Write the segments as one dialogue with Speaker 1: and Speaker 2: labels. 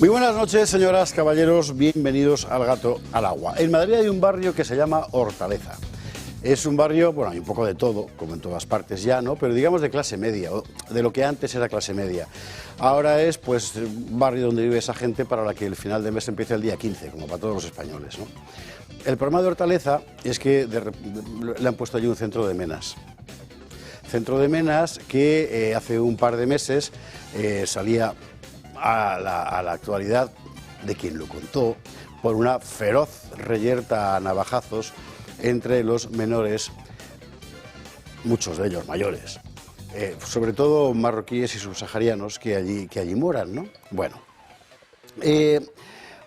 Speaker 1: Muy buenas noches, señoras, caballeros, bienvenidos al Gato al Agua. En Madrid hay un barrio que se llama Hortaleza. Es un barrio, bueno, hay un poco de todo, como en todas partes ya, ¿no? Pero digamos de clase media, o de lo que antes era clase media. Ahora es, pues, un barrio donde vive esa gente para la que el final de mes empieza el día 15, como para todos los españoles, ¿no? El problema de Hortaleza es que le han puesto allí un centro de menas. Centro de menas que hace un par de meses salía a la actualidad de quien lo contó por una feroz reyerta a navajazos entre los menores, muchos de ellos mayores, sobre todo marroquíes y subsaharianos que allí moran, ¿no? Bueno,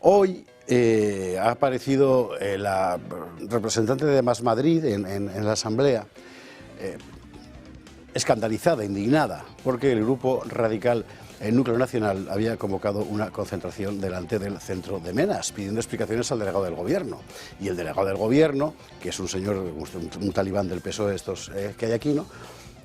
Speaker 1: hoy ha aparecido la representante de Más Madrid en la Asamblea, escandalizada, indignada, porque el grupo radical, el Núcleo Nacional, había convocado una concentración delante del centro de menas, pidiendo explicaciones al delegado del Gobierno. Y el delegado del Gobierno, que es un señor, un talibán del PSOE estos que hay aquí, ¿no?,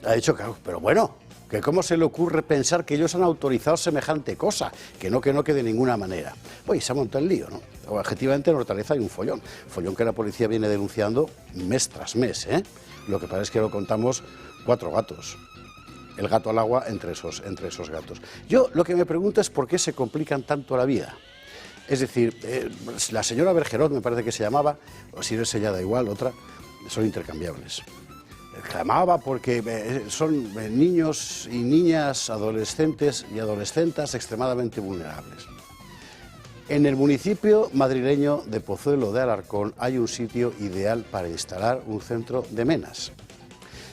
Speaker 1: ha dicho, claro, pero bueno, que cómo se le ocurre pensar que ellos han autorizado semejante cosa, que no de ninguna manera. Pues se ha montado el lío, ¿no? Objetivamente en Hortaleza hay un follón que la policía viene denunciando mes tras mes, ¿eh? Lo que pasa es que lo contamos 4 gatos. El gato al agua entre esos gatos. Yo lo que me pregunto es por qué se complican tanto la vida. Es decir, la señora Bergerot, me parece que se llamaba, o si no es ella da igual, otra, son intercambiables. Llamaba porque son niños y niñas, adolescentes y adolescentas extremadamente vulnerables. En el municipio madrileño de Pozuelo de Alarcón hay un sitio ideal para instalar un centro de menas.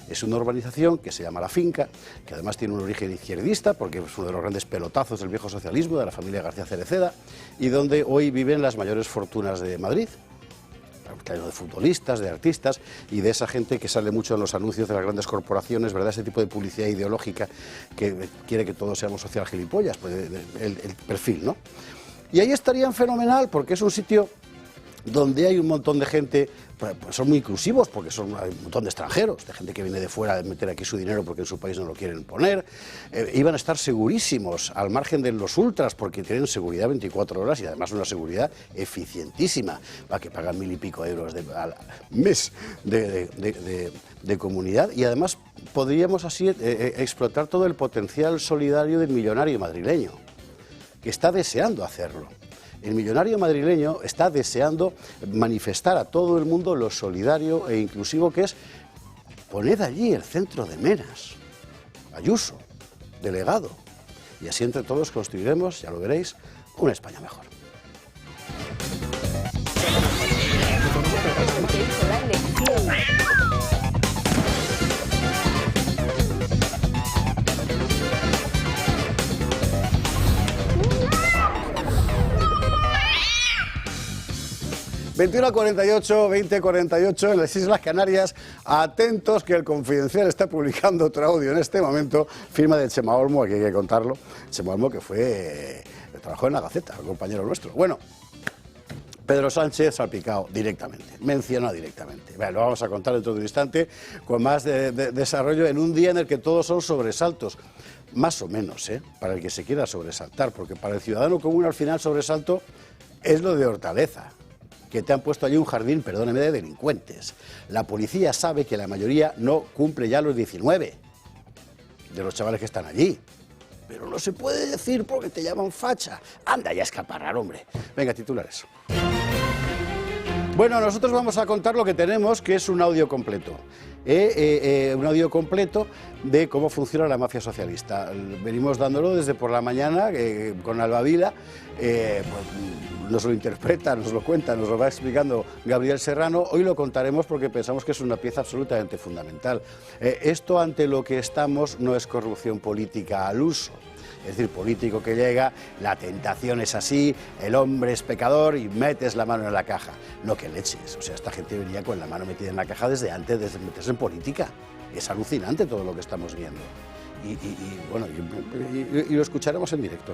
Speaker 1: Es una urbanización que se llama La Finca, que además tiene un origen izquierdista, porque es uno de los grandes pelotazos del viejo socialismo, de la familia García Cereceda, y donde hoy viven las mayores fortunas de Madrid, de futbolistas, de artistas y de esa gente que sale mucho en los anuncios de las grandes corporaciones, ¿verdad? Ese tipo de publicidad ideológica que quiere que todos seamos social gilipollas, pues el perfil, ¿no? Y ahí estarían fenomenal, porque es un sitio donde hay un montón de gente, pues son muy inclusivos, porque hay un montón de extranjeros, de gente que viene de fuera a meter aquí su dinero porque en su país no lo quieren poner. Iban a estar segurísimos, al margen de los ultras, porque tienen seguridad 24 horas y además una seguridad eficientísima, para que pagan 1000 y pico euros al mes de comunidad, y además podríamos así explotar todo el potencial solidario del millonario madrileño, que está deseando hacerlo. El millonario madrileño está deseando manifestar a todo el mundo lo solidario e inclusivo que es. Poned allí el centro de menas, Ayuso, delegado, y así entre todos construiremos, ya lo veréis, una España mejor. 21:48, 20:48 en las Islas Canarias. Atentos que el Confidencial está publicando otro audio en este momento, firma de Chema Olmo, aquí hay que contarlo. Chema Olmo, que trabajó en la Gaceta, un compañero nuestro. Bueno, Pedro Sánchez salpicado directamente, mencionado directamente. Bueno, lo vamos a contar dentro de un instante con más desarrollo en un día en el que todos son sobresaltos. Más o menos, para el que se quiera sobresaltar, porque para el ciudadano común al final sobresalto es lo de Hortaleza, que te han puesto allí un jardín, perdóneme, de delincuentes. La policía sabe que la mayoría no cumple ya los 19 de los chavales que están allí. Pero no se puede decir porque te llaman facha. Anda ya a escaparrar, hombre. Venga, titulares. Bueno, nosotros vamos a contar lo que tenemos, que es un audio completo. Un audio completo de cómo funciona la mafia socialista. Venimos dándolo desde por la mañana con Alba Vila. Pues nos lo interpreta, nos lo cuenta, nos lo va explicando Gabriel Serrano. Hoy lo contaremos porque pensamos que es una pieza absolutamente fundamental. Esto ante lo que estamos no es corrupción política al uso. Es decir, político que llega, la tentación es así, el hombre es pecador y metes la mano en la caja. No que leches, o sea, esta gente venía con la mano metida en la caja desde antes de meterse en política. Es alucinante todo lo que estamos viendo. Bueno, lo escucharemos en directo.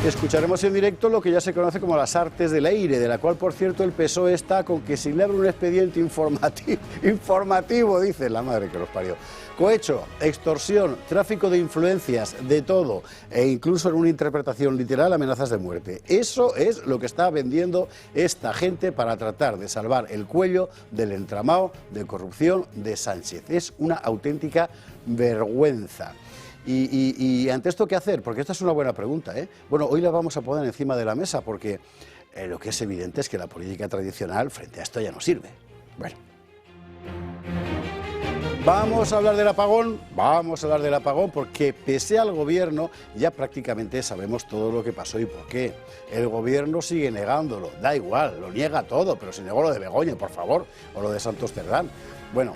Speaker 1: escucharemos en directo lo que ya se conoce como las artes del aire, de la cual, por cierto, el PSOE está con que si le abre un expediente informativo, dice la madre que los parió. Cohecho, extorsión, tráfico de influencias, de todo, e incluso en una interpretación literal, amenazas de muerte. Eso es lo que está vendiendo esta gente para tratar de salvar el cuello del entramado de corrupción de Sánchez. Es una auténtica vergüenza. Y ante esto, ¿qué hacer? Porque esta es una buena pregunta, ¿eh? Bueno, hoy la vamos a poner encima de la mesa porque lo que es evidente es que la política tradicional frente a esto ya no sirve. Bueno. Vamos a hablar del apagón, porque pese al gobierno ya prácticamente sabemos todo lo que pasó y por qué. El gobierno sigue negándolo, da igual, lo niega todo, pero se negó lo de Begoña, por favor, o lo de Santos Cerdán. Bueno,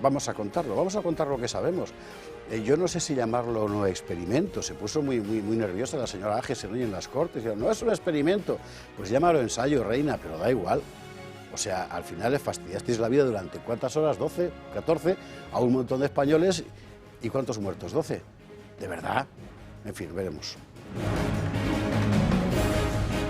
Speaker 1: vamos a contar lo que sabemos. Yo no sé si llamarlo o no experimento, se puso muy nerviosa la señora Ángel en las Cortes, dijo, no es un experimento, pues llámalo ensayo, reina, pero da igual. O sea, al final les fastidiasteis la vida durante ¿cuántas horas? 12, 14, a un montón de españoles. ¿Y cuántos muertos? 12. ¿De verdad? En fin, veremos.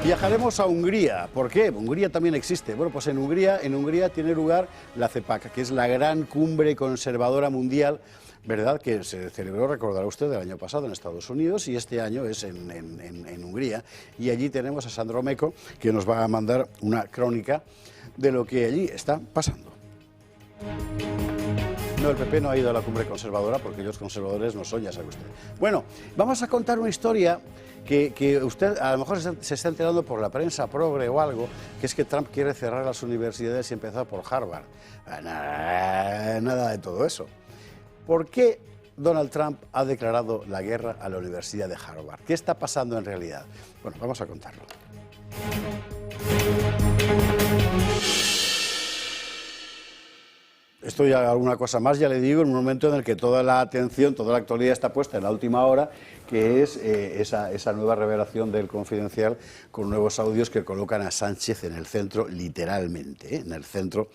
Speaker 1: Viajaremos a Hungría. ¿Por qué? Hungría también existe. Bueno, pues en Hungría tiene lugar la CEPAC, que es la gran cumbre conservadora mundial, ¿verdad?, que se celebró, recordará usted, el año pasado en Estados Unidos, y este año es en Hungría. Y allí tenemos a Sandro Meco, que nos va a mandar una crónica de lo que allí está pasando. No, el PP no ha ido a la cumbre conservadora porque ellos conservadores no son, ya sabe usted. Bueno, vamos a contar una historia que usted a lo mejor se está enterando por la prensa progre o algo, que es que Trump quiere cerrar las universidades y empezar por Harvard. Nada de todo eso. ¿Por qué Donald Trump ha declarado la guerra a la Universidad de Harvard? ¿Qué está pasando en realidad? Bueno, vamos a contarlo. Esto ya alguna cosa más, ya le digo, en un momento en el que toda la atención, toda la actualidad está puesta en la última hora, que es esa nueva revelación del Confidencial con nuevos audios que colocan a Sánchez en el centro, literalmente, en el centro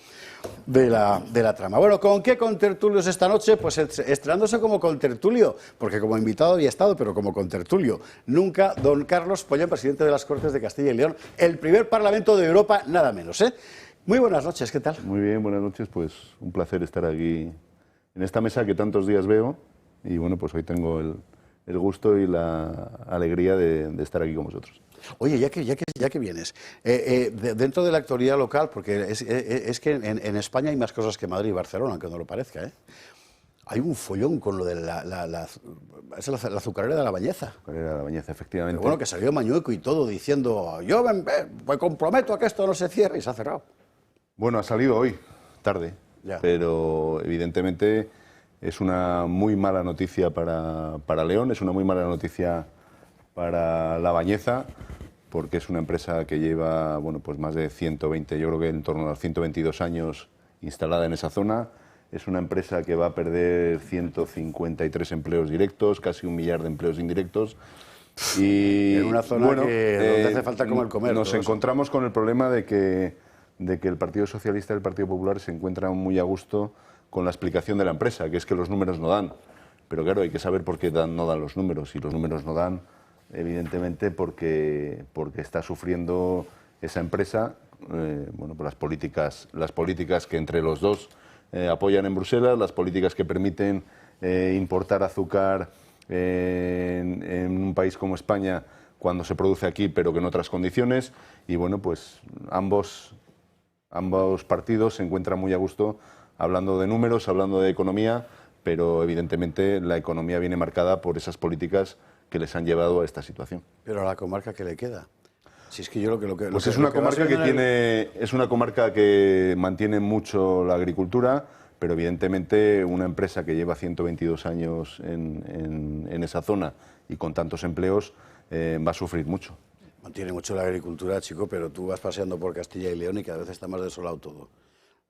Speaker 1: de la trama. Bueno, ¿con qué contertulios esta noche? Pues estrenándose como contertulio, porque como invitado había estado, pero como contertulio nunca, don Carlos Pollán, presidente de las Cortes de Castilla y León, el primer Parlamento de Europa, nada menos, ¿eh? Muy buenas noches, ¿qué tal?
Speaker 2: Muy bien, buenas noches, pues un placer estar aquí en esta mesa que tantos días veo y bueno, pues hoy tengo el gusto y la alegría de estar aquí con vosotros.
Speaker 1: Oye, ya que vienes, dentro de la actualidad local, porque es que en España hay más cosas que Madrid y Barcelona, aunque no lo parezca, ¿eh? Hay un follón con lo de la azucarera de la Bañeza.
Speaker 2: Azucarera de la Bañeza, efectivamente.
Speaker 1: Pero bueno, que salió Mañueco y todo diciendo, yo me comprometo a que esto no se cierre, y se ha cerrado.
Speaker 2: Bueno, ha salido hoy, tarde,
Speaker 1: ya,
Speaker 2: pero evidentemente es una muy mala noticia para León, es una muy mala noticia para La Bañeza, porque es una empresa que lleva, bueno, pues más de 120, yo creo que en torno a los 122 años instalada en esa zona. Es una empresa que va a perder 153 empleos directos, casi 1 millar de empleos indirectos. Y
Speaker 1: en una zona bueno, donde hace falta como el comer.
Speaker 2: Nos encontramos con el problema de que el Partido Socialista y el Partido Popular se encuentran muy a gusto con la explicación de la empresa, que es que los números no dan. Pero claro, hay que saber por qué no dan los números. Y los números no dan, evidentemente, porque está sufriendo esa empresa bueno, pues las políticas que entre los dos apoyan en Bruselas, las políticas que permiten importar azúcar en un país como España cuando se produce aquí, pero que en otras condiciones. Y bueno, pues ambos partidos se encuentran muy a gusto hablando de números, hablando de economía, pero evidentemente la economía viene marcada por esas políticas que les han llevado a esta situación.
Speaker 1: Pero a la comarca, ¿qué le queda? Si es que yo
Speaker 2: pues es una comarca es una comarca que mantiene mucho la agricultura, pero evidentemente una empresa que lleva 122 años en esa zona y con tantos empleos va a sufrir mucho.
Speaker 1: Mantiene mucho la agricultura, chico, pero tú vas paseando por Castilla y León y cada vez está más desolado todo.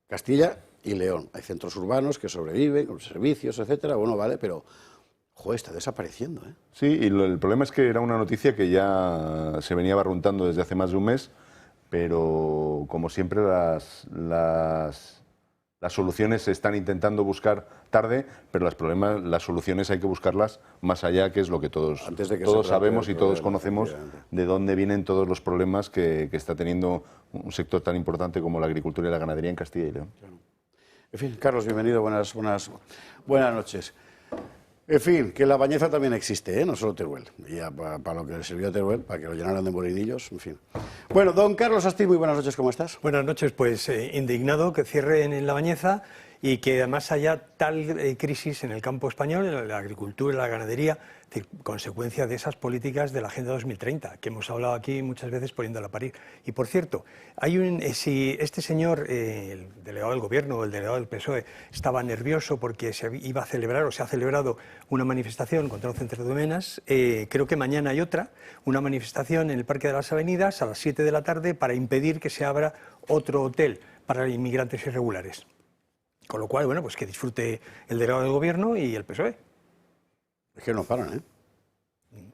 Speaker 1: Castilla y León. Hay centros urbanos que sobreviven, con servicios, etcétera. Bueno, vale, pero joder, está desapareciendo, ¿eh?
Speaker 2: Sí, y el problema es que era una noticia que ya se venía barruntando desde hace más de un mes, pero como siempre las Las soluciones se están intentando buscar tarde, pero las soluciones hay que buscarlas más allá, que es lo que todos sabemos y todos conocemos, de dónde vienen todos los problemas que está teniendo un sector tan importante como la agricultura y la ganadería en Castilla y León.
Speaker 1: En fin, Carlos, bienvenido, buenas noches. En fin, que la Bañeza también existe, no solo Teruel. Y ya para lo que le sirvió a Teruel, para que lo llenaran de molinillos, en fin. Bueno, don Carlos Asti, muy buenas noches, ¿cómo estás?
Speaker 3: Buenas noches, pues indignado que cierren en la Bañeza y que además haya tal crisis en el campo español, en la agricultura y la ganadería, es decir, consecuencia de esas políticas de la Agenda 2030, que hemos hablado aquí muchas veces poniéndola a parir. Y por cierto, si este señor, el delegado del Gobierno o el delegado del PSOE, estaba nervioso porque se iba a celebrar o se ha celebrado una manifestación contra un centro de Menas, creo que mañana hay una manifestación en el Parque de las Avenidas a las 7 de la tarde para impedir que se abra otro hotel para inmigrantes irregulares. Con lo cual, bueno, pues que disfrute el delegado del Gobierno y el PSOE.
Speaker 1: Es que no paran, ¿eh?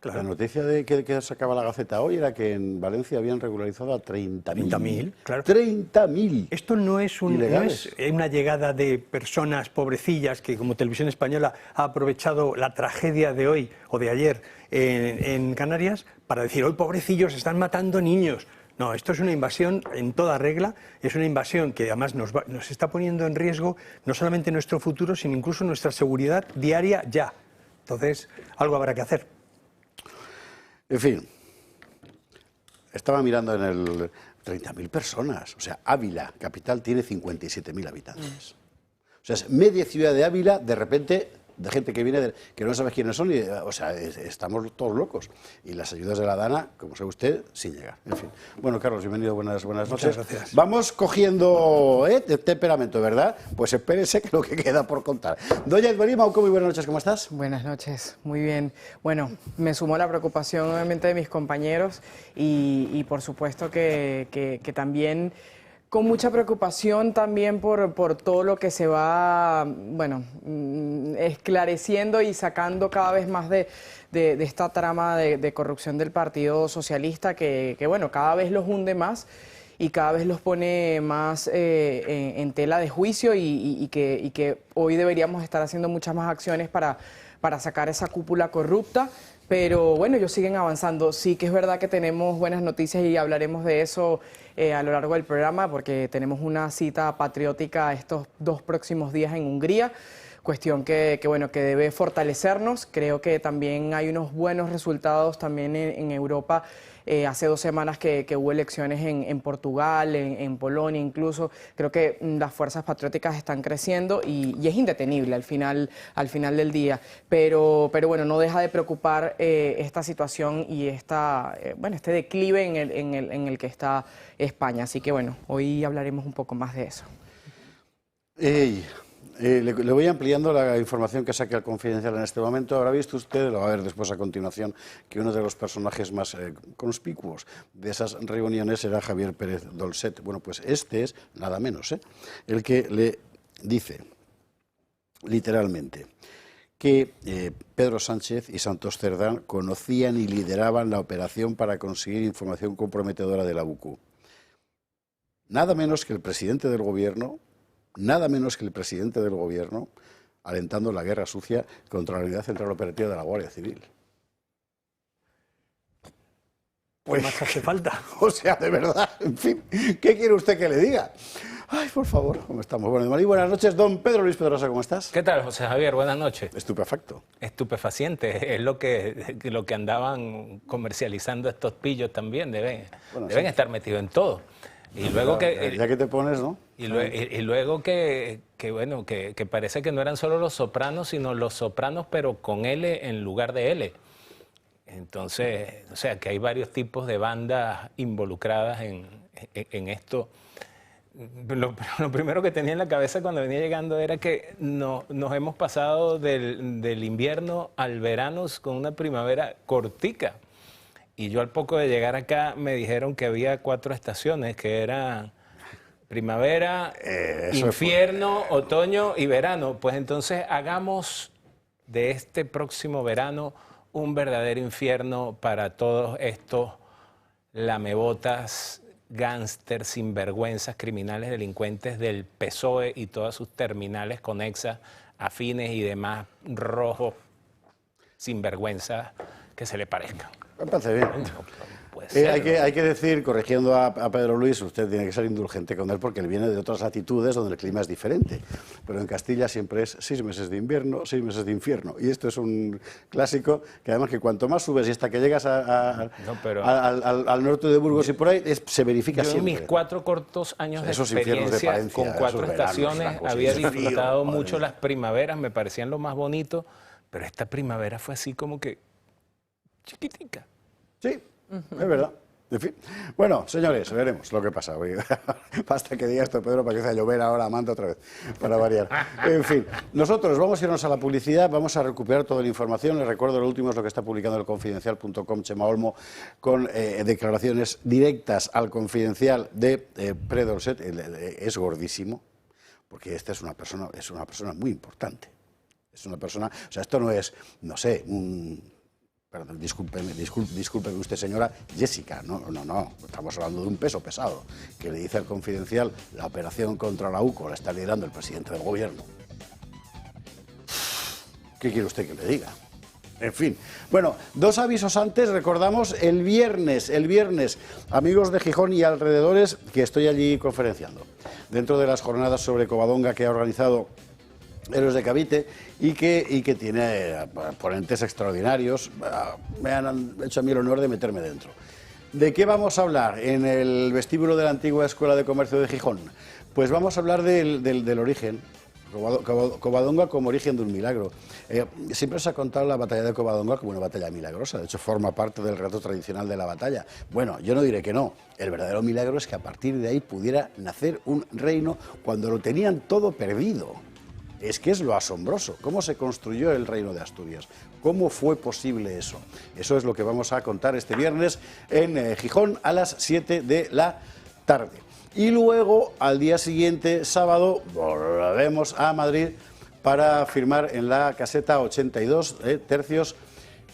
Speaker 3: Claro.
Speaker 1: La noticia que sacaba la Gaceta hoy era que en Valencia habían regularizado a 30.000.
Speaker 3: 30.000, claro.
Speaker 1: 30.000.
Speaker 3: Esto no es una llegada de personas pobrecillas que, como Televisión Española, ha aprovechado la tragedia de hoy o de ayer en Canarias para decir, hoy pobrecillos, están matando niños. No, esto es una invasión en toda regla, es una invasión que además nos está poniendo en riesgo no solamente nuestro futuro, sino incluso nuestra seguridad diaria ya. Entonces, algo habrá que hacer.
Speaker 1: En fin, estaba mirando en el 30.000 personas, o sea, Ávila, capital, tiene 57.000 habitantes. O sea, es media ciudad de Ávila, de repente, de gente que viene, que no sabes quiénes son, o sea, estamos todos locos. Y las ayudas de la Dana, como sabe usted, sin llegar. En fin. Bueno, Carlos, bienvenido, buenas noches.
Speaker 3: Muchas gracias.
Speaker 1: Vamos cogiendo temperamento, ¿verdad? Pues espérese que lo que queda por contar. Doña Edmerí Mauco, muy buenas noches, ¿cómo estás?
Speaker 4: Buenas noches, muy bien. Bueno, me sumó la preocupación obviamente de mis compañeros y por supuesto que también con mucha preocupación también por todo lo que se va, bueno, esclareciendo y sacando cada vez más de esta trama de corrupción del Partido Socialista que, bueno, cada vez los hunde más y cada vez los pone más en tela de juicio y que hoy deberíamos estar haciendo muchas más acciones para sacar esa cúpula corrupta. Pero bueno, ellos siguen avanzando. Sí que es verdad que tenemos buenas noticias y hablaremos de eso a lo largo del programa porque tenemos una cita patriótica estos 2 próximos días en Hungría, cuestión que debe fortalecernos. Creo que también hay unos buenos resultados también en Europa. Hace 2 semanas que hubo elecciones en Portugal, en Polonia incluso. Creo que las fuerzas patrióticas están creciendo y es indetenible al final del día. Pero bueno, no deja de preocupar esta situación y este declive en el que está España. Así que bueno, hoy hablaremos un poco más de eso.
Speaker 1: Le voy ampliando la información que saque al Confidencial en este momento. Habrá visto usted, lo va a ver después a continuación, que uno de los personajes más conspicuos de esas reuniones era Javier Pérez Dolcet. Bueno, pues este es nada menos, el que le dice, literalmente, que Pedro Sánchez y Santos Cerdán conocían y lideraban la operación para conseguir información comprometedora de la BUCU. Nada menos que el presidente del Gobierno, alentando la guerra sucia contra la Unidad Central Operativa de la Guardia Civil.
Speaker 3: Pues más hace falta.
Speaker 1: O sea, de verdad, en fin, ¿qué quiere usted que le diga? Ay, por favor, ¿cómo estamos? Bueno, buenas noches, don Pedro Luis Pedrosa, ¿cómo estás?
Speaker 5: ¿Qué tal, José Javier? Buenas noches.
Speaker 1: Estupefacto.
Speaker 5: Estupefaciente, es lo que andaban comercializando estos pillos también, deben estar metidos en todo. Y luego
Speaker 1: ya que te pones, ¿no?
Speaker 5: Y luego que parece que no eran solo los sopranos, sino los sopranos, pero con L en lugar de L. Entonces, o sea, que hay varios tipos de bandas involucradas en esto. Lo primero que tenía en la cabeza cuando venía llegando era que nos hemos pasado del invierno al verano con una primavera cortica. Y yo al poco de llegar acá me dijeron que había 4 estaciones, que eran primavera, invierno, otoño y verano. Pues entonces hagamos de este próximo verano un verdadero infierno para todos estos lamebotas gángsters, sinvergüenzas, criminales, delincuentes del PSOE y todas sus terminales conexas, afines y demás rojos sinvergüenzas que se le parezcan.
Speaker 1: Me parece bien.
Speaker 5: Puede ser,
Speaker 1: Hay que decir, corrigiendo a Pedro Luis, usted tiene que ser indulgente con él porque él viene de otras latitudes donde el clima es diferente. Pero en Castilla siempre es 6 meses de invierno, 6 meses de infierno. Y esto es un clásico que además que cuanto más subes y hasta que llegas al norte de Burgos y por ahí, se verifica siempre.
Speaker 5: Yo en mis 4 cortos años de
Speaker 1: Esos infiernos de
Speaker 5: experiencia
Speaker 1: Palencia,
Speaker 5: con 4
Speaker 1: esos veranos,
Speaker 5: estaciones,
Speaker 1: la
Speaker 5: había
Speaker 1: cosa,
Speaker 5: disfrutado
Speaker 1: frío,
Speaker 5: mucho
Speaker 1: madre
Speaker 5: las primaveras, me parecían lo más bonito, pero esta primavera fue así como que chiquitica.
Speaker 1: Sí, es verdad. En fin. Bueno, señores, veremos lo que pasa. Basta que diga esto, Pedro, para que empiece a llover ahora a manta otra vez, para variar. En fin, nosotros vamos a irnos a la publicidad, vamos a recuperar toda la información. Les recuerdo, lo último es lo que está publicando el Confidencial.com, Chema Olmo, con declaraciones directas al Confidencial de Predolset. Es gordísimo, porque esta es una persona muy importante. Es una persona, o sea, esto no es, no sé, perdón, discúlpeme usted, señora Jessica, no, estamos hablando de un peso pesado, que le dice al Confidencial, la operación contra la UCO la está liderando el presidente del gobierno. ¿Qué quiere usted que le diga? En fin, bueno, 2 avisos antes, recordamos el viernes, amigos de Gijón y alrededores, que estoy allí conferenciando, dentro de las jornadas sobre Covadonga que ha organizado Héroes de Cavite y que tiene ponentes extraordinarios. Me han hecho a mí el honor de meterme dentro. ¿De qué vamos a hablar en el vestíbulo de la antigua Escuela de Comercio de Gijón? Pues vamos a hablar del origen, Covadonga como origen de un milagro. Siempre se ha contado la batalla de Covadonga como una batalla milagrosa, de hecho forma parte del relato tradicional de la batalla. Bueno, yo no diré que no, el verdadero milagro es que a partir de ahí pudiera nacer un reino cuando lo tenían todo perdido. Es que es lo asombroso, cómo se construyó el Reino de Asturias, cómo fue posible eso. Eso es lo que vamos a contar este viernes en Gijón a las 7 de la tarde. Y luego, al día siguiente, sábado, volvemos a Madrid para firmar en la caseta 82 tercios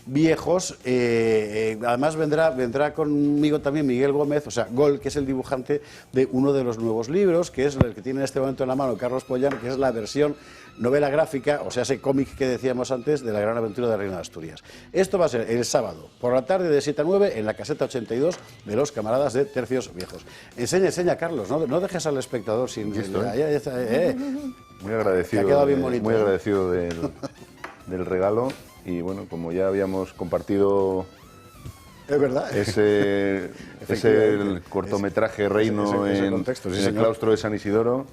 Speaker 1: viejos. Además vendrá conmigo también Miguel Gómez, o sea, Gol, que es el dibujante de uno de los nuevos libros, que es el que tiene en este momento en la mano Carlos Pollán, que es la versión novela gráfica, o sea, ese cómic que decíamos antes de la gran aventura del Reino de Asturias. Esto va a ser el sábado, por la tarde de 7 a 9, en la caseta 82 de los camaradas de Tercios Viejos. Enseña, Carlos, no dejes al espectador sin...
Speaker 2: Muy agradecido,
Speaker 1: ha quedado bien bonito,
Speaker 2: muy agradecido del regalo. Y bueno, como ya habíamos compartido,
Speaker 1: es verdad,
Speaker 2: ese el cortometraje Reino en el claustro de San Isidoro,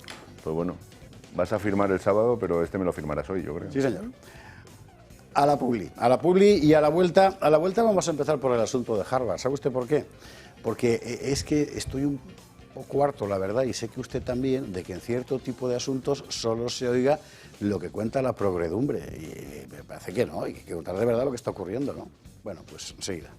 Speaker 2: pues bueno, vas a firmar el sábado, pero este me lo firmarás hoy, yo creo.
Speaker 1: Sí, señor. A la publi y a la vuelta vamos a empezar por el asunto de Harvard. ¿Sabe usted por qué? Porque es que estoy un poco harto, la verdad, y sé que usted también, de que en cierto tipo de asuntos solo se oiga lo que cuenta la progredumbre. Y me parece que no, hay que contar de verdad lo que está ocurriendo, ¿no? Bueno, pues enseguida.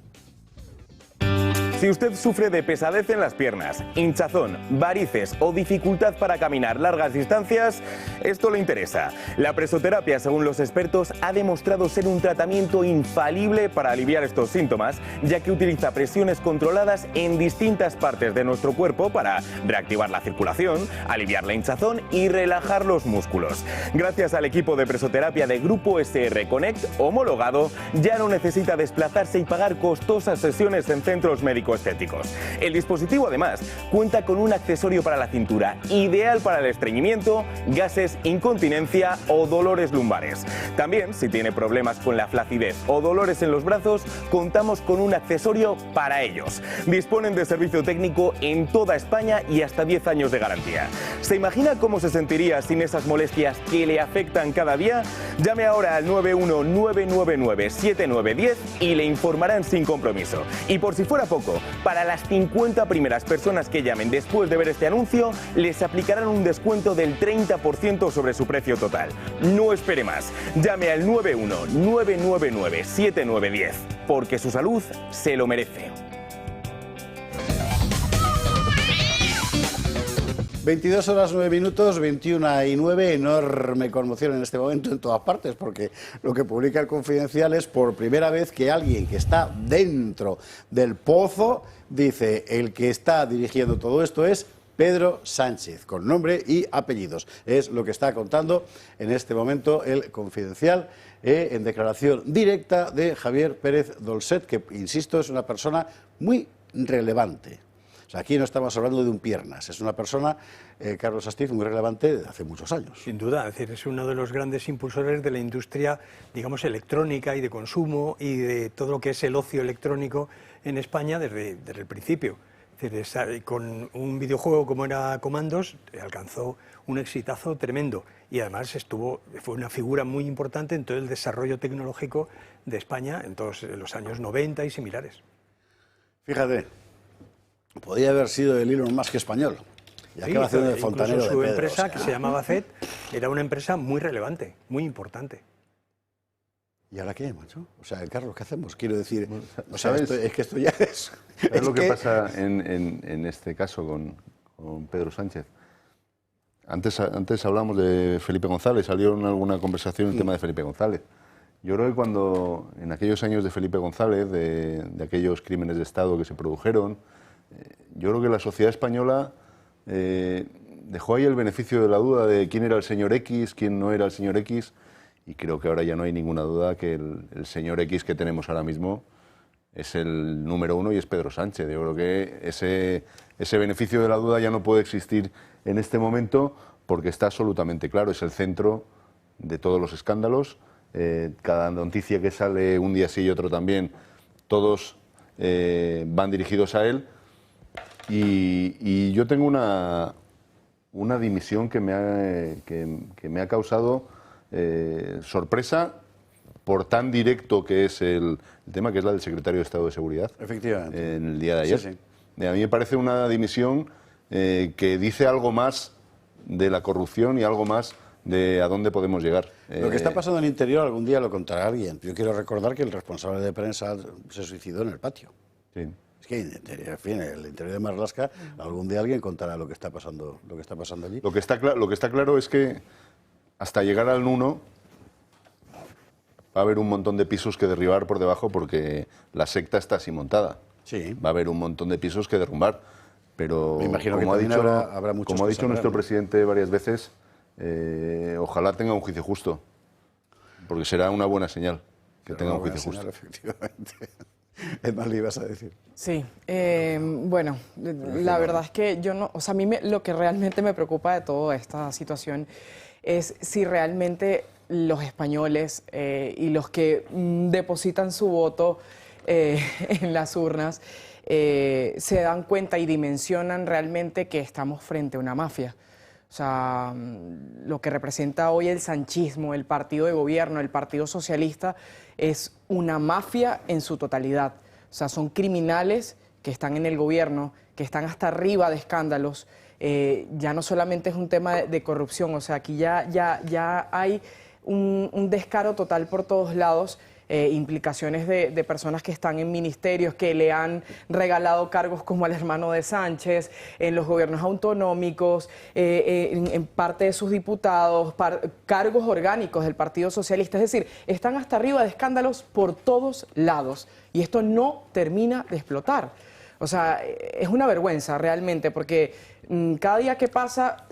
Speaker 6: Si usted sufre de pesadez en las piernas, hinchazón, varices o dificultad para caminar largas distancias, esto le interesa. La presoterapia, según los expertos, ha demostrado ser un tratamiento infalible para aliviar estos síntomas, ya que utiliza presiones controladas en distintas partes de nuestro cuerpo para reactivar la circulación, aliviar la hinchazón y relajar los músculos. Gracias al equipo de presoterapia de Grupo SR Connect, homologado, ya no necesita desplazarse y pagar costosas sesiones en centros médicos estéticos. El dispositivo además cuenta con un accesorio para la cintura, ideal para el estreñimiento, gases, incontinencia o dolores lumbares. También, si tiene problemas con la flacidez o dolores en los brazos, contamos con un accesorio para ellos. Disponen de servicio técnico en toda España y hasta 10 años de garantía. ¿Se imagina cómo se sentiría sin esas molestias que le afectan cada día? Llame ahora al 919997910 y le informarán sin compromiso. Y por si fuera poco, para las 50 primeras personas que llamen después de ver este anuncio, les aplicarán un descuento del 30% sobre su precio total. No espere más. Llame al 919997910, porque su salud se lo merece.
Speaker 1: 22 horas 9 minutos, 21:09, enorme conmoción en este momento en todas partes, porque lo que publica el Confidencial es por primera vez que alguien que está dentro del pozo dice: el que está dirigiendo todo esto es Pedro Sánchez, con nombre y apellidos. Es lo que está contando en este momento el Confidencial, en declaración directa de Javier Pérez Dolcet, que, insisto, es una persona muy relevante. O sea, aquí no estamos hablando de un piernas, es una persona, Carlos Astiz, muy relevante desde hace muchos años.
Speaker 3: Sin duda, es decir, es uno de los grandes impulsores de la industria, digamos, electrónica y de consumo y de todo lo que es el ocio electrónico en España desde el principio. Es decir, con un videojuego como era Comandos, alcanzó un exitazo tremendo y además fue una figura muy importante en todo el desarrollo tecnológico de España en todos los años 90 y similares.
Speaker 1: Fíjate, podía haber sido el Elon Musk español. Y acaba haciendo de fontanero de
Speaker 3: su
Speaker 1: Pedro,
Speaker 3: empresa,
Speaker 1: o sea,
Speaker 3: que se llamaba ZET, era una empresa muy relevante, muy importante.
Speaker 1: ¿Y ahora qué, macho? O sea, Carlos, ¿qué hacemos? Quiero decir, o sea,
Speaker 2: ¿sabes?
Speaker 1: es que esto ya es...
Speaker 2: ¿Sabes lo que pasa en este caso con Pedro Sánchez? Antes hablamos de Felipe González, salió en alguna conversación el tema de Felipe González. Yo creo que cuando, en aquellos años de Felipe González, de aquellos crímenes de Estado que se produjeron, yo creo que la sociedad española dejó ahí el beneficio de la duda de quién era el señor X, quién no era el señor X, y creo que ahora ya no hay ninguna duda que el señor X que tenemos ahora mismo es el número uno y es Pedro Sánchez. Yo creo que ese beneficio de la duda ya no puede existir en este momento porque está absolutamente claro, es el centro de todos los escándalos. Cada noticia que sale un día sí y otro también, todos van dirigidos a él. Y yo tengo una dimisión que me ha causado sorpresa por tan directo que es el tema, que es la del secretario de Estado de Seguridad.
Speaker 1: Efectivamente.
Speaker 2: En el día de ayer.
Speaker 1: Sí,
Speaker 2: A mí me parece una dimisión que dice algo más de la corrupción y algo más de a dónde podemos llegar.
Speaker 1: Lo que está pasando en el interior algún día lo contará alguien. Yo quiero recordar que el responsable de prensa se suicidó en el patio.
Speaker 2: Sí.
Speaker 1: Es que, en fin, el interior de Marlaska, algún día alguien contará lo que está pasando allí.
Speaker 2: Lo que está claro es que hasta llegar al Nuno va a haber un montón de pisos que derribar por debajo porque la secta está así montada.
Speaker 1: Sí.
Speaker 2: Va a haber un montón de pisos que derrumbar. Pero
Speaker 1: Me imagino
Speaker 2: como
Speaker 1: que
Speaker 2: ha dicho,
Speaker 1: habrá muchos
Speaker 2: como ha
Speaker 1: que
Speaker 2: dicho
Speaker 1: saldrán,
Speaker 2: nuestro
Speaker 1: ¿no?
Speaker 2: presidente varias veces, ojalá tenga un juicio justo, porque será una buena señal que tenga un juicio justo.
Speaker 1: Efectivamente. Es más, le ibas a decir.
Speaker 4: Sí, bueno, la verdad es que yo no, o sea, a mí lo que realmente me preocupa de toda esta situación es si realmente los españoles y los que depositan su voto en las urnas se dan cuenta y dimensionan realmente que estamos frente a una mafia. O sea, lo que representa hoy el sanchismo, el partido de gobierno, el Partido Socialista, es una mafia en su totalidad. O sea, son criminales que están en el gobierno, que están hasta arriba de escándalos. Ya no solamente es un tema de corrupción, o sea, aquí ya hay un descaro total por todos lados. Implicaciones de personas que están en ministerios, que le han regalado cargos como al hermano de Sánchez, en los gobiernos autonómicos, en parte de sus diputados, cargos orgánicos del Partido Socialista. Es decir, están hasta arriba de escándalos por todos lados y esto no termina de explotar. O sea, es una vergüenza realmente porque cada día que pasa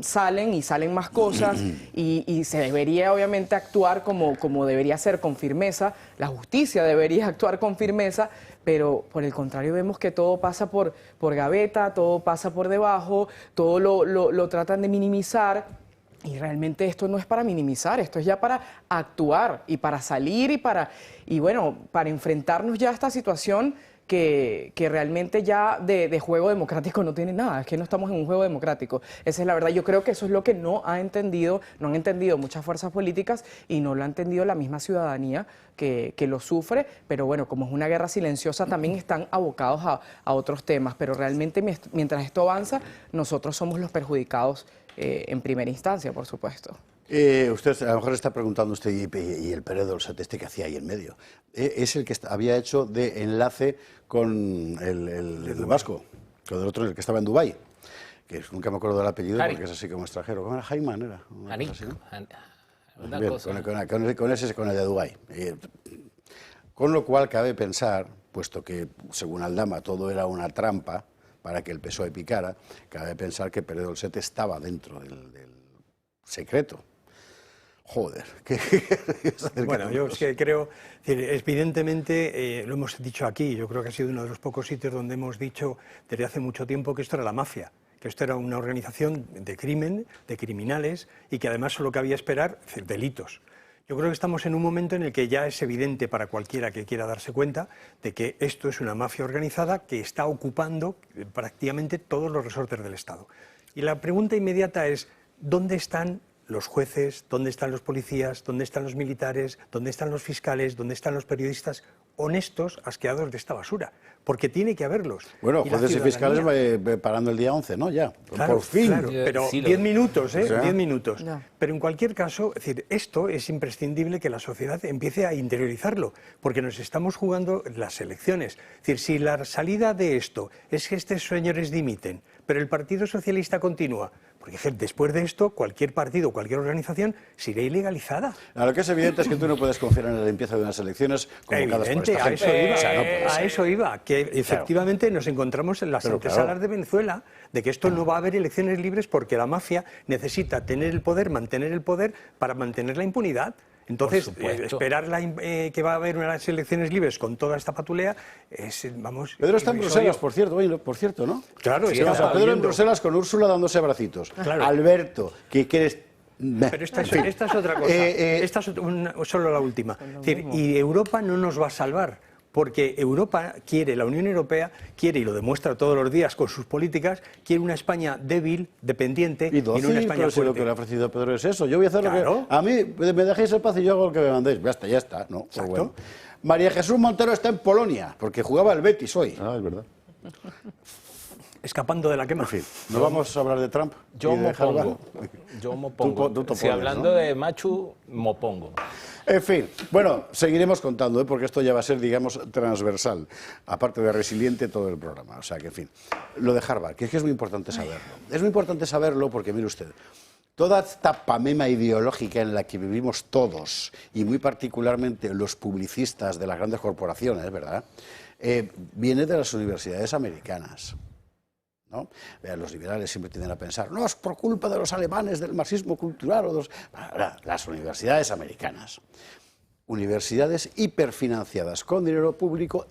Speaker 4: salen más cosas y se debería obviamente actuar como debería ser, con firmeza. La justicia debería actuar con firmeza, pero por el contrario vemos que todo pasa por gaveta, todo pasa por debajo, todo lo tratan de minimizar. Y realmente esto no es para minimizar, esto es ya para actuar y para salir y bueno, para enfrentarnos ya a esta situación que realmente ya de juego democrático no tiene nada, es que no estamos en un juego democrático. Esa es la verdad. Yo creo que eso es lo que no han entendido muchas fuerzas políticas y no lo ha entendido la misma ciudadanía que lo sufre, pero bueno, como es una guerra silenciosa también están abocados a otros temas, pero realmente mientras esto avanza, nosotros somos los perjudicados en primera instancia, por supuesto.
Speaker 1: Usted a lo mejor está preguntando usted, y el Pérez Dolcet este que hacía ahí en medio. Es el que había hecho de enlace con el vasco, con el otro, el que estaba en Dubái. que nunca me acuerdo del apellido
Speaker 5: Arik.
Speaker 1: porque es así como extranjero. ¿Cómo era? Jaiman era. Una
Speaker 5: Anik,
Speaker 1: cosa así, ¿no?
Speaker 5: una
Speaker 1: Bien,
Speaker 5: cosa.
Speaker 1: con el de Dubái. Con lo cual cabe pensar, puesto que según Aldama todo era una trampa para que el PSOE picara, cabe pensar que Pere Dolcet estaba dentro del secreto. Joder.
Speaker 3: Bueno, yo es que creo, evidentemente, lo hemos dicho aquí, yo creo que ha sido uno de los pocos sitios donde hemos dicho desde hace mucho tiempo que esto era la mafia, que esto era una organización de crimen, de criminales, y que además solo cabía esperar delitos. Yo creo que estamos en un momento en el que ya es evidente para cualquiera que quiera darse cuenta de que esto es una mafia organizada que está ocupando prácticamente todos los resortes del Estado. Y la pregunta inmediata es, ¿dónde están los jueces, dónde están los policías, dónde están los militares, dónde están los fiscales, dónde están los periodistas honestos, asqueados de esta basura? Porque tiene que haberlos.
Speaker 1: Bueno,
Speaker 3: Y la
Speaker 1: jueces y fiscales
Speaker 3: ciudadanía...
Speaker 1: parando el día 11, ¿no? Ya,
Speaker 3: Claro,
Speaker 1: por fin.
Speaker 3: claro, pero
Speaker 5: Sí,
Speaker 3: 10 minutos, ¿eh?
Speaker 1: O sea,
Speaker 3: 10 minutos.
Speaker 4: No.
Speaker 3: Pero en cualquier caso, es decir, esto es imprescindible que la sociedad empiece a interiorizarlo, porque nos estamos jugando las elecciones. Es decir, si la salida de esto es que estos señores dimiten, pero el Partido Socialista continúa, porque después de esto cualquier partido, cualquier organización se irá ilegalizada.
Speaker 1: Lo que es evidente es que tú no puedes confiar en la limpieza de unas elecciones convocadas por
Speaker 3: Evidente,
Speaker 1: esta
Speaker 3: a
Speaker 1: gente.
Speaker 3: eso iba,
Speaker 1: O sea, no puede
Speaker 3: a
Speaker 1: ser.
Speaker 3: eso iba, que efectivamente nos encontramos en las
Speaker 1: Pero
Speaker 3: antesalas
Speaker 1: claro.
Speaker 3: de Venezuela, de que esto no va a haber elecciones libres porque la mafia necesita tener el poder, mantener el poder para mantener la impunidad. Entonces,
Speaker 5: Por supuesto.
Speaker 3: esperar que va a haber unas elecciones libres con toda esta patulea es, vamos...
Speaker 1: Pedro está en
Speaker 3: irrisorio.
Speaker 1: Bruselas, por cierto, ¿no?
Speaker 3: Claro,
Speaker 5: Sí,
Speaker 3: está
Speaker 1: O sea, Pedro en
Speaker 3: viendo.
Speaker 1: Bruselas con Úrsula dándose abracitos.
Speaker 3: Claro.
Speaker 1: Alberto, que quieres...
Speaker 3: Pero esta es otra cosa. Esta es solo la última. Es decir, y Europa no nos va a salvar, porque Europa quiere, la Unión Europea quiere, y lo demuestra todos los días con sus políticas, quiere una España débil, dependiente,
Speaker 1: Y
Speaker 3: no una
Speaker 1: dócil,
Speaker 3: España
Speaker 1: pero si lo
Speaker 3: fuerte.
Speaker 1: que le ha ofrecido Pedro es eso. Yo voy a hacer
Speaker 3: Claro.
Speaker 1: lo que... A mí me dejéis en paz y yo hago lo que me mandéis. Ya está, ¿no? Pues
Speaker 3: Exacto.
Speaker 1: bueno. María Jesús Montero está en Polonia, porque jugaba el Betis hoy.
Speaker 2: Ah, es verdad.
Speaker 3: Escapando de la quema.
Speaker 1: En fin, ¿no vamos a hablar de Trump?
Speaker 5: Yo
Speaker 1: y de
Speaker 5: me
Speaker 1: Harvard?
Speaker 5: opongo. Yo me opongo.
Speaker 1: Tú te
Speaker 5: Si
Speaker 1: opones,
Speaker 5: hablando
Speaker 1: ¿no?
Speaker 5: de macho, me opongo.
Speaker 1: En fin, bueno, seguiremos contando, porque esto ya va a ser, digamos, transversal, aparte de resiliente todo el programa. O sea que, en fin, lo de Harvard, que es muy importante saberlo. Es muy importante saberlo porque, mire usted, toda esta pamema ideológica en la que vivimos todos, y muy particularmente los publicistas de las grandes corporaciones, ¿verdad?, viene de las universidades americanas. ¿No? Los liberales siempre tienden a pensar, no, es por culpa de los alemanes, del marxismo cultural, o las universidades americanas. Universidades hiperfinanciadas con dinero público,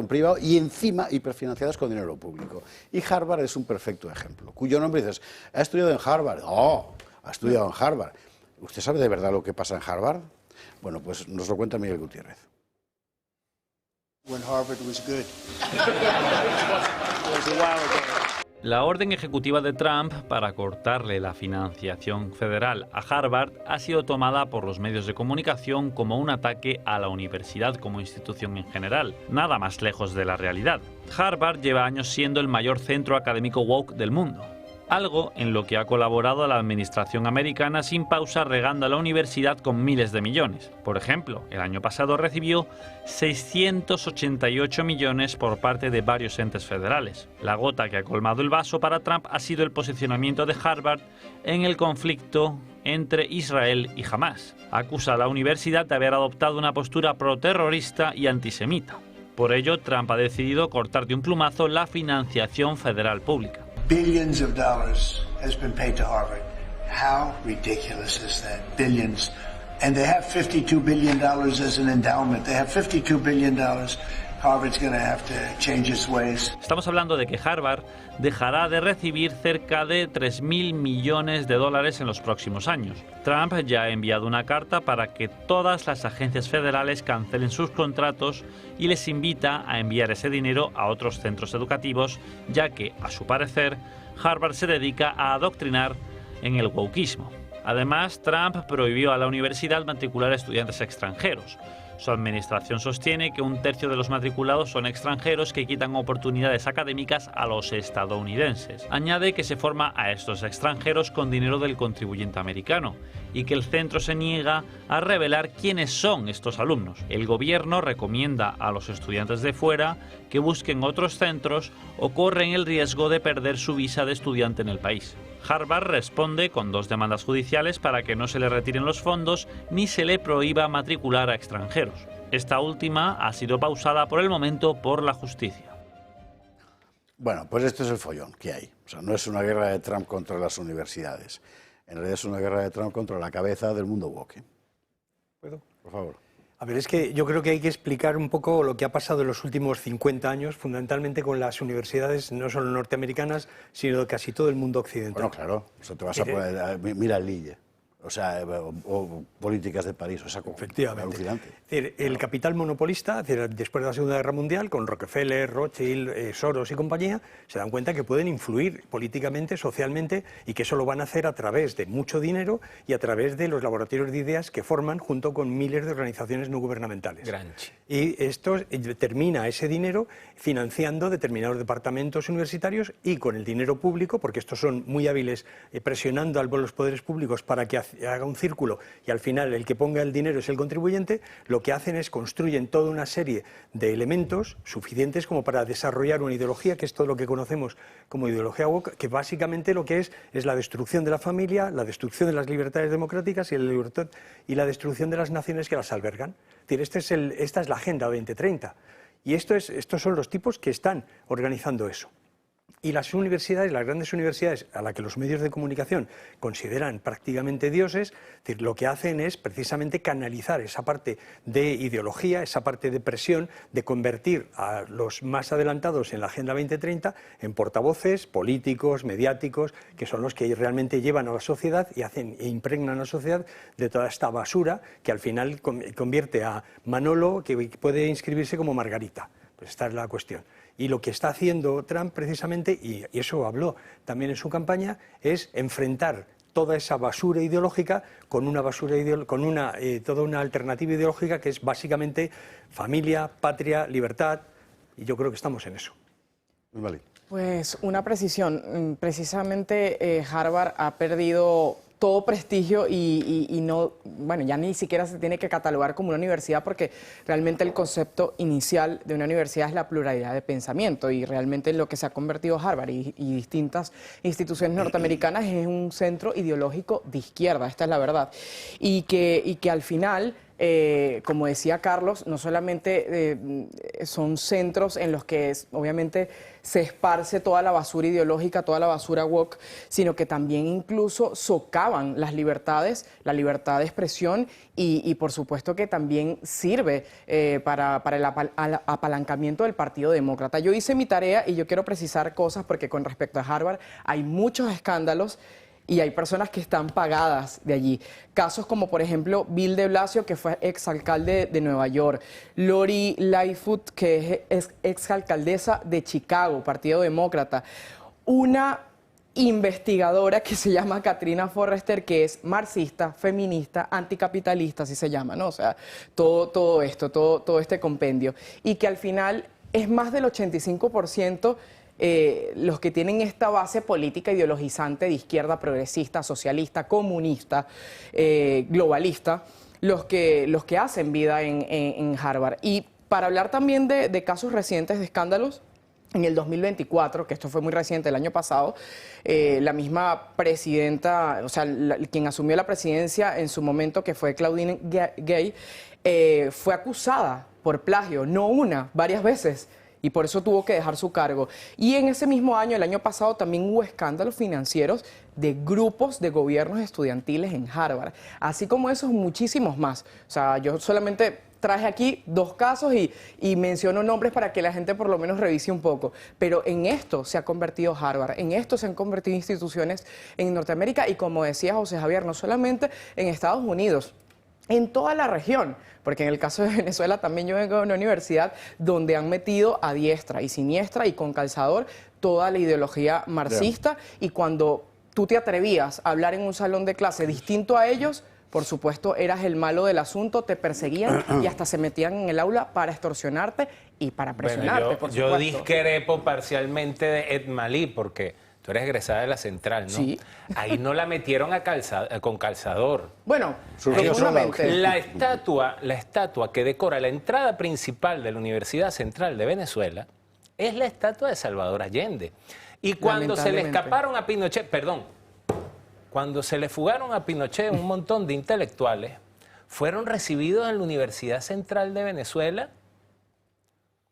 Speaker 1: privado, y encima hiperfinanciadas con dinero público. Y Harvard es un perfecto ejemplo, cuyo nombre dices, ¿ha estudiado en Harvard? ¡Oh! Ha estudiado en Harvard. ¿Usted sabe de verdad lo que pasa en Harvard? Bueno, pues nos lo cuenta Miguel Gutiérrez.
Speaker 7: When Harvard was good. It was a while ago.
Speaker 8: La orden ejecutiva de Trump para cortarle la financiación federal a Harvard ha sido tomada por los medios de comunicación como un ataque a la universidad como institución en general, nada más lejos de la realidad. Harvard lleva años siendo el mayor centro académico woke del mundo, algo en lo que ha colaborado la administración americana sin pausa, regando a la universidad con miles de millones. Por ejemplo, el año pasado recibió 688 millones por parte de varios entes federales. La gota que ha colmado el vaso para Trump ha sido el posicionamiento de Harvard en el conflicto entre Israel y Hamás. Acusa a la universidad de haber adoptado una postura proterrorista y antisemita. Por ello, Trump ha decidido cortar de un plumazo la financiación federal pública.
Speaker 7: Billions of dollars has been paid to Harvard. How ridiculous is that? Billions. And they have $52 billion as an endowment. They have $52 billion. Harvard's going to have to change its ways.
Speaker 8: Estamos hablando de que Harvard dejará de recibir cerca de 3.000 millones de dólares en los próximos años. Trump ya ha enviado una carta para que todas las agencias federales cancelen sus contratos y les invita a enviar ese dinero a otros centros educativos, ya que, a su parecer, Harvard se dedica a adoctrinar en el wokismo. Además, Trump prohibió a la universidad matricular a estudiantes extranjeros. Su administración sostiene que un tercio de los matriculados son extranjeros que quitan oportunidades académicas a los estadounidenses. Añade que se forma a estos extranjeros con dinero del contribuyente americano y que el centro se niega a revelar quiénes son estos alumnos. El gobierno recomienda a los estudiantes de fuera que busquen otros centros o corren el riesgo de perder su visa de estudiante en el país. Harvard responde con 2 demandas judiciales para que no se le retiren los fondos ni se le prohíba matricular a extranjeros. Esta última ha sido pausada por el momento por la justicia.
Speaker 1: Bueno, pues esto es el follón que hay. O sea, no es una guerra de Trump contra las universidades. En realidad es una guerra de Trump contra la cabeza del mundo woke.
Speaker 3: ¿Puedo?
Speaker 1: Por favor.
Speaker 3: A ver, es que yo creo que hay que explicar un poco lo que ha pasado en los últimos 50 años, fundamentalmente con las universidades, no solo norteamericanas, sino de casi todo el mundo occidental.
Speaker 1: Bueno, claro, o sea, te vas a poner, mira Lille, o sea, o políticas de París, o sea,
Speaker 3: efectivamente.
Speaker 1: Alucinante.
Speaker 3: Es decir, el capital monopolista, es decir, después de la Segunda Guerra Mundial, con Rockefeller, Rothschild, Soros y compañía, se dan cuenta que pueden influir políticamente, socialmente, y que eso lo van a hacer a través de mucho dinero y a través de los laboratorios de ideas que forman junto con miles de organizaciones no gubernamentales.
Speaker 5: Granchi.
Speaker 3: Y esto termina ese dinero financiando determinados departamentos universitarios y con el dinero público, porque estos son muy hábiles presionando a los poderes públicos para que haga un círculo y al final el que ponga el dinero es el contribuyente, lo que hacen es construyen toda una serie de elementos suficientes como para desarrollar una ideología, que es todo lo que conocemos como ideología woke, que básicamente lo que es la destrucción de la familia, la destrucción de las libertades democráticas y la destrucción de las naciones que las albergan. Es decir, esta es la Agenda 2030 y estos son los tipos que están organizando eso. Y las universidades, las grandes universidades, a las que los medios de comunicación consideran prácticamente dioses, es decir, lo que hacen es precisamente canalizar esa parte de ideología, esa parte de presión, de convertir a los más adelantados en la Agenda 2030 en portavoces políticos, mediáticos, que son los que realmente llevan a la sociedad y impregnan a la sociedad de toda esta basura que al final convierte a Manolo, que puede inscribirse como Margarita. Pues esta es la cuestión. Y lo que está haciendo Trump precisamente, y eso habló también en su campaña, es enfrentar toda esa basura ideológica con toda una alternativa ideológica que es básicamente familia, patria, libertad, y yo creo que estamos en eso.
Speaker 1: Vale.
Speaker 4: Pues una precisión. Precisamente Harvard ha perdido todo prestigio y no, bueno, ya ni siquiera se tiene que catalogar como una universidad porque realmente el concepto inicial de una universidad es la pluralidad de pensamiento y realmente lo que se ha convertido Harvard y distintas instituciones norteamericanas es un centro ideológico de izquierda, esta es la verdad, y que al final... como decía Carlos, no solamente son centros en los que obviamente se esparce toda la basura ideológica, toda la basura woke, sino que también incluso socavan las libertades, la libertad de expresión y por supuesto que también sirve para el apalancamiento del Partido Demócrata. Yo hice mi tarea y yo quiero precisar cosas porque con respecto a Harvard hay muchos escándalos y hay personas que están pagadas de allí. Casos como, por ejemplo, Bill de Blasio, que fue exalcalde de Nueva York, Lori Lightfoot, que es exalcaldesa de Chicago, Partido Demócrata, una investigadora que se llama Katrina Forrester, que es marxista, feminista, anticapitalista, así se llama, ¿no? O sea, todo este compendio. Y que al final es más del 85%... los que tienen esta base política ideologizante de izquierda progresista, socialista, comunista, globalista, los que hacen vida en Harvard. Y para hablar también de casos recientes de escándalos, en el 2024, que esto fue muy reciente, el año pasado, la misma presidenta, o sea, quien asumió la presidencia en su momento, que fue Claudine Gay, fue acusada por plagio, no una, varias veces, y por eso tuvo que dejar su cargo. Y en ese mismo año, el año pasado, también hubo escándalos financieros de grupos de gobiernos estudiantiles en Harvard. Así como esos, muchísimos más. O sea, yo solamente traje aquí 2 casos y menciono nombres para que la gente por lo menos revise un poco. Pero en esto se ha convertido Harvard, en esto se han convertido instituciones en Norteamérica y, como decía José Javier, no solamente en Estados Unidos, en toda la región, porque en el caso de Venezuela también yo vengo de una universidad donde han metido a diestra y siniestra y con calzador toda la ideología marxista y cuando tú te atrevías a hablar en un salón de clase distinto a ellos, por supuesto, eras el malo del asunto, te perseguían y hasta se metían en el aula para extorsionarte y para presionarte,
Speaker 5: Bueno,
Speaker 4: por
Speaker 5: yo
Speaker 4: supuesto.
Speaker 5: discrepo parcialmente de Ed Malí, porque tú eres egresada de la Central, ¿no?
Speaker 4: Sí.
Speaker 5: Ahí no la metieron con calzador.
Speaker 4: Bueno,
Speaker 1: Surgió
Speaker 4: seguramente.
Speaker 5: La estatua que decora la entrada principal de la Universidad Central de Venezuela es la estatua de Salvador Allende. Y cuando se le
Speaker 4: Lamentablemente.
Speaker 5: escaparon a Pinochet, cuando se le fugaron a Pinochet un montón de intelectuales, fueron recibidos en la Universidad Central de Venezuela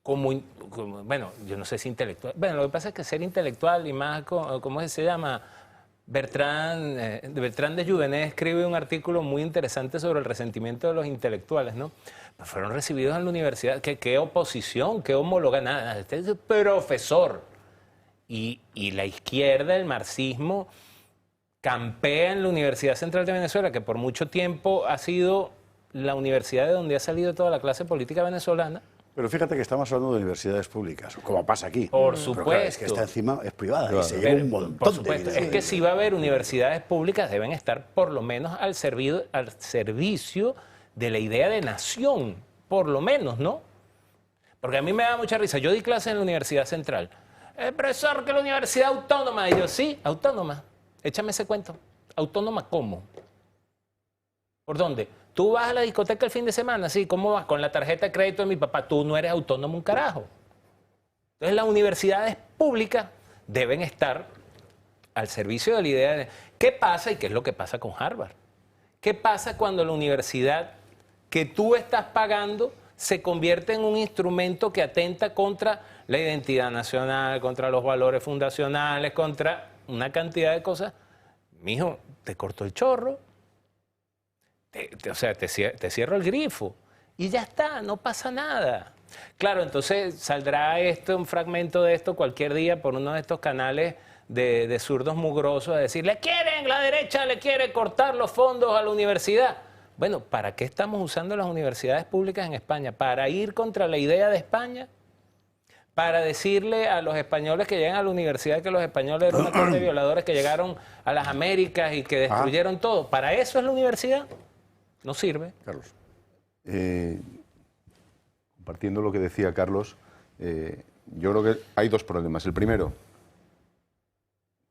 Speaker 5: bueno, yo no sé si intelectual. Bueno, lo que pasa es que ser intelectual y más, ¿cómo se llama? Bertrand de Juvenet escribe un artículo muy interesante sobre el resentimiento de los intelectuales, ¿no? Pues fueron recibidos en la universidad. ¿Qué oposición? ¿Qué homóloga? Nada. Este es profesor. Y la izquierda, el marxismo, campea en la Universidad Central de Venezuela, que por mucho tiempo ha sido la universidad de donde ha salido toda la clase política venezolana.
Speaker 1: Pero fíjate que estamos hablando de universidades públicas, como pasa aquí.
Speaker 5: Por
Speaker 1: Pero
Speaker 5: supuesto.
Speaker 1: claro, es que esta encima es privada y se lleva
Speaker 5: Pero,
Speaker 1: un montón
Speaker 5: por
Speaker 1: de
Speaker 5: supuesto,
Speaker 1: dinero.
Speaker 5: es que si va a haber universidades públicas, deben estar por lo menos al servicio de la idea de nación, por lo menos, ¿no? Porque a mí me da mucha risa. Yo di clases en la Universidad Central. Profesor, que la universidad autónoma. Y yo, sí, autónoma. Échame ese cuento. ¿Autónoma cómo? ¿Por dónde? Tú vas a la discoteca el fin de semana, sí, ¿cómo vas? Con la tarjeta de crédito de mi papá. Tú no eres autónomo un carajo. Entonces las universidades públicas deben estar al servicio de la idea de... ¿Qué pasa y qué es lo que pasa con Harvard? ¿Qué pasa cuando la universidad que tú estás pagando se convierte en un instrumento que atenta contra la identidad nacional, contra los valores fundacionales, contra una cantidad de cosas? Mijo, te cortó el chorro. Te cierro el grifo y ya está, no pasa nada. Claro, entonces saldrá un fragmento de esto cualquier día por uno de estos canales de zurdos mugrosos a decir, la derecha le quiere cortar los fondos a la universidad. Bueno, ¿para qué estamos usando las universidades públicas en España? ¿Para ir contra la idea de España? ¿Para decirle a los españoles que llegan a la universidad que los españoles eran una corte de violadores que llegaron a las Américas y que destruyeron todo? ¿Para eso es la universidad? No sirve.
Speaker 1: Carlos.
Speaker 2: Compartiendo lo que decía Carlos, yo creo que hay dos problemas. El primero,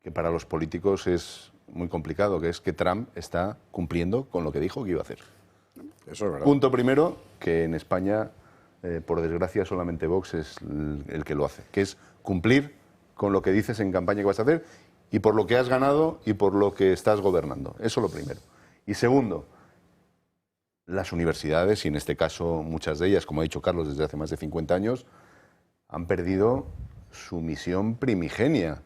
Speaker 2: que para los políticos es muy complicado, que es que Trump está cumpliendo con lo que dijo que iba a hacer.
Speaker 1: Eso es verdad.
Speaker 2: Punto primero, que en España, por desgracia, solamente Vox es el que lo hace, que es cumplir con lo que dices en campaña que vas a hacer y por lo que has ganado y por lo que estás gobernando. Eso lo primero. Y segundo, las universidades, y en este caso muchas de ellas, como ha dicho Carlos, desde hace más de 50 años, han perdido su misión primigenia,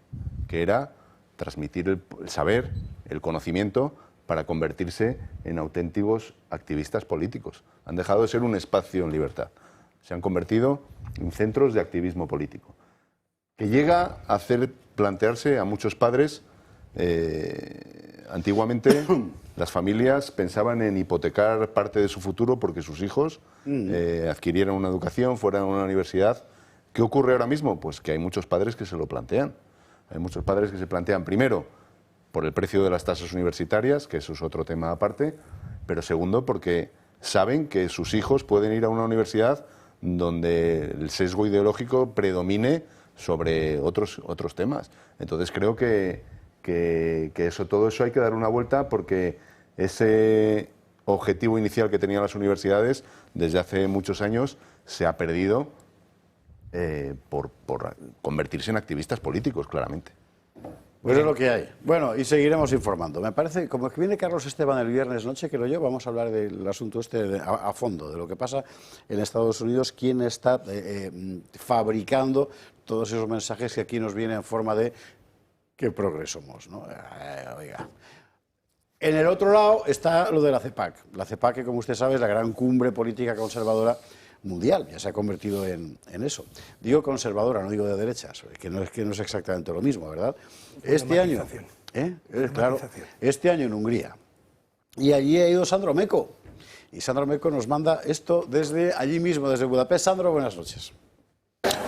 Speaker 2: que era transmitir el saber, el conocimiento, para convertirse en auténticos activistas políticos. Han dejado de ser un espacio en libertad. Se han convertido en centros de activismo político, que llega a hacer plantearse a muchos padres. Antiguamente las familias pensaban en hipotecar parte de su futuro porque sus hijos adquirieran una educación, fueran a una universidad. ¿Qué ocurre ahora mismo? Pues que hay muchos padres que se lo plantean. Hay muchos padres que se plantean, primero, por el precio de las tasas universitarias, que eso es otro tema aparte, pero segundo, porque saben que sus hijos pueden ir a una universidad donde el sesgo ideológico predomine sobre otros temas. Entonces creo que todo eso hay que dar una vuelta, porque ese objetivo inicial que tenían las universidades desde hace muchos años se ha perdido por convertirse en activistas políticos, claramente.
Speaker 1: Pues es lo que hay. Bueno, y seguiremos informando. Me parece, como que viene Carlos Esteban el viernes noche, que lo yo, vamos a hablar del asunto a fondo, de lo que pasa en Estados Unidos, quién está fabricando todos esos mensajes que aquí nos vienen en forma de qué progreso somos, ¿no? Oiga. En el otro lado está lo de la CEPAC. La CEPAC, que como usted sabe, es la gran cumbre política conservadora mundial, ya se ha convertido en eso. Digo conservadora, no digo de derechas, que no es exactamente lo mismo, ¿verdad? Este año, claro, este año en Hungría. Y allí ha ido Sandro Meco. Y Sandro Meco nos manda esto desde allí mismo, desde Budapest. Sandro, buenas noches.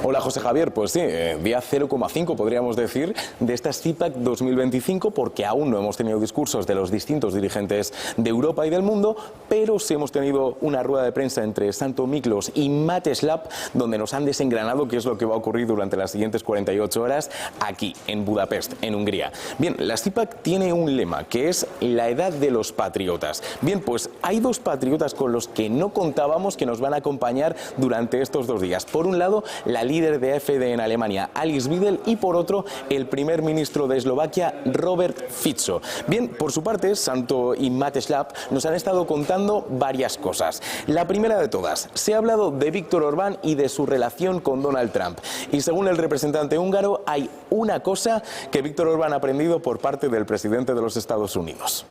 Speaker 6: Hola José Javier, pues sí, día 0,5 podríamos decir de esta CIPAC 2025 porque aún no hemos tenido discursos de los distintos dirigentes de Europa y del mundo, pero sí hemos tenido una rueda de prensa entre Santo Miklos y Mátés Lap donde nos han desengranado qué es lo que va a ocurrir durante las siguientes 48 horas aquí en Budapest, en Hungría. Bien, la CIPAC tiene un lema que es la edad de los patriotas. Bien, pues hay dos patriotas con los que no contábamos que nos van a acompañar durante estos 2 días. Por un lado, la líder de AfD en Alemania, Alice Weidel, y por otro, el primer ministro de Eslovaquia, Robert Fico. Bien, por su parte, Santo y Mátés Lap nos han estado contando varias cosas. La primera de todas, se ha hablado de Víctor Orbán y de su relación con Donald Trump. Y según el representante húngaro, hay una cosa que Víctor Orbán ha aprendido por parte del presidente de los Estados Unidos.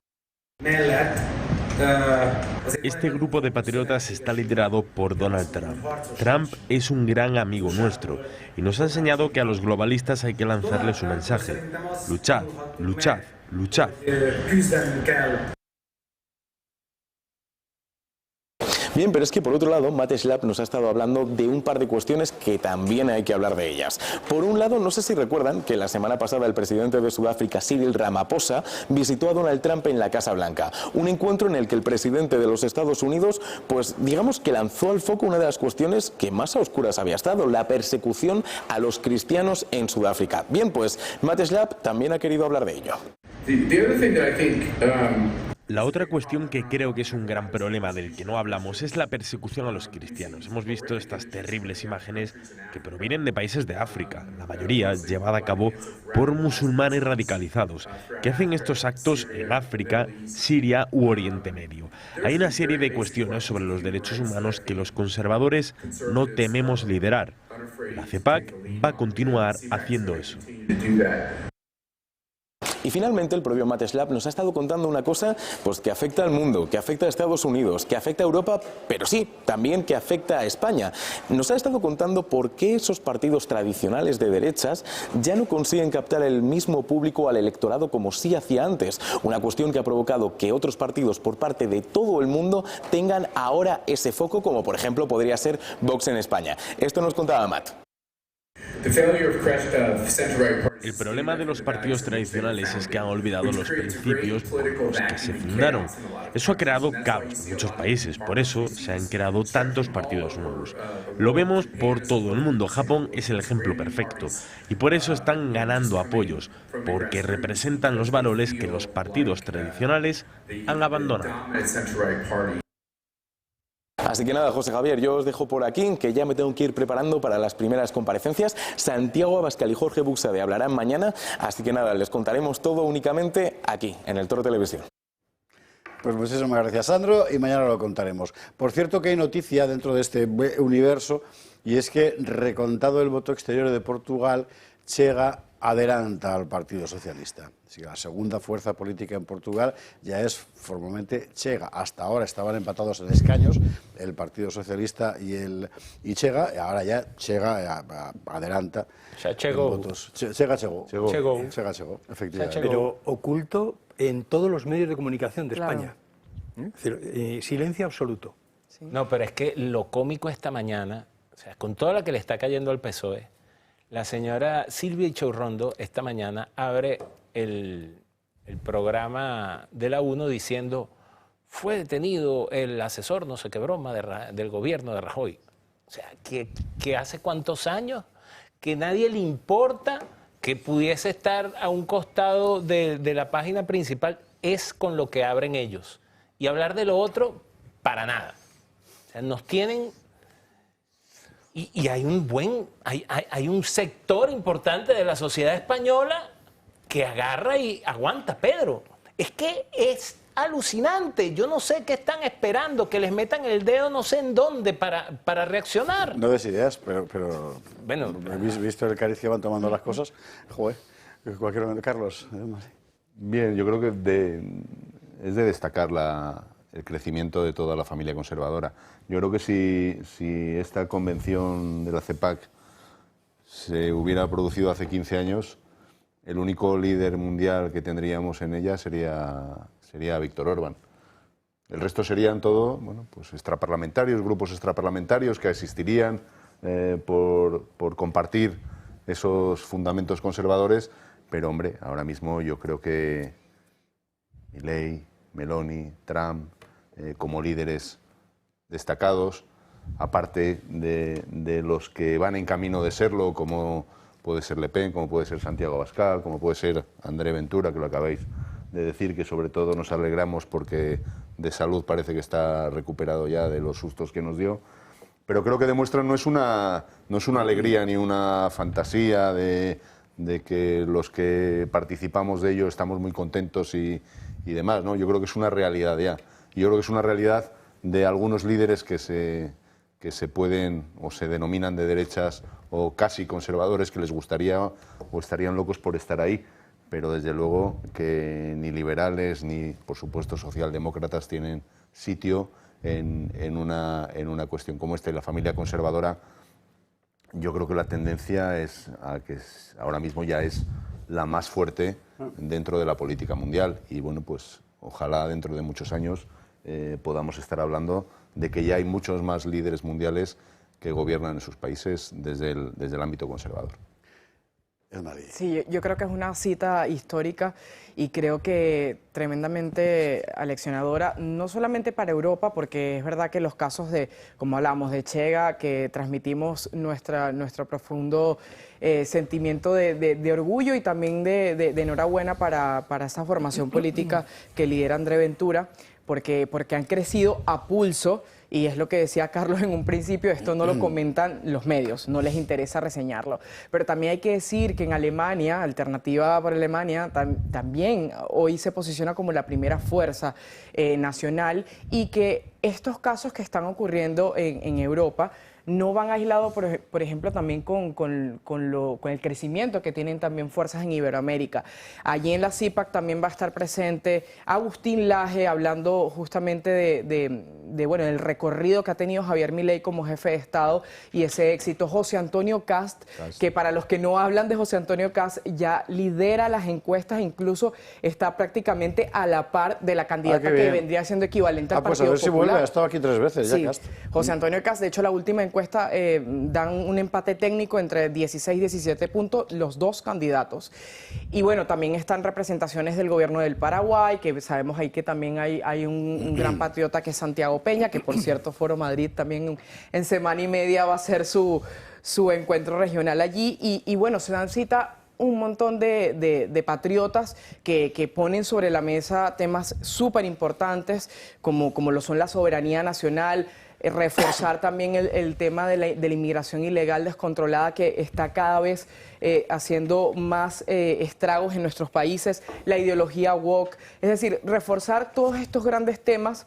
Speaker 9: Este grupo de patriotas está liderado por Donald Trump. Trump es un gran amigo nuestro y nos ha enseñado que a los globalistas hay que lanzarles un mensaje. Luchad, luchad, luchad.
Speaker 6: Bien, pero es que por otro lado, Mátés Lap nos ha estado hablando de un par de cuestiones que también hay que hablar de ellas. Por un lado, no sé si recuerdan que la semana pasada el presidente de Sudáfrica, Cyril Ramaphosa, visitó a Donald Trump en la Casa Blanca. Un encuentro en el que el presidente de los Estados Unidos, pues digamos que lanzó al foco una de las cuestiones que más a oscuras había estado, la persecución a los cristianos en Sudáfrica. Bien, pues Mátés Lap también ha querido hablar de ello.
Speaker 9: La otra cuestión que creo que es un gran problema del que no hablamos es la persecución a los cristianos. Hemos visto estas terribles imágenes que provienen de países de África, la mayoría llevada a cabo por musulmanes radicalizados, que hacen estos actos en África, Siria u Oriente Medio. Hay una serie de cuestiones sobre los derechos humanos que los conservadores no tememos liderar. La CEPAC va a continuar haciendo eso.
Speaker 6: Y finalmente el propio Mátés Lap nos ha estado contando una cosa pues que afecta al mundo, que afecta a Estados Unidos, que afecta a Europa, pero sí, también que afecta a España. Nos ha estado contando por qué esos partidos tradicionales de derechas ya no consiguen captar el mismo público al electorado como sí hacía antes. Una cuestión que ha provocado que otros partidos por parte de todo el mundo tengan ahora ese foco, como por ejemplo podría ser Vox en España. Esto nos contaba Matt.
Speaker 9: El problema de los partidos tradicionales es que han olvidado los principios por los que se fundaron. Eso ha creado caos en muchos países, por eso se han creado tantos partidos nuevos. Lo vemos por todo el mundo. Japón es el ejemplo perfecto y por eso están ganando apoyos, porque representan los valores que los partidos tradicionales han abandonado.
Speaker 6: Así que nada, José Javier, yo os dejo por aquí, que ya me tengo que ir preparando para las primeras comparecencias. Santiago Abascal y Jorge Buxade hablarán mañana, así que nada, les contaremos todo únicamente aquí, en el Toro Televisión.
Speaker 1: Pues muchísimas gracias, Sandro, y mañana lo contaremos. Por cierto que hay noticia dentro de este universo, y es que, recontado el voto exterior de Portugal, Chega adelanta al Partido Socialista. Así que la segunda fuerza política en Portugal ya es formalmente Chega. Hasta ahora estaban empatados en escaños el Partido Socialista y Chega, y ahora ya Chega adelanta.
Speaker 5: O sea, Chegou.
Speaker 1: Votos. Chega chegó, efectivamente.
Speaker 3: Pero oculto en todos los medios de comunicación de
Speaker 4: Claro.
Speaker 3: España. Es decir, silencio absoluto.
Speaker 5: No, pero es que lo cómico esta mañana, o sea, con toda la que le está cayendo al PSOE, la señora Silvia Ichaurrondo esta mañana abre el programa de la 1 diciendo fue detenido el asesor, no sé qué broma, del gobierno de Rajoy. O sea, que hace cuántos años que nadie le importa que pudiese estar a un costado de la página principal, es con lo que abren ellos. Y hablar de lo otro, para nada. O sea, nos tienen... Y hay un sector importante de la sociedad española que agarra y aguanta, Pedro. Es que es alucinante. Yo no sé qué están esperando, que les metan el dedo no sé en dónde para reaccionar.
Speaker 1: No des ideas, pero
Speaker 5: bueno,
Speaker 1: ¿habéis visto el cariz que van tomando las cosas? Joder, cualquier momento. Carlos.
Speaker 2: Bien, yo creo que es de destacar el crecimiento de toda la familia conservadora. Yo creo que si esta convención de la CEPAC se hubiera producido hace 15 años, el único líder mundial que tendríamos en ella sería Víctor Orbán. El resto serían todo, bueno, pues extraparlamentarios, grupos extraparlamentarios que asistirían por compartir esos fundamentos conservadores, pero hombre, ahora mismo yo creo que Milei, Meloni, Trump, como líderes destacados, aparte de los que van en camino de serlo, como puede ser Le Pen, como puede ser Santiago Abascal, como puede ser André Ventura, que lo acabáis de decir, que sobre todo nos alegramos porque de salud parece que está recuperado ya de los sustos que nos dio. Pero creo que demuestra, no es una alegría ni una fantasía de que los que participamos de ello estamos muy contentos y demás, ¿no? Yo creo que es una realidad ya. Yo creo que es una realidad de algunos líderes que se pueden o se denominan de derechas o casi conservadores, que les gustaría o estarían locos por estar ahí, pero desde luego que ni liberales ni, por supuesto, socialdemócratas tienen sitio en una cuestión como esta. Y la familia conservadora, yo creo que la tendencia es a que ahora mismo ya es la más fuerte dentro de la política mundial, y bueno, pues ojalá dentro de muchos años podamos estar hablando de que ya hay muchos más líderes mundiales que gobiernan en sus países desde el ámbito conservador.
Speaker 4: Sí, yo creo que es una cita histórica y creo que tremendamente aleccionadora, no solamente para Europa, porque es verdad que los casos de, como hablamos, de Chega, que transmitimos nuestro profundo sentimiento de orgullo y también de enhorabuena para esa formación política que lidera André Ventura, porque han crecido a pulso. Y es lo que decía Carlos en un principio, esto no lo comentan los medios, no les interesa reseñarlo. Pero también hay que decir que en Alemania, Alternativa por Alemania, también hoy se posiciona como la primera fuerza nacional, y que estos casos que están ocurriendo en Europa no van aislados, por ejemplo, también con el crecimiento que tienen también fuerzas en Iberoamérica. Allí en la CIPAC también va a estar presente Agustín Laje, hablando justamente del recorrido que ha tenido Javier Milei como jefe de Estado y ese éxito. José Antonio Cast, que para los que no hablan de José Antonio Cast, ya lidera las encuestas, incluso está prácticamente a la par de la candidata que vendría siendo equivalente al Partido Popular.
Speaker 1: Pues a ver si vuelve, ha estado aquí 3 veces ya, Cast.
Speaker 4: José Antonio Cast, de hecho la última encuesta dan un empate técnico entre 16 y 17 puntos los dos candidatos. Y bueno, también están representaciones del gobierno del Paraguay, que sabemos ahí que también hay un gran patriota que es Santiago Peña, que por cierto Foro Madrid también en semana y media va a ser su encuentro regional allí. Y bueno, se dan cita un montón de patriotas que ponen sobre la mesa temas súper importantes como lo son la soberanía nacional, reforzar también el tema de la inmigración ilegal descontrolada, que está cada vez haciendo más estragos en nuestros países, la ideología woke, es decir, reforzar todos estos grandes temas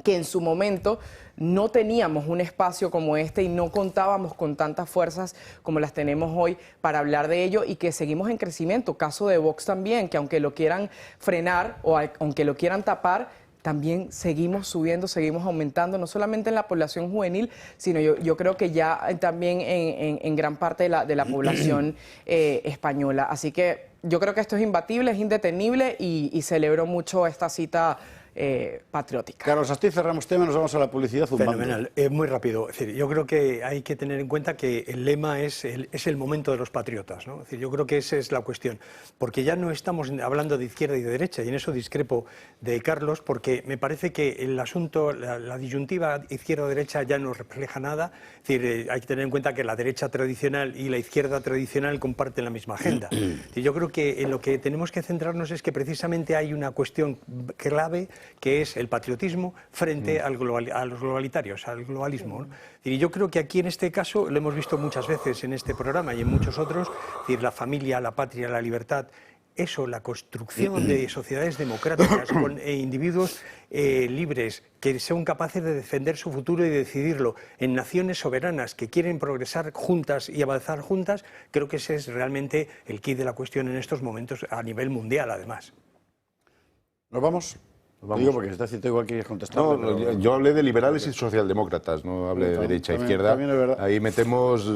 Speaker 4: que en su momento no teníamos un espacio como este y no contábamos con tantas fuerzas como las tenemos hoy para hablar de ello, y que seguimos en crecimiento. Caso de Vox también, que aunque lo quieran frenar o aunque lo quieran tapar, también seguimos subiendo, seguimos aumentando, no solamente en la población juvenil, sino yo creo que ya también en gran parte de la población española. Así que yo creo que esto es imbatible, es indetenible, y celebro mucho esta cita patriótica.
Speaker 1: Carlos Astiz, cerramos tema, nos vamos a la publicidad zumbando.
Speaker 3: Fenomenal, muy rápido. Es decir, yo creo que hay que tener en cuenta que el lema es el momento de los patriotas, ¿no? Es decir, yo creo que esa es la cuestión, porque ya no estamos hablando de izquierda y de derecha, y en eso discrepo de Carlos, porque me parece que el asunto, la disyuntiva izquierda-derecha ya no refleja nada. Es decir, hay que tener en cuenta que la derecha tradicional y la izquierda tradicional comparten la misma agenda. Y yo creo que en lo que tenemos que centrarnos es que precisamente hay una cuestión clave, que es el patriotismo frente a los globalitarios, al globalismo, ¿no? Y yo creo que aquí en este caso, lo hemos visto muchas veces en este programa y en muchos otros, es decir, la familia, la patria, la libertad, eso, la construcción de sociedades democráticas con individuos libres que sean capaces de defender su futuro y decidirlo en naciones soberanas que quieren progresar juntas y avanzar juntas, creo que ese es realmente el quid de la cuestión en estos momentos a nivel mundial, además.
Speaker 1: ¿Nos vamos? Lo digo porque está citado igual que quieres contestar.
Speaker 2: No, pero yo hablé de liberales y socialdemócratas, no hablé de derecha e izquierda.
Speaker 1: También es verdad.
Speaker 2: Ahí metemos.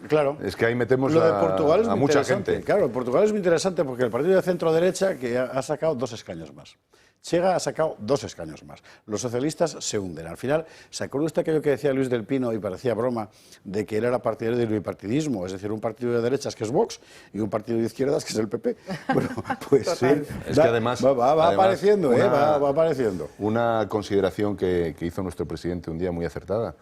Speaker 1: Claro.
Speaker 2: Es que ahí metemos
Speaker 1: lo de Portugal es
Speaker 2: a
Speaker 1: muy
Speaker 2: mucha
Speaker 1: interesante.
Speaker 2: gente.
Speaker 1: Claro, Portugal es muy interesante porque el partido de centro-derecha que ha sacado 2 escaños más. Chega ha sacado 2 escaños más. Los socialistas se hunden. Al final, ¿se acuerda usted aquello que decía Luis del Pino y parecía broma de que él era partidario del bipartidismo? Es decir, un partido de derechas que es Vox y un partido de izquierdas que es el PP. Bueno, pues sí.
Speaker 2: Es que además
Speaker 1: va apareciendo, va apareciendo.
Speaker 2: Una consideración que hizo nuestro presidente un día muy acertada.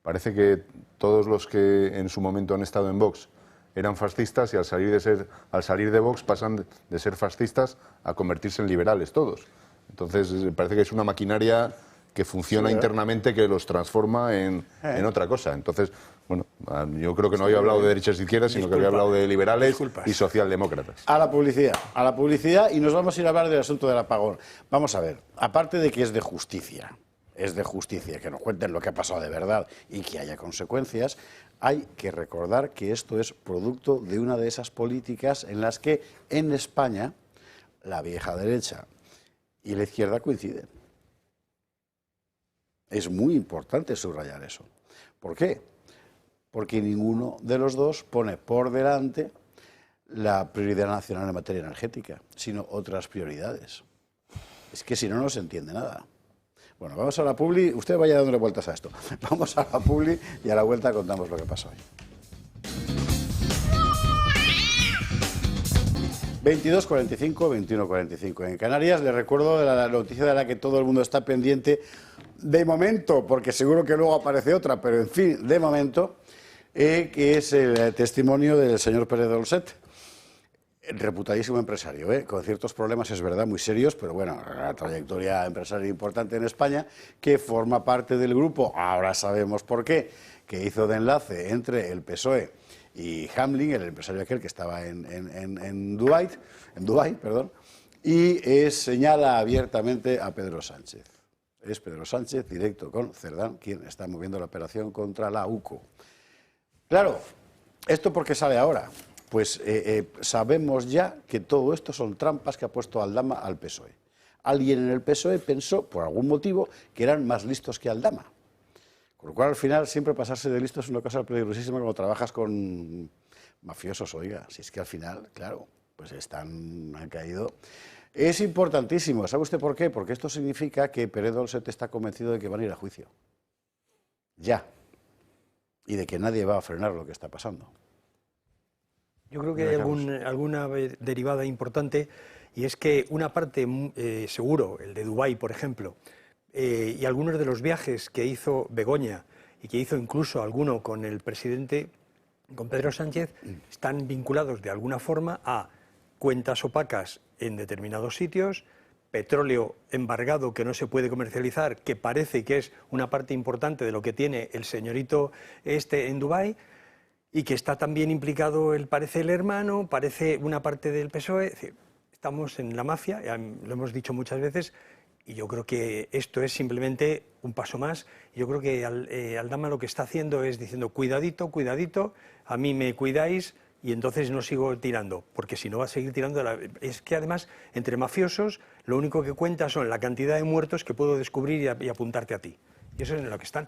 Speaker 2: Parece que todos los que en su momento han estado en Vox eran fascistas y al salir de Vox pasan de ser fascistas a convertirse en liberales todos. Entonces parece que es una maquinaria que funciona internamente que los transforma en otra cosa. Entonces, bueno, yo creo que no había hablado de derechas e izquierdas, sino que había hablado de liberales y socialdemócratas.
Speaker 1: A la publicidad y nos vamos a ir a hablar del asunto del apagón. Vamos a ver, aparte de que es de justicia que nos cuenten lo que ha pasado de verdad y que haya consecuencias, hay que recordar que esto es producto de una de esas políticas en las que en España la vieja derecha y la izquierda coinciden. Es muy importante subrayar eso. ¿Por qué? Porque ninguno de los dos pone por delante la prioridad nacional en materia energética, sino otras prioridades. Es que si no, no se entiende nada. Bueno, vamos a la publi. Usted vaya dándole vueltas a esto. Vamos a la publi y a la vuelta contamos lo que pasó hoy. 22:45, 21:45 en Canarias. Les recuerdo de la noticia de la que todo el mundo está pendiente de momento, porque seguro que luego aparece otra, pero en fin, de momento, que es el testimonio del señor Pérez Dolcet. Reputadísimo empresario, con ciertos problemas, es verdad, muy serios, pero bueno, una trayectoria empresarial importante en España, que forma parte del grupo, ahora sabemos por qué, que hizo de enlace entre el PSOE y Hamlin, el empresario aquel que estaba en Dubái, y señala abiertamente a Pedro Sánchez. Es Pedro Sánchez, directo con Cerdán, quien está moviendo la operación contra la UCO. Claro, ¿esto por qué sale ahora? Pues sabemos ya que todo esto son trampas que ha puesto Aldama al PSOE. Alguien en el PSOE pensó, por algún motivo, que eran más listos que Aldama. Con lo cual, al final, siempre pasarse de listo es una cosa peligrosísima cuando trabajas con mafiosos, oiga. Si es que al final, claro, pues han caído. Es importantísimo. ¿Sabe usted por qué? Porque esto significa que Pérez Dolcet está convencido de que van a ir a juicio. Ya. Y de que nadie va a frenar lo que está pasando.
Speaker 3: Yo creo que hay alguna derivada importante, y es que una parte, seguro, el de Dubái, por ejemplo, y algunos de los viajes que hizo Begoña y que hizo incluso alguno con el presidente, con Pedro Sánchez, están vinculados de alguna forma a cuentas opacas en determinados sitios, petróleo embargado que no se puede comercializar, que parece que es una parte importante de lo que tiene el señorito en Dubái, y que está también implicado, parece el hermano, parece una parte del PSOE. Es decir, estamos en la mafia, ya lo hemos dicho muchas veces, y yo creo que esto es simplemente un paso más. Yo creo que Aldama lo que está haciendo es diciendo, cuidadito, cuidadito, a mí me cuidáis y entonces no sigo tirando, porque si no va a seguir tirando. Es que además, entre mafiosos, lo único que cuenta son la cantidad de muertos que puedo descubrir y apuntarte a ti. Y eso es en lo que están.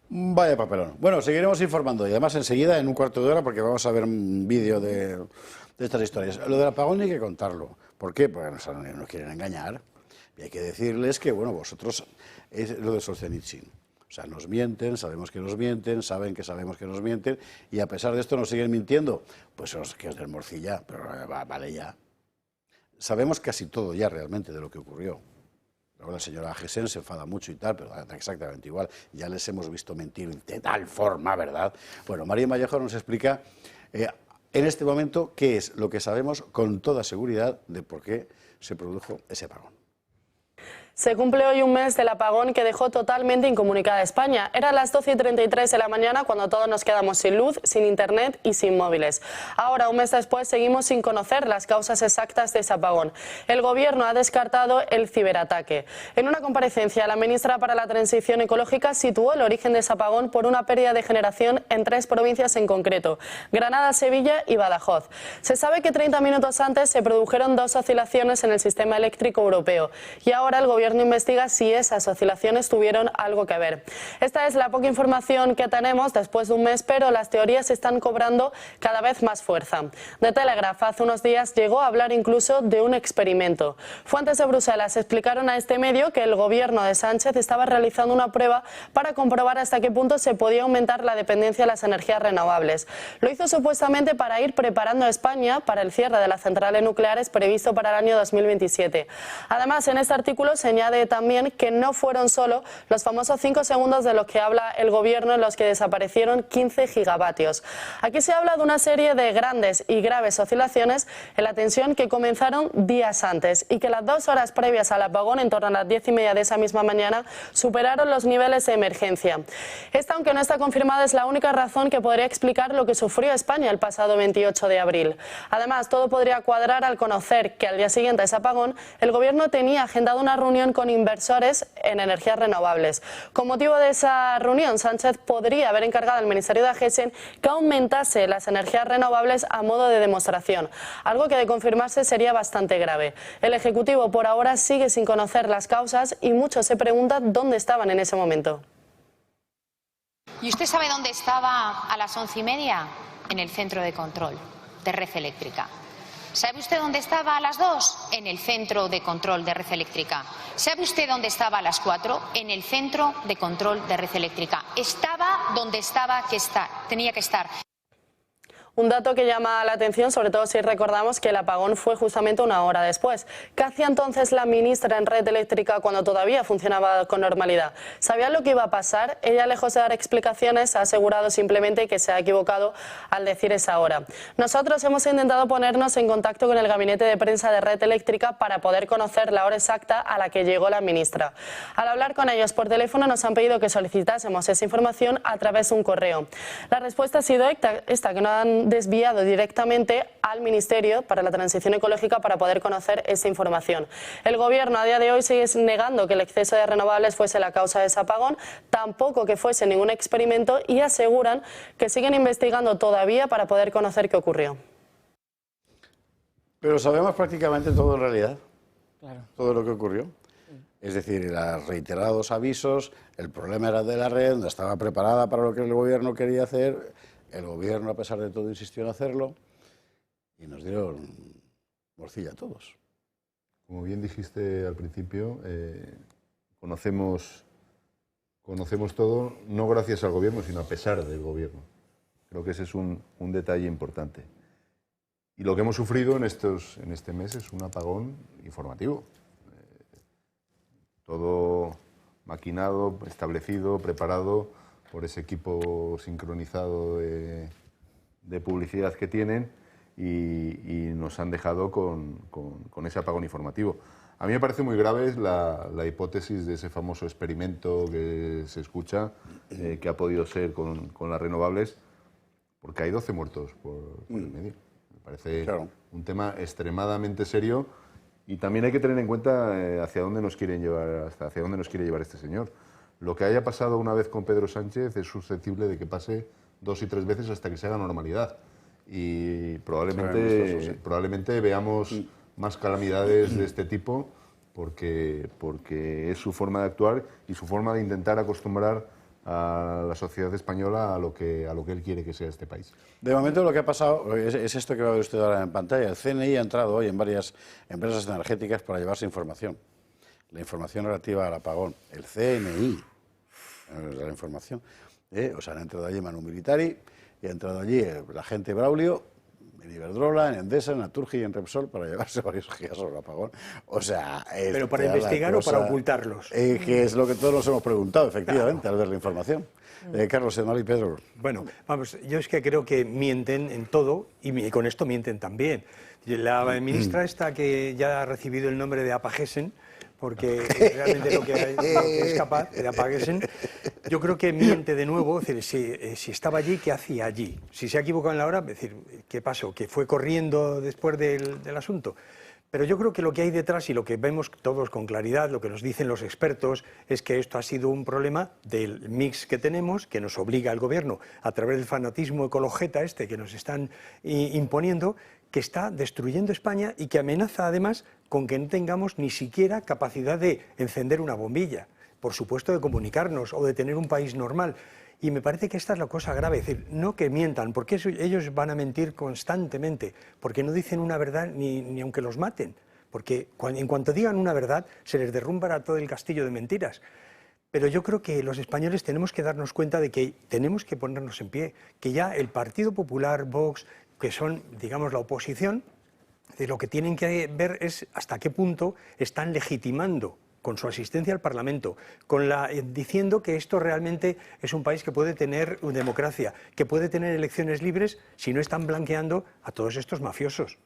Speaker 1: Vaya papelón. Bueno, seguiremos informando y además enseguida, en un cuarto de hora, porque vamos a ver un vídeo de estas historias. Lo del apagón hay que contarlo. ¿Por qué? Porque nos quieren engañar. Y hay que decirles que, bueno, vosotros, es lo de Solzhenitsyn. O sea, nos mienten, sabemos que nos mienten, saben que sabemos que nos mienten, y a pesar de esto nos siguen mintiendo. Pues que os den morcilla, pero vale ya. Sabemos casi todo ya realmente de lo que ocurrió. Luego la señora Gesen se enfada mucho y tal, pero da exactamente igual. Ya les hemos visto mentir de tal forma, ¿verdad? Bueno, María Vallejo nos explica en este momento qué es lo que sabemos con toda seguridad de por qué se produjo ese apagón.
Speaker 10: Se cumple hoy un mes del apagón que dejó totalmente incomunicada a España. Eran las 12:33 de la mañana cuando todos nos quedamos sin luz, sin internet y sin móviles. Ahora, un mes después, seguimos sin conocer las causas exactas de ese apagón. El Gobierno ha descartado el ciberataque. En una comparecencia, la ministra para la Transición Ecológica situó el origen de ese apagón por una pérdida de generación en 3 provincias en concreto: Granada, Sevilla y Badajoz. Se sabe que 30 minutos antes se produjeron 2 oscilaciones en el sistema eléctrico europeo y ahora el Gobierno gobierno investiga si esas oscilaciones tuvieron algo que ver. Esta es la poca información que tenemos después de un mes, pero las teorías están cobrando cada vez más fuerza. The Telegraph hace unos días llegó a hablar incluso de un experimento. Fuentes de Bruselas explicaron a este medio que el gobierno de Sánchez estaba realizando una prueba para comprobar hasta qué punto se podía aumentar la dependencia de las energías renovables. Lo hizo supuestamente para ir preparando a España para el cierre de las centrales nucleares previsto para el año 2027. Además, en este artículo se añade también que no fueron solo los famosos 5 segundos de los que habla el gobierno en los que desaparecieron 15 gigavatios. Aquí se habla de una serie de grandes y graves oscilaciones en la tensión que comenzaron días antes y que las 2 horas previas al apagón, en torno a las 10:30 de esa misma mañana, superaron los niveles de emergencia. Esta, aunque no está confirmada, es la única razón que podría explicar lo que sufrió España el pasado 28 de abril. Además, todo podría cuadrar al conocer que al día siguiente a ese apagón, el gobierno tenía agendado una reunión con inversores en energías renovables. Con motivo de esa reunión, Sánchez podría haber encargado al Ministerio de Agesen que aumentase las energías renovables a modo de demostración, algo que de confirmarse sería bastante grave. El Ejecutivo por ahora sigue sin conocer las causas y muchos se preguntan dónde estaban en ese momento.
Speaker 11: ¿Y usted sabe dónde estaba a las 11:30? En el centro de control de Red Eléctrica. ¿Sabe usted dónde estaba a las 2? En el centro de control de Red Eléctrica. ¿Sabe usted dónde estaba a las 4? En el centro de control de Red Eléctrica. Estaba donde tenía que estar.
Speaker 10: Un dato que llama la atención, sobre todo si recordamos que el apagón fue justamente una hora después. ¿Qué hacía entonces la ministra en Red Eléctrica cuando todavía funcionaba con normalidad? ¿Sabía lo que iba a pasar? Ella, lejos de dar explicaciones, ha asegurado simplemente que se ha equivocado al decir esa hora. Nosotros hemos intentado ponernos en contacto con el gabinete de prensa de Red Eléctrica para poder conocer la hora exacta a la que llegó la ministra. Al hablar con ellos por teléfono nos han pedido que solicitásemos esa información a través de un correo. La respuesta ha sido esta, que no han desviado directamente al Ministerio para la Transición Ecológica para poder conocer esa información. El Gobierno a día de hoy sigue negando que el exceso de renovables fuese la causa de ese apagón, tampoco que fuese ningún experimento, y aseguran que siguen investigando todavía para poder conocer qué ocurrió.
Speaker 1: Pero sabemos prácticamente todo en realidad,
Speaker 4: Claro.
Speaker 1: todo lo que ocurrió. Es decir, los reiterados avisos, el problema era de la red, no estaba preparada para lo que el Gobierno quería hacer. El Gobierno, a pesar de todo, insistió en hacerlo y nos dieron morcilla a todos.
Speaker 2: Como bien dijiste al principio, conocemos todo, no gracias al Gobierno, sino a pesar del Gobierno. Creo que ese es un detalle importante. Y lo que hemos sufrido en este mes es un apagón informativo. Todo maquinado, establecido, preparado por ese equipo sincronizado de publicidad que tienen y nos han dejado con ese apagón informativo. A mí me parece muy grave la hipótesis de ese famoso experimento que se escucha, que ha podido ser con las renovables, porque hay 12 muertos por el medio. Me parece un tema extremadamente serio y también hay que tener en cuenta hacia dónde nos quieren llevar, hacia dónde nos quiere llevar este señor. Lo que haya pasado una vez con Pedro Sánchez es susceptible de que pase 2 y 3 veces hasta que se haga normalidad. Y probablemente veamos más calamidades de este tipo porque es su forma de actuar y su forma de intentar acostumbrar a la sociedad española a lo que él quiere que sea este país.
Speaker 1: De momento lo que ha pasado es esto que va a ver usted ahora en pantalla. El CNI ha entrado hoy en varias empresas energéticas para llevarse información. La información relativa al apagón. El CNI, la información. O sea, han entrado allí Manu Militari y ha entrado allí la gente Braulio, en Iberdrola, en Endesa, en Naturgy y en Repsol para llevarse varios gigas sobre el apagón. O sea...
Speaker 3: ¿Pero para investigar o para ocultarlos?
Speaker 1: Que es lo que todos nos hemos preguntado, efectivamente, al ver la información. Carlos, Edmar y Pedro.
Speaker 3: Bueno, vamos, yo es que creo que mienten en todo y con esto mienten también. La ministra esta que ya ha recibido el nombre de Apagesen, porque realmente lo que es capaz de Apagesen, yo creo que miente de nuevo. Es decir, si estaba allí, ¿qué hacía allí? Si se ha equivocado en la hora, es decir, ¿qué pasó? ¿Que fue corriendo después del asunto? Pero yo creo que lo que hay detrás y lo que vemos todos con claridad, lo que nos dicen los expertos, es que esto ha sido un problema del mix que tenemos, que nos obliga al gobierno, a través del fanatismo ecologeta que nos están imponiendo, que está destruyendo España y que amenaza además con que no tengamos ni siquiera capacidad de encender una bombilla, por supuesto de comunicarnos o de tener un país normal. Y me parece que esta es la cosa grave, es decir, no que mientan, porque ellos van a mentir constantemente, porque no dicen una verdad ni aunque los maten, porque en cuanto digan una verdad se les derrumbará todo el castillo de mentiras. Pero yo creo que los españoles tenemos que darnos cuenta de que tenemos que ponernos en pie, que ya el Partido Popular, Vox, que son, digamos, la oposición, de lo que tienen que ver es hasta qué punto están legitimando con su asistencia al Parlamento, diciendo que esto realmente es un país que puede tener democracia, que puede tener elecciones libres si no están blanqueando a todos estos mafiosos.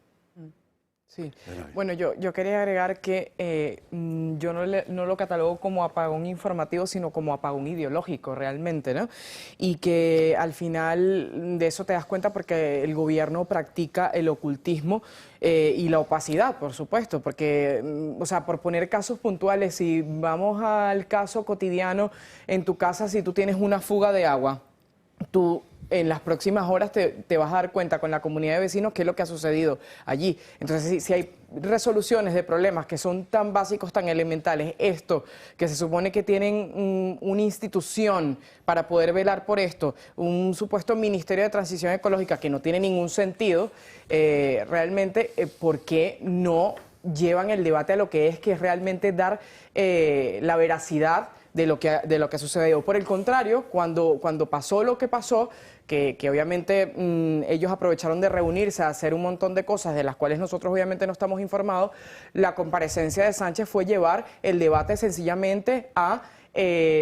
Speaker 4: Sí, bueno, yo quería agregar que yo no lo catalogo como apagón informativo, sino como apagón ideológico realmente, ¿no? Y que al final de eso te das cuenta porque el gobierno practica el ocultismo y la opacidad, por supuesto, porque, o sea, por poner casos puntuales, si vamos al caso cotidiano en tu casa, si tú tienes una fuga de agua, tú en las próximas horas te vas a dar cuenta con la comunidad de vecinos qué es lo que ha sucedido allí. Entonces, si hay resoluciones de problemas que son tan básicos, tan elementales, esto, que se supone que tienen una institución para poder velar por esto, un supuesto Ministerio de Transición Ecológica que no tiene ningún sentido, realmente, ¿por qué no llevan el debate a lo que es realmente dar la veracidad de lo que ha sucedido? Por el contrario, cuando pasó lo que pasó, que obviamente ellos aprovecharon de reunirse a hacer un montón de cosas de las cuales nosotros obviamente no estamos informados, la comparecencia de Sánchez fue llevar el debate sencillamente a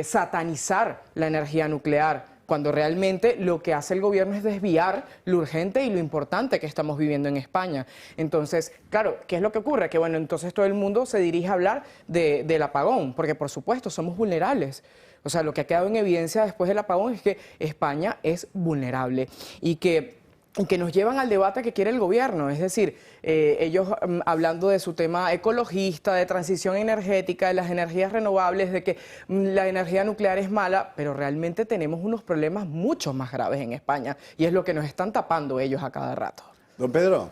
Speaker 4: satanizar la energía nuclear, cuando realmente lo que hace el gobierno es desviar lo urgente y lo importante que estamos viviendo en España. Entonces, claro, ¿qué es lo que ocurre? Que bueno, entonces todo el mundo se dirige a hablar del apagón, porque por supuesto somos vulnerables. O sea, lo que ha quedado en evidencia después del apagón es que España es vulnerable y que nos llevan al debate que quiere el gobierno, es decir, ellos hablando de su tema ecologista, de transición energética, de las energías renovables, de que la energía nuclear es mala, pero realmente tenemos unos problemas mucho más graves en España y es lo que nos están tapando ellos a cada rato.
Speaker 1: Don Pedro.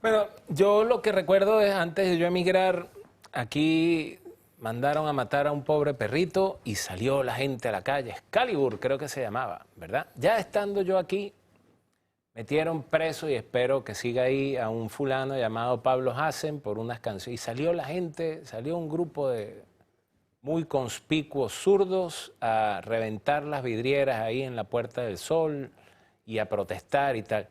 Speaker 5: Bueno, yo lo que recuerdo es antes de yo emigrar, aquí mandaron a matar a un pobre perrito y salió la gente a la calle, Excalibur creo que se llamaba, ¿verdad? Ya estando yo aquí, metieron preso y espero que siga ahí a un fulano llamado Pablo Hassen por unas canciones. Y salió la gente, salió un grupo de muy conspicuos zurdos a reventar las vidrieras ahí en la Puerta del Sol y a protestar y tal.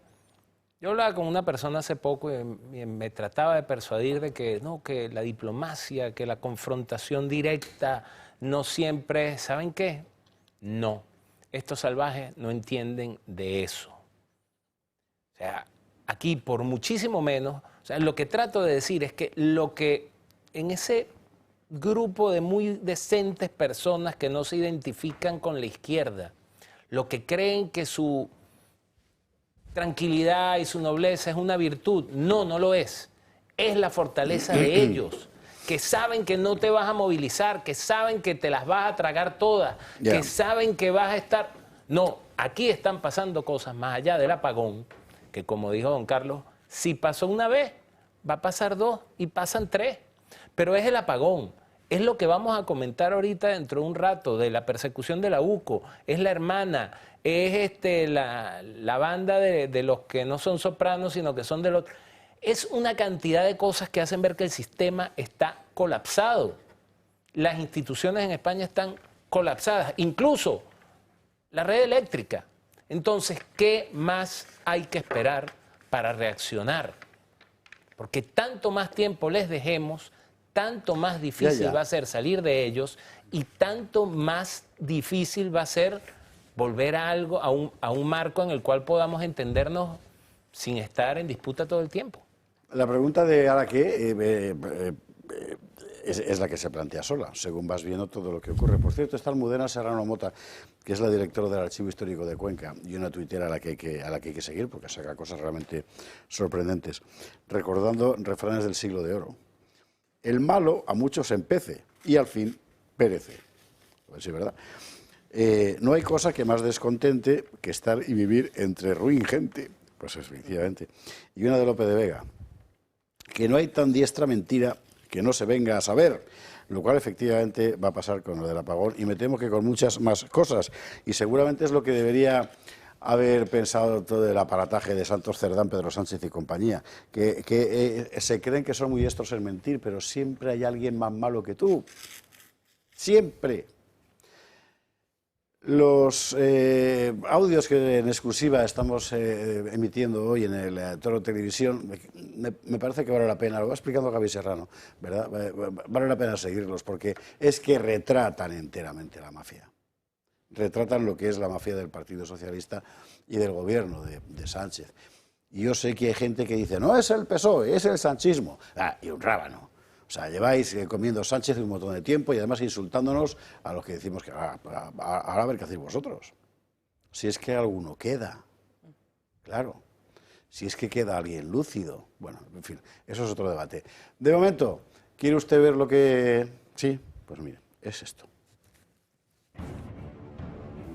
Speaker 5: Yo hablaba con una persona hace poco y me trataba de persuadir de que no, que la diplomacia, que la confrontación directa no siempre, ¿saben qué? No, estos salvajes no entienden de eso. O sea, aquí por muchísimo menos, o sea, lo que trato de decir es que lo que en ese grupo de muy decentes personas que no se identifican con la izquierda, lo que creen que su tranquilidad y su nobleza es una virtud, no lo es. Es la fortaleza de ellos, que saben que no te vas a movilizar, que saben que te las vas a tragar todas, que saben que vas a estar... No, aquí están pasando cosas más allá del apagón, que como dijo don Carlos, si pasó una vez, va a pasar dos y pasan tres. Pero es el apagón, es lo que vamos a comentar ahorita dentro de un rato, de la persecución de la UCO, es la hermana, es la banda de los que no son sopranos, sino que son de los... Es una cantidad de cosas que hacen ver que el sistema está colapsado. Las instituciones en España están colapsadas, incluso la red eléctrica. Entonces, ¿qué más hay que esperar para reaccionar? Porque tanto más tiempo les dejemos, tanto más difícil va a ser salir de ellos y tanto más difícil va a ser volver a algo, a un marco en el cual podamos entendernos sin estar en disputa todo el tiempo.
Speaker 1: La pregunta de ahora qué, es la que se plantea sola, según vas viendo todo lo que ocurre. Por cierto, está Almudena Serrano Mota, que es la directora del Archivo Histórico de Cuenca, y una tuitera a la que hay que seguir, porque saca cosas realmente sorprendentes, recordando refranes del siglo de oro. El malo a muchos empece, y al fin perece. Pues sí, ¿verdad? No hay cosa que más descontente que estar y vivir entre ruin gente. Pues efectivamente. Y una de Lope de Vega, que no hay tan diestra mentira que no se venga a saber, lo cual efectivamente va a pasar con lo del apagón y me temo que con muchas más cosas. Y seguramente es lo que debería haber pensado todo el aparataje de Santos Cerdán, Pedro Sánchez y compañía, que se creen que son muy diestros en mentir, pero siempre hay alguien más malo que tú. Siempre. Los audios que en exclusiva estamos emitiendo hoy en el Toro Televisión, me parece que vale la pena, lo va explicando Gaby Serrano, ¿verdad? Vale la pena seguirlos porque es que retratan enteramente la mafia. Retratan lo que es la mafia del Partido Socialista y del gobierno de Sánchez. Y yo sé que hay gente que dice, no es el PSOE, es el sanchismo. Y un rábano. O sea, lleváis comiendo Sánchez un montón de tiempo y además insultándonos a los que decimos que ahora a ver qué hacéis vosotros. Si es que alguno queda, claro. Si es que queda alguien lúcido. Bueno, en fin, eso es otro debate. De momento, ¿quiere usted ver lo que...? Sí, pues mire, es esto.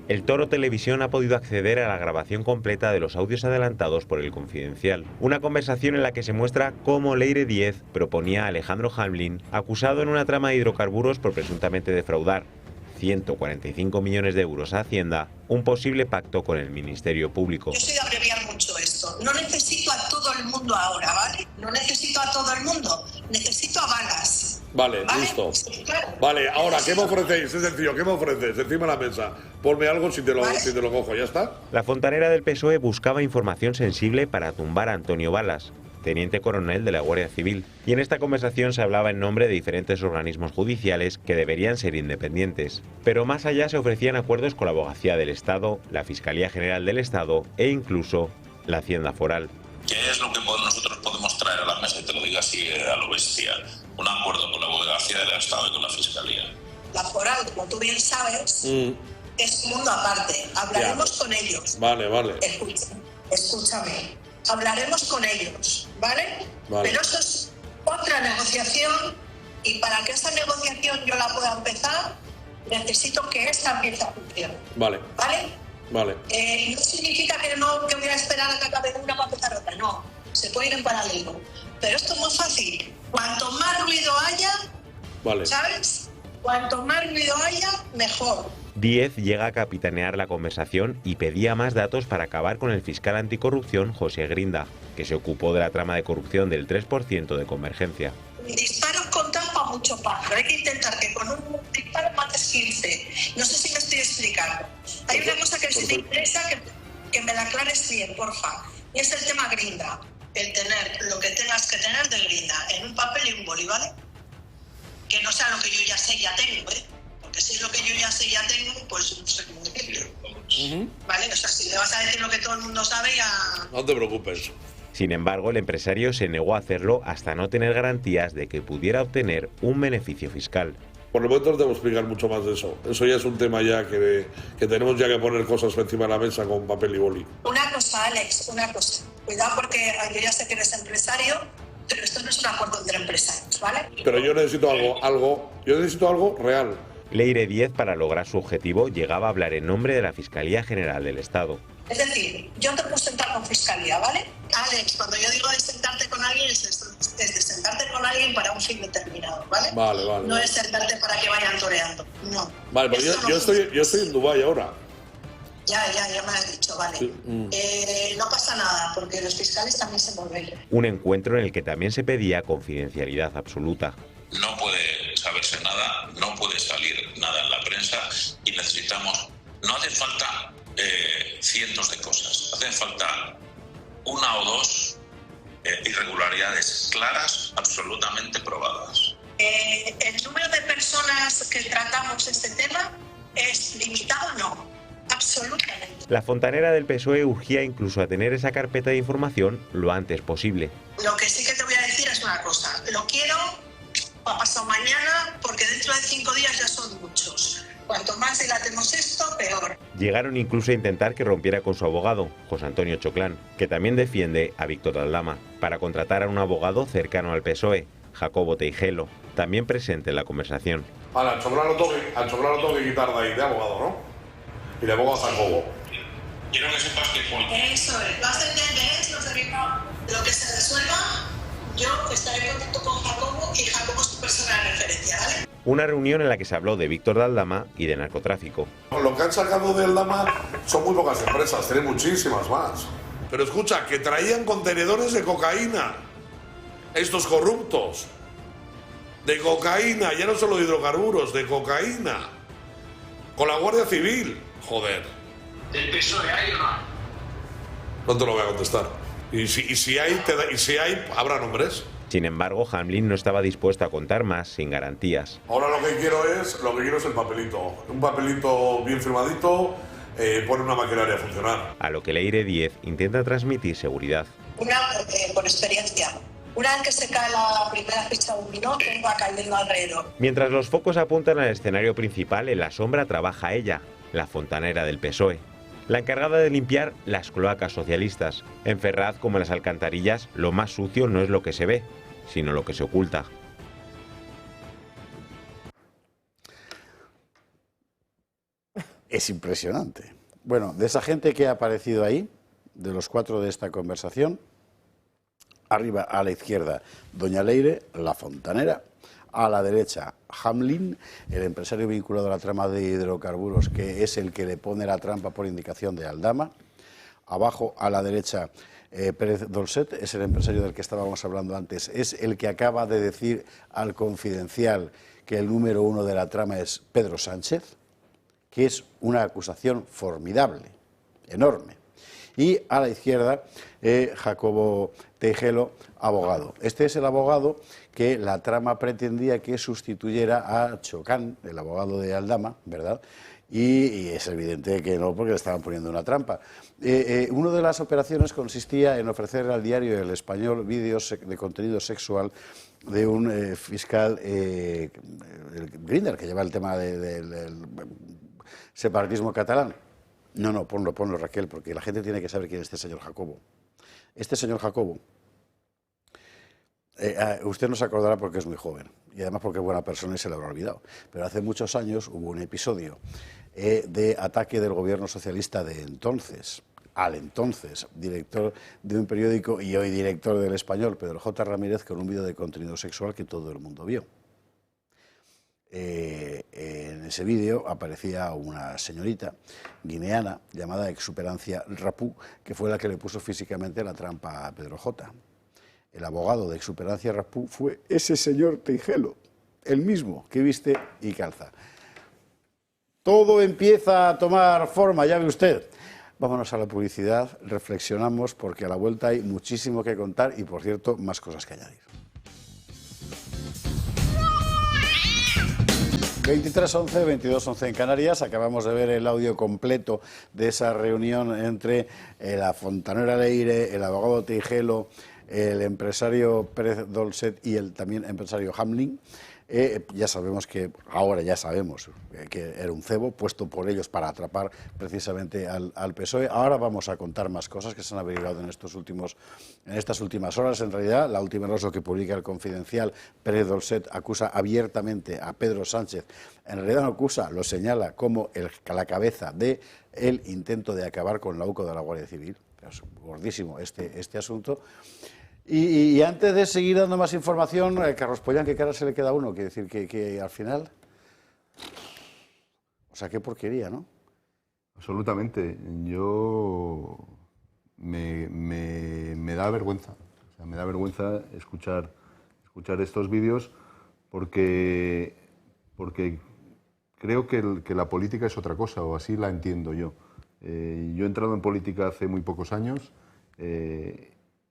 Speaker 12: El Toro Televisión ha podido acceder a la grabación completa de los audios adelantados por El Confidencial. Una conversación en la que se muestra cómo Leire Díez proponía a Alejandro Hamlin, acusado en una trama de hidrocarburos por presuntamente defraudar 145 millones de euros a Hacienda, un posible pacto con el Ministerio Público.
Speaker 13: Yo soy de abreviar mucho esto. No necesito a todo el mundo ahora, ¿vale? No necesito a todo el mundo. Necesito a balas.
Speaker 14: Vale, listo. Claro. Vale, ahora, ¿qué me ofrecéis? Es sencillo, ¿qué me ofreces? Encima de la mesa. Ponme algo si te lo cojo, ¿ya está?
Speaker 12: La fontanera del PSOE buscaba información sensible para tumbar a Antonio Balas, teniente coronel de la Guardia Civil. Y en esta conversación se hablaba en nombre de diferentes organismos judiciales que deberían ser independientes. Pero más allá se ofrecían acuerdos con la Abogacía del Estado, la Fiscalía General del Estado e incluso la Hacienda Foral.
Speaker 15: ¿Qué es lo que nosotros podemos traer a la mesa? Y te lo digo así a lo bestia. Un acuerdo con la Abogacía del Estado y con la Fiscalía.
Speaker 13: La Foral, como tú bien sabes, es un mundo aparte. Hablaremos con ellos.
Speaker 14: Vale.
Speaker 13: Escúchame. Hablaremos con ellos, ¿vale? Pero eso es otra negociación y para que esa negociación yo la pueda empezar, necesito que esta empiece a funcionar.
Speaker 14: Vale.
Speaker 13: No significa que voy a esperar a que acabe una para empezar otra, no. Se puede ir en paralelo. Pero esto es muy fácil. Cuanto más ruido haya, ¿sabes? Cuanto más ruido haya, mejor.
Speaker 12: Díez llega a capitanear la conversación y pedía más datos para acabar con el fiscal anticorrupción José Grinda, que se ocupó de la trama de corrupción del 3% de Convergencia.
Speaker 13: Disparos contados para mucho pájaro. Hay que intentar que con un disparo mates 15. No sé si me estoy explicando. Hay una cosa que sí me interesa que me la aclares bien, porfa. Y es el tema Grinda. El tener lo que tengas que tener de Grinda en un papel y un boli, ¿vale? Que no sea lo que yo ya sé, ya tengo, ¿eh? Porque si es lo que yo ya sé, ya tengo, pues no sé cómo decirlo. ¿Vale? O sea, si me vas a decir lo que todo el mundo sabe, ya...
Speaker 14: No te preocupes.
Speaker 12: Sin embargo, el empresario se negó a hacerlo hasta no tener garantías de que pudiera obtener un beneficio fiscal.
Speaker 14: Por lo tanto, no te voy a explicar mucho más de eso. Eso ya es un tema ya que tenemos ya que poner cosas encima de la mesa con papel y boli.
Speaker 13: Una cosa, Alex, una cosa. Cuidado porque yo ya sé que eres empresario, pero esto no es un acuerdo entre empresarios, ¿vale?
Speaker 14: Pero yo necesito algo real.
Speaker 12: Leire Díez, para lograr su objetivo, llegaba a hablar en nombre de la Fiscalía General del Estado.
Speaker 13: Es decir, yo te puedo sentar con Fiscalía, ¿vale? Alex, cuando yo digo de sentarte con alguien, es de sentarte con alguien para un fin determinado, ¿vale?
Speaker 14: Vale.
Speaker 13: No es sentarte para que vayan toreando, no.
Speaker 14: Vale, pero yo estoy en Dubái ahora.
Speaker 13: Ya me has dicho, vale. Sí. No pasa nada, porque los fiscales también se mueven.
Speaker 12: Un encuentro en el que también se pedía confidencialidad absoluta.
Speaker 15: No puede saberse nada, no puede salir nada en la prensa y necesitamos... No hace falta cientos de cosas, hacen falta una o dos irregularidades claras, absolutamente probadas.
Speaker 13: ¿El número de personas que tratamos este tema es limitado o no? Absolutamente.
Speaker 12: La fontanera del PSOE urgía incluso a tener esa carpeta de información lo antes posible.
Speaker 13: Lo que sí que te voy a decir es una cosa. Lo quiero pasado mañana, porque dentro de 5 días ya son muchos. Cuanto más dilatemos esto, peor.
Speaker 12: Llegaron incluso a intentar que rompiera con su abogado, José Antonio Choclán, que también defiende a Víctor Aldama, para contratar a un abogado cercano al PSOE, Jacobo Teijelo, también presente en la conversación.
Speaker 14: Vale, al Choclán lo tengo que quitar de ahí, de abogado, ¿no? Y le pongo a Jacobo.
Speaker 15: Quiero que sepas que
Speaker 13: Eso es. Vas a entender lo que se resuelva. Yo estaré en contacto con Jacobo y Jacobo es tu persona de referencia, ¿vale?
Speaker 12: Una reunión en la que se habló de Víctor de Aldama y de narcotráfico.
Speaker 14: Lo que han sacado de Aldama son muy pocas empresas, tienen muchísimas más. Pero escucha, que traían contenedores de cocaína, estos corruptos. De cocaína, ya no solo de hidrocarburos, de cocaína. Con la Guardia Civil, joder.
Speaker 15: ¿Del PSOE hay o no?
Speaker 14: No te lo voy a contestar. Y si hay, habrá nombres.
Speaker 12: Sin embargo, Hamlin no estaba dispuesto a contar más sin garantías.
Speaker 14: Ahora lo que quiero es el papelito. Un papelito bien firmadito, pone una maquinaria a funcionar.
Speaker 12: A lo que Leire 10 intenta transmitir seguridad.
Speaker 13: Una, por experiencia. Una vez que se cae la primera ficha de un dominó, todo va cayendo alrededor.
Speaker 12: Mientras los focos apuntan al escenario principal, en la sombra trabaja ella, la fontanera del PSOE. La encargada de limpiar las cloacas socialistas. En Ferraz, como en las alcantarillas, lo más sucio no es lo que se ve, sino lo que se oculta.
Speaker 1: Es impresionante. Bueno, de esa gente que ha aparecido ahí, de los 4 de esta conversación, arriba a la izquierda, doña Leire, la fontanera. A la derecha, Hamlin, el empresario vinculado a la trama de hidrocarburos, que es el que le pone la trampa por indicación de Aldama. Abajo, a la derecha, Pérez Dolcet, es el empresario del que estábamos hablando antes. Es el que acaba de decir al Confidencial que el número 1 de la trama es Pedro Sánchez, que es una acusación formidable, enorme. Y a la izquierda, Jacobo Teijelo, abogado. Este es el abogado que la trama pretendía que sustituyera a Chocán, el abogado de Aldama, ¿verdad? Y es evidente que no, porque le estaban poniendo una trampa. Una de las operaciones consistía en ofrecer al diario El Español vídeos de contenido sexual de un fiscal, el Grinder, que lleva el tema del separatismo catalán. No, ponlo Raquel, porque la gente tiene que saber quién es este señor Jacobo. Este señor Jacobo, usted no se acordará porque es muy joven, y además porque es buena persona y se le habrá olvidado, pero hace muchos años hubo un episodio de ataque del gobierno socialista de entonces, al entonces director de un periódico y hoy director del Español, Pedro J. Ramírez, con un vídeo de contenido sexual que todo el mundo vio. En ese vídeo aparecía una señorita guineana llamada Exuperancia Rapú, que fue la que le puso físicamente la trampa a Pedro J. El abogado de Exuperancia Rapú fue ese señor Teijelo, el mismo que viste y calza. Todo empieza a tomar forma, ya ve usted. Vámonos a la publicidad, reflexionamos, porque a la vuelta hay muchísimo que contar y, por cierto, más cosas que añadir. 23:11, 22:11 en Canarias. Acabamos de ver el audio completo de esa reunión entre la fontanera Leire, el abogado Teijelo, el empresario Pérez Dolcet y el también empresario Hamlin. Ya sabemos que era un cebo puesto por ellos para atrapar precisamente al PSOE. Ahora vamos a contar más cosas que se han averiguado en estas últimas horas. En realidad, la última noticia que publica el Confidencial, Pérez Dolcet acusa abiertamente a Pedro Sánchez. En realidad no acusa, lo señala como la cabeza del intento de acabar con la UCO de la Guardia Civil. Es gordísimo este asunto. Y antes de seguir dando más información, Carlos Pollán, ¿qué cara se le queda a uno? Quiere decir que al final... O sea, qué porquería, ¿no?
Speaker 2: Absolutamente. Yo... Me da vergüenza. O sea, me da vergüenza escuchar estos vídeos porque creo que la política es otra cosa, o así la entiendo yo. Yo he entrado en política hace muy pocos años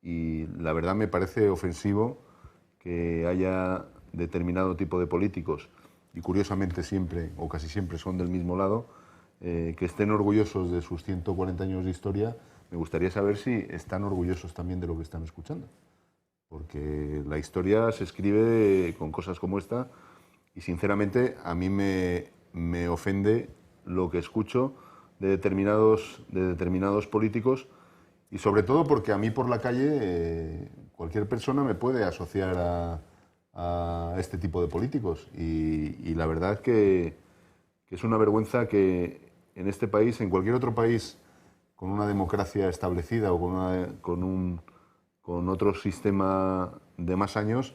Speaker 2: y la verdad me parece ofensivo que haya determinado tipo de políticos, y curiosamente siempre, o casi siempre, son del mismo lado, que estén orgullosos de sus 140 años de historia. Me gustaría saber si están orgullosos también de lo que están escuchando. porque la historia se escribe con cosas como esta y sinceramente a mí me ofende lo que escucho de determinados políticos y sobre todo porque a mí por la calle cualquier persona me puede asociar a este tipo de políticos y la verdad que es una vergüenza que en este país, en cualquier otro país con una democracia establecida o con otro sistema de más años,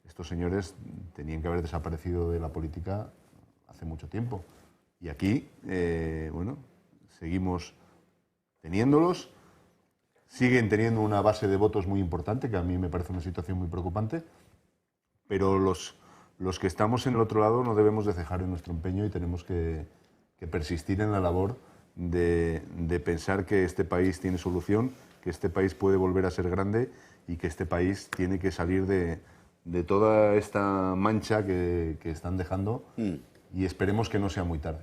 Speaker 2: estos señores tenían que haber desaparecido de la política hace mucho tiempo. Y aquí, bueno, seguimos teniéndolos, siguen teniendo una base de votos muy importante, que a mí me parece una situación muy preocupante, pero los que estamos en el otro lado no debemos de cejar en nuestro empeño y tenemos que persistir en la labor de pensar que este país tiene solución, que este país puede volver a ser grande y que este país tiene que salir de toda esta mancha que están dejando y esperemos que no sea muy tarde.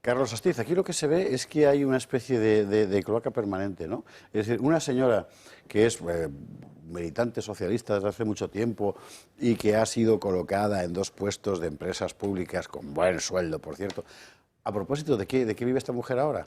Speaker 1: Carlos Astiz, aquí lo que se ve es que hay una especie de cloaca permanente, ¿no? Es decir, una señora que es militante socialista desde hace mucho tiempo y que ha sido colocada en 2 puestos de empresas públicas con buen sueldo, por cierto. A propósito, ¿de qué vive esta mujer ahora?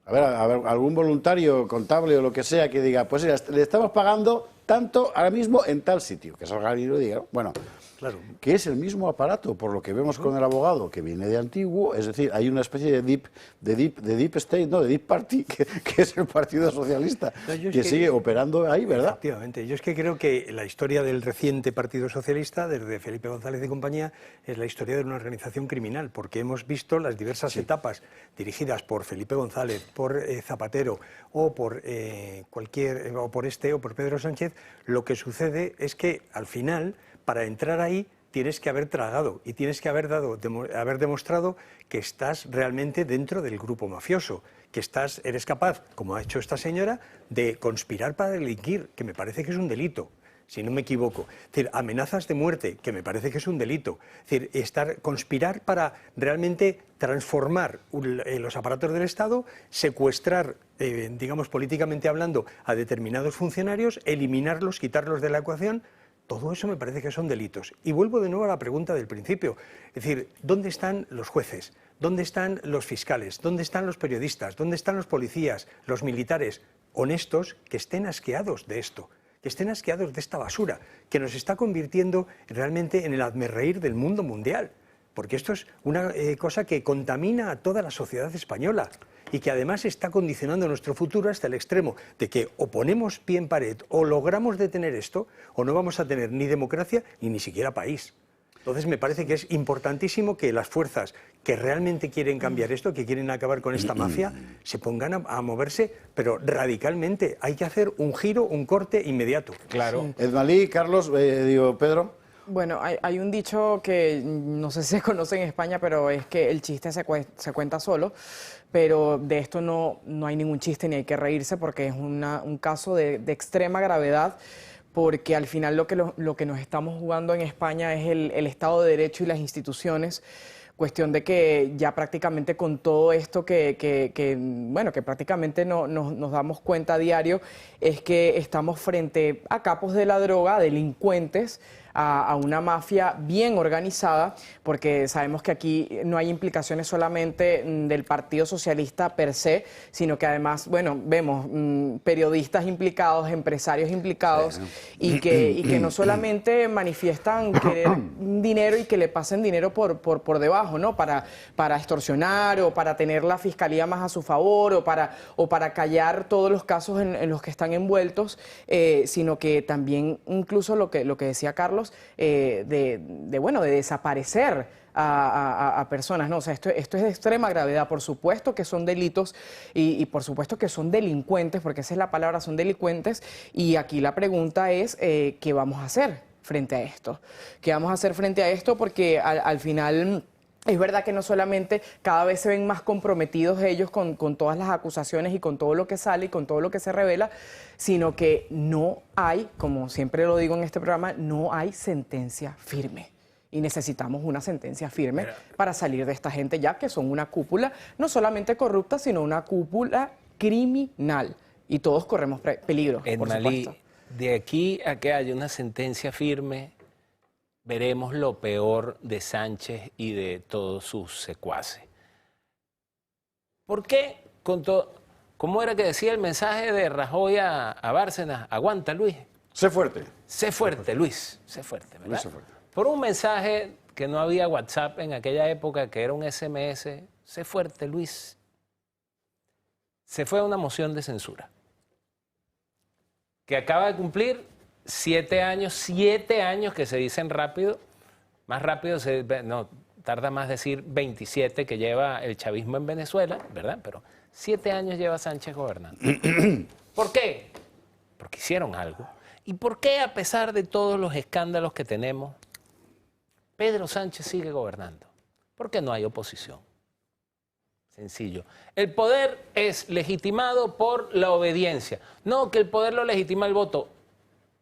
Speaker 1: A ver, algún voluntario contable o lo que sea que diga, pues le estamos pagando tanto ahora mismo en tal sitio, que salga y lo diga. Bueno, claro, que es el mismo aparato, por lo que vemos con el abogado, que viene de antiguo, es decir, hay una especie de deep state, no, de deep party, que es el Partido Socialista, que sigue operando ahí, ¿verdad?
Speaker 3: Efectivamente, yo es que creo que la historia del reciente Partido Socialista, desde Felipe González y compañía, es la historia de una organización criminal, porque hemos visto las diversas etapas dirigidas por Felipe González, por Zapatero o por por Pedro Sánchez. Lo que sucede es que al final, para entrar ahí, tienes que haber tragado y tienes que haber demostrado que estás realmente dentro del grupo mafioso, que eres capaz, como ha hecho esta señora, de conspirar para delinquir, que me parece que es un delito, si no me equivoco. Es decir, amenazas de muerte, que me parece que es un delito. Es decir, conspirar para realmente transformar los aparatos del Estado, secuestrar, digamos, políticamente hablando, a determinados funcionarios, eliminarlos, quitarlos de la ecuación. Todo eso me parece que son delitos. Y vuelvo de nuevo a la pregunta del principio. Es decir, ¿dónde están los jueces? ¿Dónde están los fiscales? ¿Dónde están los periodistas? ¿Dónde están los policías, los militares honestos que estén asqueados de esto? Que estén asqueados de esta basura, que nos está convirtiendo realmente en el hazmerreír del mundo mundial. Porque esto es una cosa que contamina a toda la sociedad española y que además está condicionando nuestro futuro hasta el extremo de que o ponemos pie en pared o logramos detener esto o no vamos a tener ni democracia ni siquiera país. Entonces me parece que es importantísimo que las fuerzas que realmente quieren cambiar esto, que quieren acabar con esta mafia, se pongan a moverse, pero radicalmente. Hay que hacer un giro, un corte inmediato.
Speaker 1: Claro. Edmalí, Carlos, Pedro.
Speaker 4: Bueno, hay un dicho que no sé si se conoce en España, pero es que el chiste se cuenta solo, pero de esto no hay ningún chiste ni hay que reírse porque es un caso de extrema gravedad, porque al final lo que nos estamos jugando en España es el Estado de Derecho y las instituciones. Cuestión de que ya prácticamente con todo esto que prácticamente nos damos cuenta a diario, es que estamos frente a capos de la droga, delincuentes, a una mafia bien organizada, porque sabemos que aquí no hay implicaciones solamente del Partido Socialista per se, sino que además, vemos periodistas implicados, empresarios implicados, y que no solamente manifiestan querer dinero y que le pasen dinero por debajo, ¿no? Para extorsionar o para tener la fiscalía más a su favor o para callar todos los casos en los que están envueltos, sino que también incluso lo que decía Carlos, de desaparecer a personas, ¿no? O sea, esto es de extrema gravedad. Por supuesto que son delitos y por supuesto que son delincuentes, porque esa es la palabra, son delincuentes. Y aquí la pregunta es, ¿qué vamos a hacer frente a esto? ¿Qué vamos a hacer frente a esto? Porque al final... Es verdad que no solamente cada vez se ven más comprometidos ellos con todas las acusaciones y con todo lo que sale y con todo lo que se revela, sino que no hay, como siempre lo digo en este programa, no hay sentencia firme. Y necesitamos una sentencia firme para salir de esta gente ya que son una cúpula, no solamente corrupta, sino una cúpula criminal. Y todos corremos peligro, por supuesto.
Speaker 5: De aquí a que haya una sentencia firme, veremos lo peor de Sánchez y de todos sus secuaces. ¿Por qué? ¿Cómo era que decía el mensaje de Rajoy a Bárcenas? Aguanta, Luis.
Speaker 1: Sé fuerte.
Speaker 5: Sé fuerte, Luis. Sé fuerte, ¿verdad?
Speaker 1: Luis, sé fuerte.
Speaker 5: Por un mensaje que no había WhatsApp en aquella época, que era un SMS. Sé fuerte, Luis. Se fue a una moción de censura que acaba de cumplir 7 años, 7 años que se dicen rápido, más rápido, no, tarda más decir 27 que lleva el chavismo en Venezuela, ¿verdad? Pero 7 años lleva Sánchez gobernando. ¿Por qué? Porque hicieron algo. ¿Y por qué, a pesar de todos los escándalos que tenemos, Pedro Sánchez sigue gobernando? Porque no hay oposición. Sencillo. El poder es legitimado por la obediencia. No que el poder lo legitima el voto.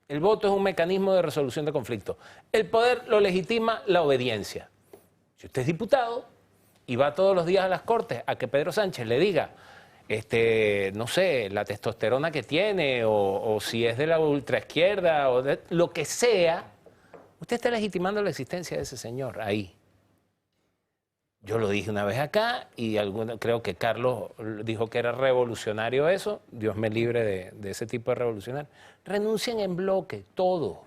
Speaker 5: El voto es un mecanismo de resolución de conflictos. El poder lo legitima la obediencia. Si usted es diputado y va todos los días a las Cortes a que Pedro Sánchez le diga, no sé, la testosterona que tiene, o si es de la ultraizquierda, o de lo que sea, usted está legitimando la existencia de ese señor ahí. Yo lo dije una vez acá y creo que Carlos dijo que era revolucionario eso. Dios me libre de ese tipo de revolucionario. Renuncien en bloque, todo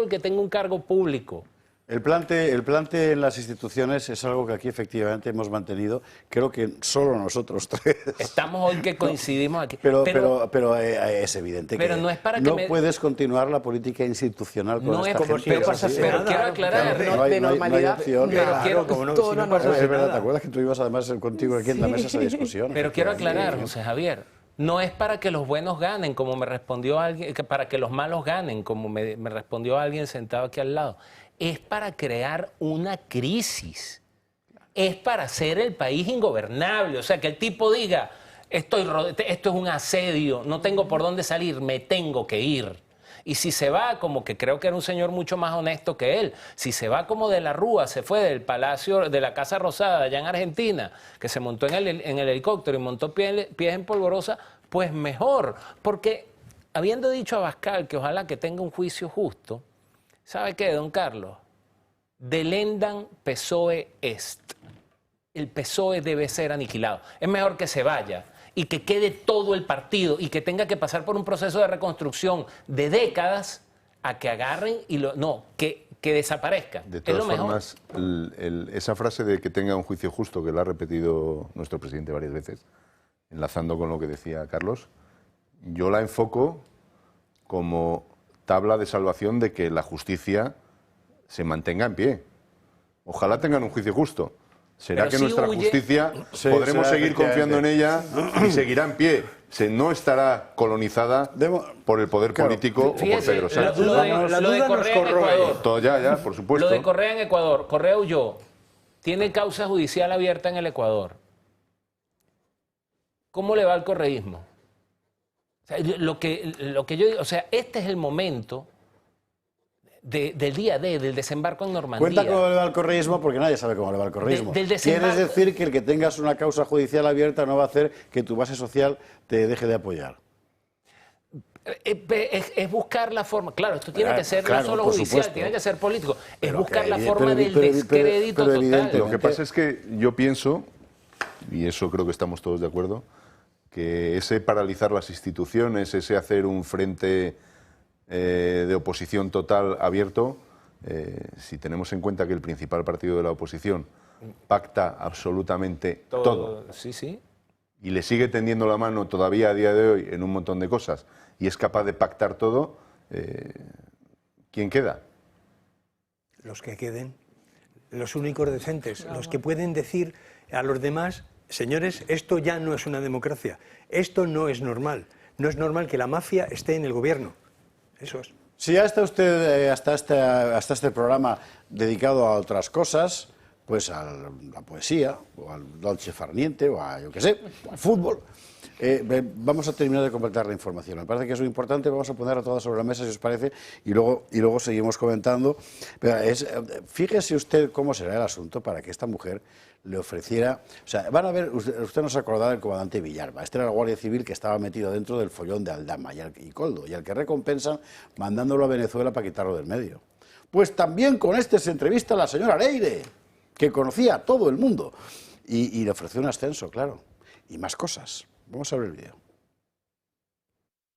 Speaker 5: el que tenga un cargo público.
Speaker 1: El plante en las instituciones es algo que aquí efectivamente hemos mantenido, creo que solo nosotros tres.
Speaker 5: Estamos hoy que coincidimos aquí.
Speaker 1: Pero es evidente
Speaker 5: pero
Speaker 1: que
Speaker 5: no es para que
Speaker 1: puedes continuar la política institucional con
Speaker 5: no
Speaker 1: esta
Speaker 5: es como
Speaker 1: gente.
Speaker 5: si pasa
Speaker 1: Pero
Speaker 5: quiero aclarar,
Speaker 1: de normalidad. Es verdad, ¿te acuerdas que tú ibas además contigo aquí en la mesa esa discusión?
Speaker 5: Pero quiero aclarar, José Javier, no es para que los buenos ganen, como me respondió alguien, que para que los malos ganen, como me respondió alguien sentado aquí al lado. Es para crear una crisis, es para hacer el país ingobernable, o sea, que el tipo diga, esto es un asedio, no tengo por dónde salir, me tengo que ir. Y si se va, como que creo que era un señor mucho más honesto que él, si se va como de la Rúa, se fue del Palacio, de la Casa Rosada allá en Argentina, que se montó en el helicóptero y montó pies en polvorosa, pues mejor, porque habiendo dicho a Abascal que ojalá que tenga un juicio justo, ¿sabe qué, don Carlos? Delendam PSOE est. El PSOE debe ser aniquilado. Es mejor que se vaya y que quede todo el partido y que tenga que pasar por un proceso de reconstrucción de décadas a que agarren y que desaparezca.
Speaker 2: De todas formas, esa frase de que tenga un juicio justo, que la ha repetido nuestro presidente varias veces, enlazando con lo que decía Carlos, yo la enfoco como tabla de salvación de que la justicia se mantenga en pie. Ojalá tengan un juicio justo. Será que nuestra justicia podremos seguir confiando en ella y seguirá en pie. No estará colonizada por el poder político o por Pedro Sánchez.
Speaker 5: Lo de Correa en Ecuador.
Speaker 2: Ya, por supuesto.
Speaker 5: Lo de Correa en Ecuador. Correa huyó. Tiene causa judicial abierta en el Ecuador. ¿Cómo le va al correísmo? O sea, lo que yo digo, o sea, este es el momento del día D, del desembarco en Normandía.
Speaker 1: Cuenta cómo le va al correísmo porque nadie sabe cómo le va al correísmo. ¿Quieres decir que el que tengas una causa judicial abierta no va a hacer que tu base social te deje de apoyar?
Speaker 5: Es buscar la forma. Claro, esto tiene que ser no solo judicial, tiene que ser político. Es buscar la forma del descrédito total.
Speaker 2: Lo que pasa es que yo pienso, y eso creo que estamos todos de acuerdo, que ese paralizar las instituciones, ese hacer un frente de oposición total abierto, si tenemos en cuenta que el principal partido de la oposición pacta absolutamente todo.
Speaker 5: Sí.
Speaker 2: Y le sigue tendiendo la mano todavía a día de hoy en un montón de cosas y es capaz de pactar todo, ¿quién queda?
Speaker 3: Los que queden, los únicos decentes, los que pueden decir a los demás, señores, esto ya no es una democracia, esto no es normal. No es normal que la mafia esté en el gobierno. Eso es.
Speaker 1: Si ya está usted hasta este programa dedicado a otras cosas, pues a la poesía, o al dolce far niente, o a, yo qué sé, o al fútbol. Vamos a terminar de completar la información. Me parece que es muy importante, vamos a ponerla toda sobre la mesa, si os parece, y luego seguimos comentando. Pero fíjese usted cómo será el asunto para que esta mujer le ofreciera... O sea, van a ver, usted no se acordará del comandante Villalba. Este era el guardia civil que estaba metido dentro del follón de Aldama y Coldo, y al que recompensan mandándolo a Venezuela para quitarlo del medio. Pues también con este se entrevista la señora Leire, que conocía a todo el mundo, y le ofreció un ascenso, claro, y más cosas. Vamos a ver el vídeo.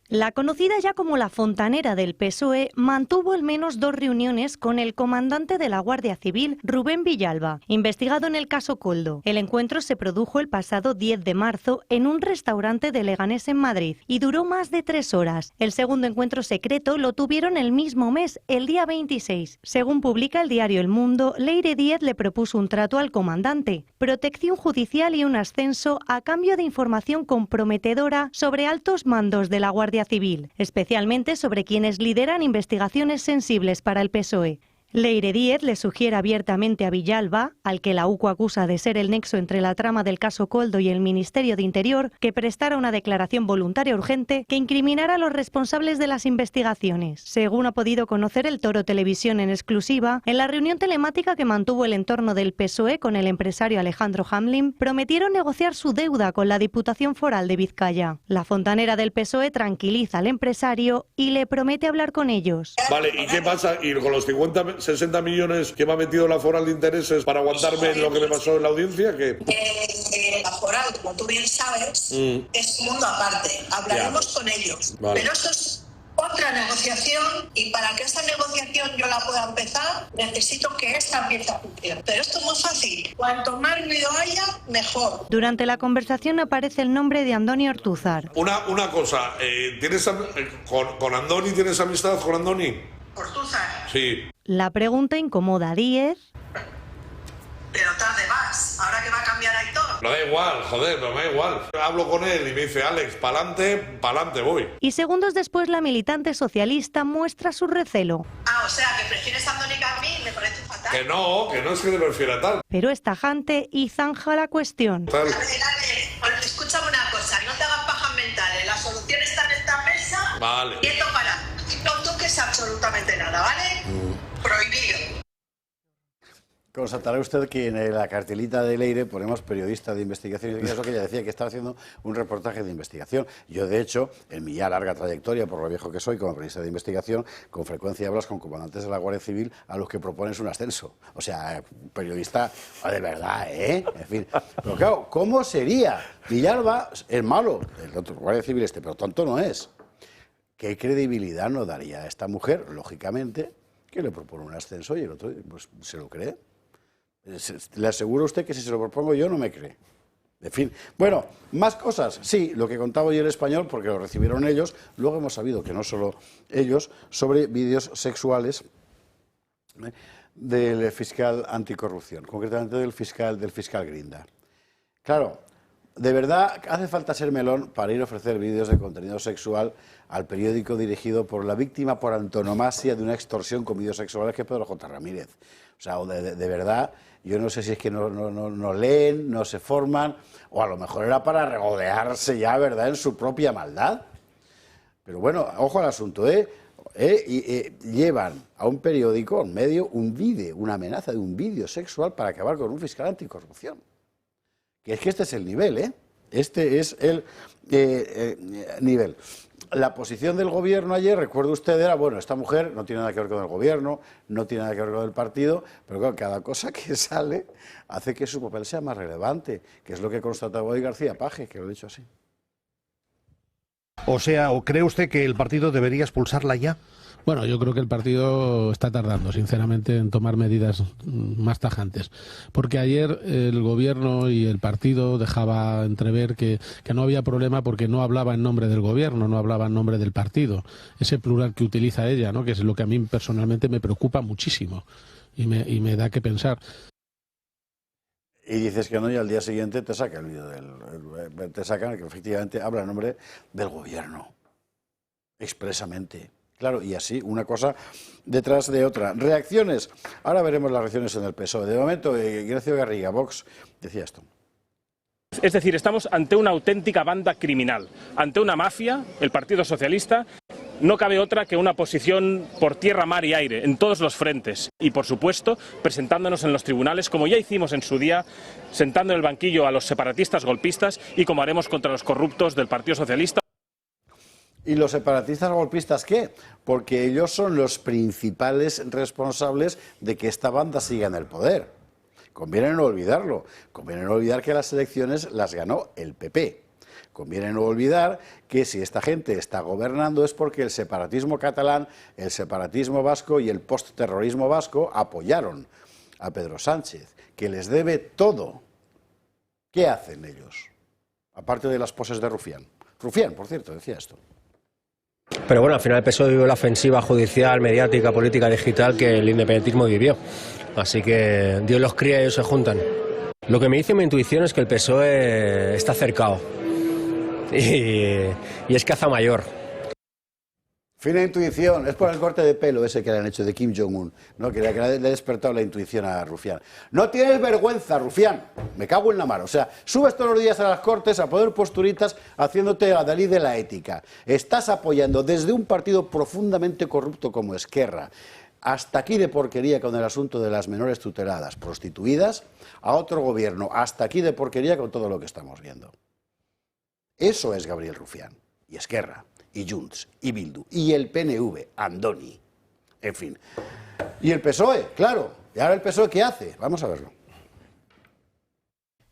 Speaker 16: La conocida ya como la fontanera del PSOE mantuvo al menos 2 reuniones con el comandante de la Guardia Civil, Rubén Villalba, investigado en el caso Coldo. El encuentro se produjo el pasado 10 de marzo en un restaurante de Leganés en Madrid y duró más de 3 horas. El segundo encuentro secreto lo tuvieron el mismo mes, el día 26. Según publica el diario El Mundo, Leire Díez le propuso un trato al comandante, protección judicial y un ascenso a cambio de información comprometedora sobre altos mandos de la Guardia Civil, especialmente sobre quienes lideran investigaciones sensibles para el PSOE. Leire Díez le sugiere abiertamente a Villalba, al que la UCO acusa de ser el nexo entre la trama del caso Coldo y el Ministerio de Interior, que prestara una declaración voluntaria urgente que incriminara a los responsables de las investigaciones. Según ha podido conocer el Toro Televisión en exclusiva, en la reunión telemática que mantuvo el entorno del PSOE con el empresario Alejandro Hamlin, prometieron negociar su deuda con la Diputación Foral de Vizcaya. La fontanera del PSOE tranquiliza al empresario y le promete hablar con ellos.
Speaker 14: Vale, ¿y qué pasa? ¿Y con los 60 millones que me ha metido la Foral de Intereses para aguantarme lo que me pasó en la audiencia? ¿Qué?
Speaker 13: La Foral, como tú bien sabes, es un mundo aparte. Hablaremos con ellos. Vale. Pero eso es otra negociación y para que esa negociación yo la pueda empezar, necesito que esta empiece a cumplir. Pero esto es muy fácil. Cuanto más ruido haya, mejor.
Speaker 16: Durante la conversación aparece el nombre de Andoni Ortúzar.
Speaker 14: Una cosa, ¿tienes con Andoni tienes amistad con Andoni?
Speaker 13: Ortúzar.
Speaker 14: Sí.
Speaker 16: La pregunta incomoda a Díez.
Speaker 13: Pero tarde vas, ahora que va a cambiar Aitor.
Speaker 14: No da igual, joder, no me da igual. Hablo con él y me dice, Alex, pa'lante voy.
Speaker 16: Y segundos después la militante socialista muestra su recelo.
Speaker 13: O sea, que prefieres a Andoni que a mí, me parece fatal.
Speaker 14: Que no es que te prefiera tal.
Speaker 16: Pero es tajante y zanja la cuestión.
Speaker 13: A ver, escúchame una cosa, no te hagas pajas mentales, la solución está en esta mesa.
Speaker 14: Vale.
Speaker 13: Quieto para, no toques absolutamente nada, ¿vale? Prohibido.
Speaker 1: Constatará usted que en la cartelita de Leire ponemos periodista de investigación, y eso que ella decía que estaba haciendo un reportaje de investigación. Yo, de hecho, en mi ya larga trayectoria, por lo viejo que soy como periodista de investigación, con frecuencia hablas con comandantes de la Guardia Civil a los que propones un ascenso. O sea, periodista de verdad, ¿eh? En fin. Pero claro, ¿cómo sería? Villalba es malo, el otro Guardia Civil pero tonto no es. ¿Qué credibilidad nos daría a esta mujer, lógicamente, que le propone un ascenso y el otro pues, se lo cree? Le aseguro a usted que si se lo propongo yo no me cree. En fin, bueno, más cosas. Sí, lo que contaba hoy El Español, porque lo recibieron ellos, luego hemos sabido que no solo ellos, sobre vídeos sexuales del fiscal anticorrupción, concretamente del fiscal Grinda. Claro, de verdad hace falta ser melón para ir a ofrecer vídeos de contenido sexual al periódico dirigido por la víctima por antonomasia de una extorsión con vídeos sexuales que es Pedro J. Ramírez. O sea, de verdad, yo no sé si es que no leen, no se forman, o a lo mejor era para regodearse ya, ¿verdad?, en su propia maldad. Pero bueno, ojo al asunto, llevan a un periódico, a un medio, una amenaza de un vídeo sexual para acabar con un fiscal anticorrupción. Que es que este es el nivel, ¿eh? Este es el nivel. La posición del gobierno ayer, recuerdo usted, era, bueno, esta mujer no tiene nada que ver con el gobierno, no tiene nada que ver con el partido, pero claro, cada cosa que sale hace que su papel sea más relevante, que es lo que constataba hoy García Paje, que lo he dicho así.
Speaker 17: O sea, ¿o cree usted que el partido debería expulsarla ya?
Speaker 18: Bueno, yo creo que el partido está tardando, sinceramente, en tomar medidas más tajantes. Porque ayer el gobierno y el partido dejaba entrever que no había problema porque no hablaba en nombre del gobierno, no hablaba en nombre del partido. Ese plural que utiliza ella, ¿no?, que es lo que a mí personalmente me preocupa muchísimo y me da que pensar.
Speaker 1: Y dices que no, y al día siguiente te saca el vídeo te sacan que efectivamente habla en nombre del gobierno, expresamente. Claro, y así, una cosa detrás de otra. Reacciones. Ahora veremos las reacciones en el PSOE. De momento, Ignacio Garriga, Vox, decía esto.
Speaker 19: Es decir, estamos ante una auténtica banda criminal, ante una mafia, el Partido Socialista. No cabe otra que una posición por tierra, mar y aire, en todos los frentes. Y, por supuesto, presentándonos en los tribunales, como ya hicimos en su día, sentando en el banquillo a los separatistas golpistas y como haremos contra los corruptos del Partido Socialista.
Speaker 1: ¿Y los separatistas golpistas qué? Porque ellos son los principales responsables de que esta banda siga en el poder. Conviene no olvidarlo. Conviene no olvidar que las elecciones las ganó el PP. Conviene no olvidar que si esta gente está gobernando es porque el separatismo catalán, el separatismo vasco y el postterrorismo vasco apoyaron a Pedro Sánchez, que les debe todo. ¿Qué hacen ellos? Aparte de las poses de Rufián. Rufián, por cierto, decía esto.
Speaker 20: Pero bueno, al final el PSOE vivió la ofensiva judicial, mediática, política, digital que el independentismo vivió. Así que Dios los cría y ellos se juntan. Lo que me dice mi intuición es que el PSOE está cercado. Y es caza mayor.
Speaker 1: Fina intuición, es por el corte de pelo ese que le han hecho de Kim Jong-un, ¿no? que le ha despertado la intuición a Rufián. No tienes vergüenza, Rufián, me cago en la mar. O sea, subes todos los días a las Cortes a poner posturitas haciéndote a Dalí de la ética. Estás apoyando desde un partido profundamente corrupto como Esquerra, hasta aquí de porquería con el asunto de las menores tuteladas prostituidas, a otro gobierno, hasta aquí de porquería con todo lo que estamos viendo. Eso es Gabriel Rufián, y Esquerra, y Junts, y Bildu, y el PNV, Andoni, en fin. Y el PSOE, claro, y ahora el PSOE ¿qué hace? Vamos a verlo.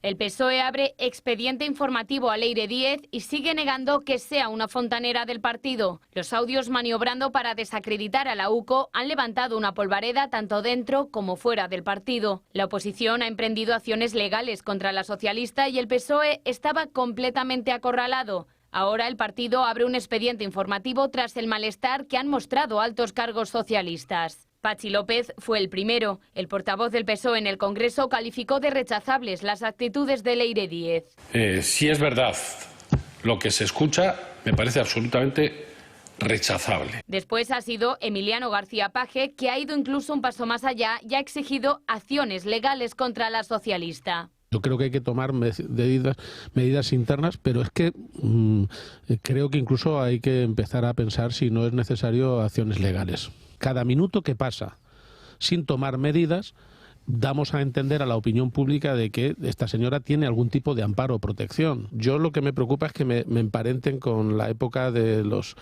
Speaker 21: El PSOE abre expediente informativo a Leire Díez y sigue negando que sea una fontanera del partido. Los audios maniobrando para desacreditar a la UCO han levantado una polvareda tanto dentro como fuera del partido. La oposición ha emprendido acciones legales contra la socialista y el PSOE estaba completamente acorralado. Ahora el partido abre un expediente informativo tras el malestar que han mostrado altos cargos socialistas. Patxi López fue el primero. El portavoz del PSOE en el Congreso calificó de rechazables las actitudes de Leire Díez.
Speaker 22: Si es verdad lo que se escucha, me parece absolutamente rechazable.
Speaker 21: Después ha sido Emiliano García Paje, que ha ido incluso un paso más allá y ha exigido acciones legales contra la socialista.
Speaker 18: Yo creo que hay que tomar medidas internas, pero es que creo que incluso hay que empezar a pensar si no es necesario acciones legales. Cada minuto que pasa sin tomar medidas, damos a entender a la opinión pública de que esta señora tiene algún tipo de amparo o protección. Yo lo que me preocupa es que me emparenten con la época de los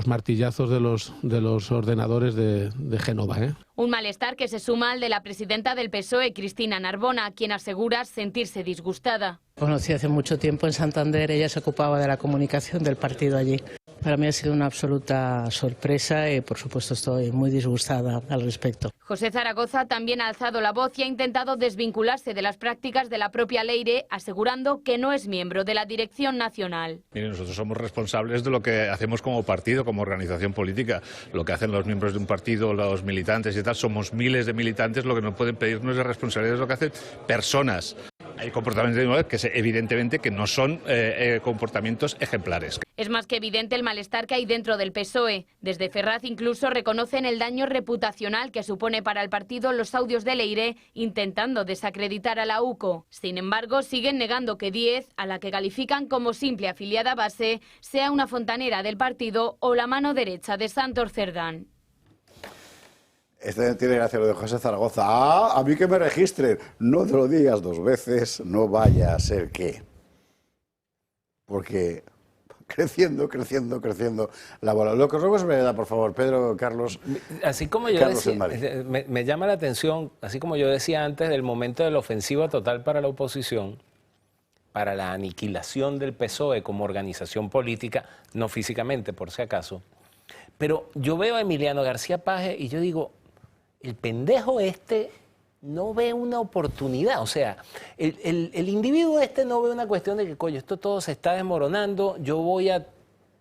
Speaker 18: martillazos de los ordenadores de Génova, ¿eh?
Speaker 21: Un malestar que se suma al de la presidenta del PSOE, Cristina Narbona, quien asegura sentirse disgustada.
Speaker 23: Conocí hace mucho tiempo en Santander, ella se ocupaba de la comunicación del partido allí. Para mí ha sido una absoluta sorpresa y, por supuesto, estoy muy disgustada al respecto.
Speaker 21: José Zaragoza también ha alzado la voz y ha intentado desvincularse de las prácticas de la propia Leire, asegurando que no es miembro de la dirección nacional.
Speaker 24: Mire, nosotros somos responsables de lo que hacemos como partido, como organización política. Lo que hacen los miembros de un partido, los militantes y tal, somos miles de militantes, lo que nos pueden pedirnos de responsabilidad es lo que hacen personas. Hay comportamientos que evidentemente que no son comportamientos ejemplares.
Speaker 21: Es más que evidente el malestar que hay dentro del PSOE. Desde Ferraz incluso reconocen el daño reputacional que supone para el partido los audios de Leire intentando desacreditar a la UCO. Sin embargo, siguen negando que Díez, a la que califican como simple afiliada base, sea una fontanera del partido o la mano derecha de Santos Cerdán.
Speaker 1: Este tiene gracia lo de José Zaragoza. A mí que me registren. No te lo digas dos veces, no vaya a ser que. Porque creciendo la bola. Lo que os ruego es brevedad, por favor, Pedro, Carlos.
Speaker 5: Así como yo decía, me llama la atención, así como yo decía antes, del momento de la ofensiva total para la oposición, para la aniquilación del PSOE como organización política, no físicamente, por si acaso. Pero yo veo a Emiliano García Paje y yo digo, el pendejo este no ve una oportunidad. O sea, el individuo este no ve una cuestión de que, coño, esto todo se está desmoronando, yo voy a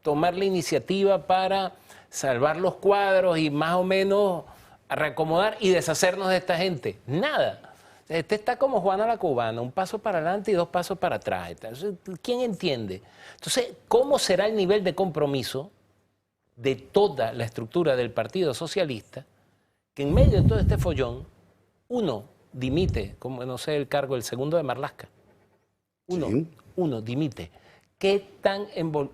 Speaker 5: tomar la iniciativa para salvar los cuadros y más o menos reacomodar y deshacernos de esta gente. Nada. Este está como Juana la Cubana, un paso para adelante y dos pasos para atrás. Entonces, ¿quién entiende? Entonces, ¿cómo será el nivel de compromiso de toda la estructura del Partido Socialista, que en medio de todo este follón, uno dimite, como no sé el cargo, el segundo de Marlaska. Uno dimite. ¿Qué tan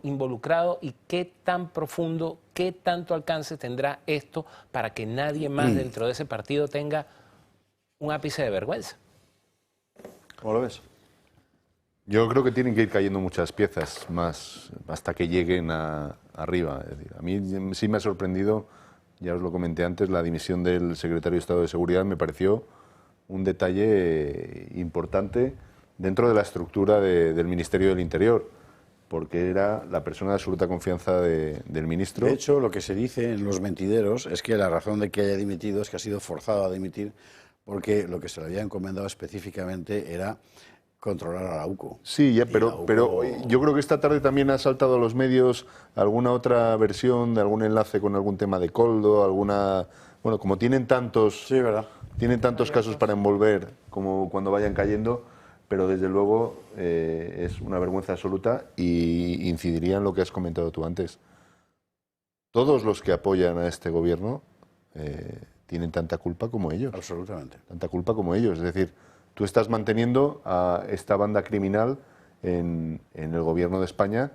Speaker 5: involucrado y qué tan profundo, qué tanto alcance tendrá esto para que nadie más dentro de ese partido tenga un ápice de vergüenza?
Speaker 1: ¿Cómo lo ves?
Speaker 2: Yo creo que tienen que ir cayendo muchas piezas más hasta que lleguen arriba. Es decir, a mí sí me ha sorprendido, ya os lo comenté antes, la dimisión del secretario de Estado de Seguridad me pareció un detalle importante dentro de la estructura del Ministerio del Interior, porque era la persona de absoluta confianza del ministro.
Speaker 1: De hecho, lo que se dice en los mentideros es que la razón de que haya dimitido es que ha sido forzado a dimitir porque lo que se le había encomendado específicamente era controlar a la UCO.
Speaker 2: Sí, ya, pero yo creo que esta tarde también ha saltado a los medios alguna otra versión de algún enlace con algún tema de Koldo, alguna... Bueno, como tienen tantos, tienen tantos casos para envolver como cuando vayan cayendo, pero desde luego es una vergüenza absoluta y incidiría en lo que has comentado tú antes. Todos los que apoyan a este gobierno tienen tanta culpa como ellos.
Speaker 1: Absolutamente.
Speaker 2: Tanta culpa como ellos. Es decir, tú estás manteniendo a esta banda criminal en el gobierno de España,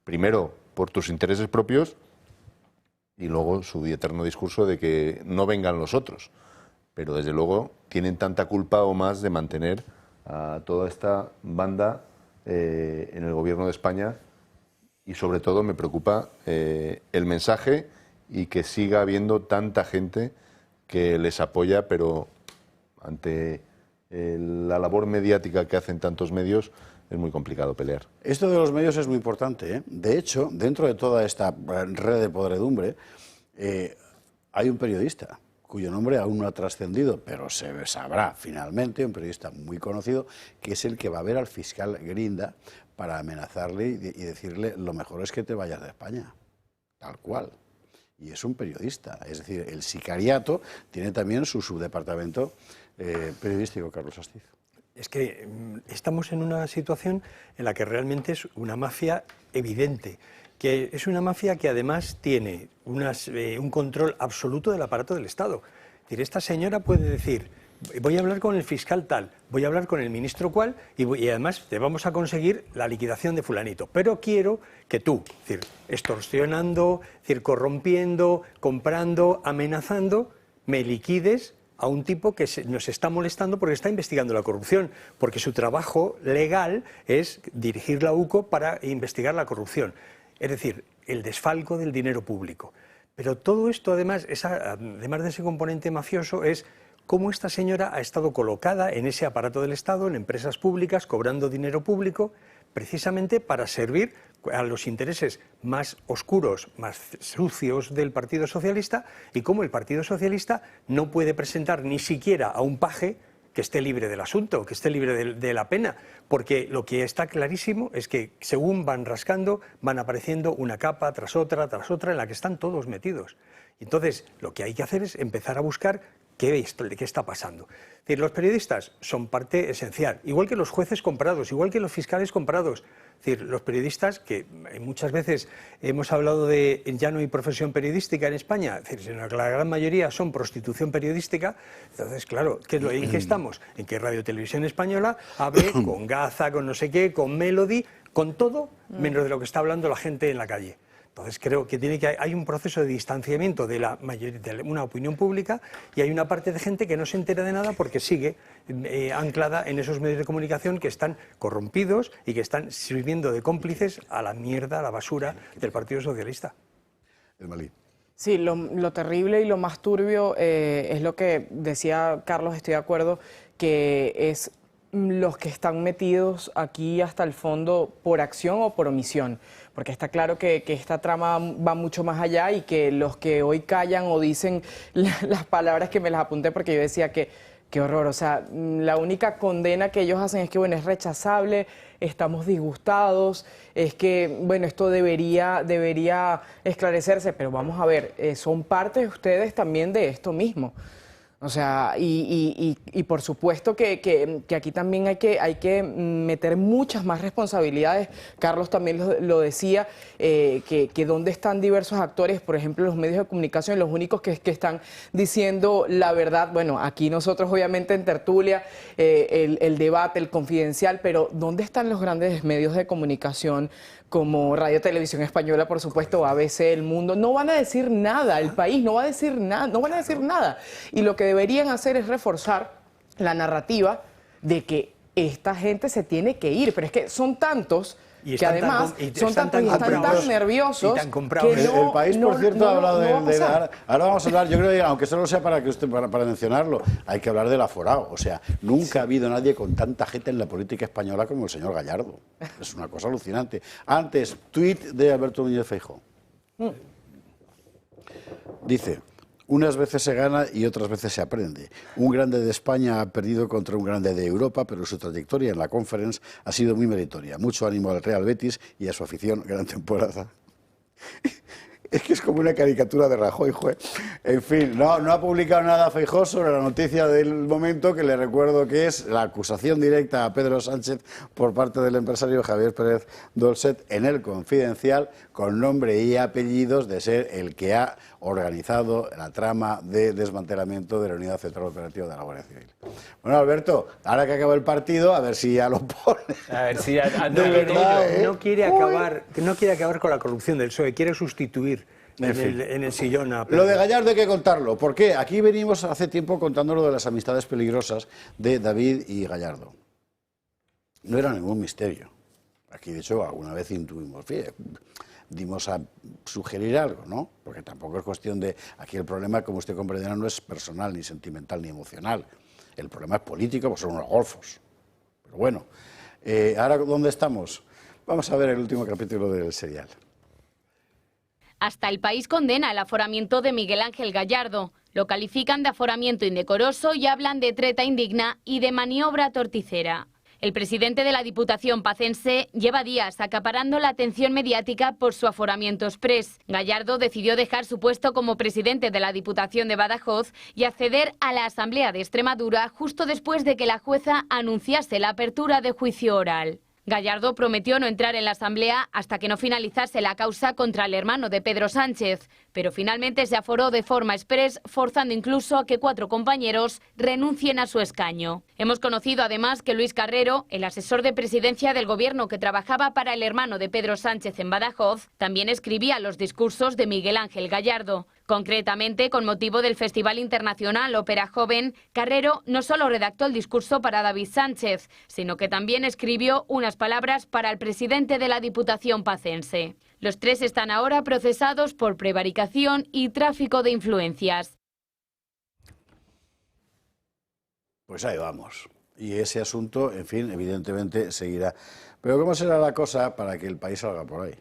Speaker 2: primero por tus intereses propios y luego su eterno discurso de que no vengan los otros. Pero desde luego tienen tanta culpa o más de mantener a toda esta banda en el gobierno de España y sobre todo me preocupa el mensaje y que siga habiendo tanta gente que les apoya, pero ante la labor mediática que hacen tantos medios es muy complicado pelear.
Speaker 1: Esto de los medios es muy importante, ¿eh? De hecho, dentro de toda esta red de podredumbre hay un periodista cuyo nombre aún no ha trascendido, pero se sabrá finalmente, un periodista muy conocido, que es el que va a ver al fiscal Grinda para amenazarle y decirle lo mejor es que te vayas de España, tal cual. Y es un periodista, es decir, el sicariato tiene también su subdepartamento periodístico, Carlos Astiz.
Speaker 3: Es que estamos en una situación en la que realmente es una mafia evidente, que es una mafia que además tiene un control absoluto del aparato del Estado. Es decir, esta señora puede decir, voy a hablar con el fiscal tal, voy a hablar con el ministro cual y además te vamos a conseguir la liquidación de fulanito, pero quiero que tú, es decir, extorsionando, es decir, corrompiendo, comprando, amenazando, me liquides a un tipo que nos está molestando porque está investigando la corrupción, porque su trabajo legal es dirigir la UCO para investigar la corrupción. Es decir, el desfalco del dinero público. Pero todo esto, además de ese componente mafioso, es cómo esta señora ha estado colocada en ese aparato del Estado, en empresas públicas, cobrando dinero público, precisamente para servir a los intereses más oscuros, más sucios del Partido Socialista, y cómo el Partido Socialista no puede presentar ni siquiera a un paje que esté libre del asunto, que esté libre de la pena, porque lo que está clarísimo es que según van rascando, van apareciendo una capa tras otra, en la que están todos metidos. Entonces, lo que hay que hacer es empezar a buscar qué está pasando. Es decir, los periodistas son parte esencial, igual que los jueces comprados, igual que los fiscales comprados. Es decir, los periodistas, que muchas veces hemos hablado de ya no hay profesión periodística en España, es decir, sino que la gran mayoría son prostitución periodística. Entonces, claro, ¿en qué estamos? En que Radio Televisión Española hable con Gaza, con no sé qué, con Melody, con todo, menos de lo que está hablando la gente en la calle. Entonces creo que hay un proceso de distanciamiento de una opinión pública y hay una parte de gente que no se entera de nada porque sigue anclada en esos medios de comunicación que están corrompidos y que están sirviendo de cómplices a la mierda, a la basura del Partido Socialista.
Speaker 1: El Malí.
Speaker 4: Sí, lo terrible y lo más turbio es lo que decía Carlos, estoy de acuerdo, que es los que están metidos aquí hasta el fondo por acción o por omisión, porque está claro que esta trama va mucho más allá y que los que hoy callan o dicen las palabras que me las apunté porque yo decía que qué horror, o sea, la única condena que ellos hacen es que, bueno, es rechazable, estamos disgustados, es que, bueno, esto debería esclarecerse, pero vamos a ver, son parte ustedes también de esto mismo. O sea, y por supuesto que aquí también hay que meter muchas más responsabilidades. Carlos también lo decía, que dónde están diversos actores, por ejemplo, los medios de comunicación, los únicos que están diciendo la verdad. Bueno, aquí nosotros obviamente en tertulia, el debate, el confidencial, pero ¿dónde están los grandes medios de comunicación como Radio Televisión Española, por supuesto, ABC, El Mundo? No van a decir nada, el país no va a decir nada, no van a decir nada. Y lo que deberían hacer es reforzar la narrativa de que esta gente se tiene que ir, pero es que son tantos que además están tan nerviosos que
Speaker 1: el país, por cierto, ha hablado ahora vamos a hablar, yo creo que aunque solo sea para mencionarlo, hay que hablar del aforado. O sea, nunca ha habido nadie con tanta gente en la política española como el señor Gallardo. Es una cosa alucinante. Antes, tuit de Alberto Núñez Feijóo. Dice: unas veces se gana y otras veces se aprende. Un grande de España ha perdido contra un grande de Europa, pero su trayectoria en la Conference ha sido muy meritoria. Mucho ánimo al Real Betis y a su afición. Gran temporada. Es que es como una caricatura de Rajoy, joder. En fin, no ha publicado nada Feijóo sobre la noticia del momento, que le recuerdo que es la acusación directa a Pedro Sánchez por parte del empresario Javier Pérez Dolcet en El Confidencial, con nombre y apellidos, de ser el que ha organizado la trama de desmantelamiento de la Unidad Central Operativa de la Guardia Civil. Bueno, Alberto, ahora que acabó el partido, a ver si ya lo pone.
Speaker 5: A ver si ya...
Speaker 1: De verdad,
Speaker 3: no quiere acabar con la corrupción del PSOE, quiere sustituir en el sillón a Pedro.
Speaker 1: Lo de Gallardo hay que contarlo. ¿Por qué? Aquí venimos hace tiempo contando lo de las amistades peligrosas de David y Gallardo. No era ningún misterio. Aquí, de hecho, alguna vez intuimos, dimos a sugerir algo, ¿no? Porque tampoco es cuestión de... Aquí el problema, como usted comprenderá, no es personal, ni sentimental, ni emocional. El problema es político, pues son unos golfos. Pero bueno, ¿ahora dónde estamos? Vamos a ver el último capítulo del serial.
Speaker 21: Hasta El País condena el aforamiento de Miguel Ángel Gallardo. Lo califican de aforamiento indecoroso y hablan de treta indigna y de maniobra torticera. El presidente de la Diputación pacense lleva días acaparando la atención mediática por su aforamiento exprés. Gallardo decidió dejar su puesto como presidente de la Diputación de Badajoz y acceder a la Asamblea de Extremadura justo después de que la jueza anunciase la apertura de juicio oral. Gallardo prometió no entrar en la Asamblea hasta que no finalizase la causa contra el hermano de Pedro Sánchez, pero finalmente se aforó de forma exprés, forzando incluso a que 4 compañeros renuncien a su escaño. Hemos conocido además que Luis Carrero, el asesor de presidencia del gobierno que trabajaba para el hermano de Pedro Sánchez en Badajoz, también escribía los discursos de Miguel Ángel Gallardo. Concretamente, con motivo del Festival Internacional Ópera Joven, Carrero no solo redactó el discurso para David Sánchez, sino que también escribió unas palabras para el presidente de la Diputación pacense. Los 3 están ahora procesados por prevaricación y tráfico de influencias.
Speaker 1: Pues ahí vamos. Y ese asunto, en fin, evidentemente seguirá. Pero ¿cómo será la cosa para que el país salga por ahí?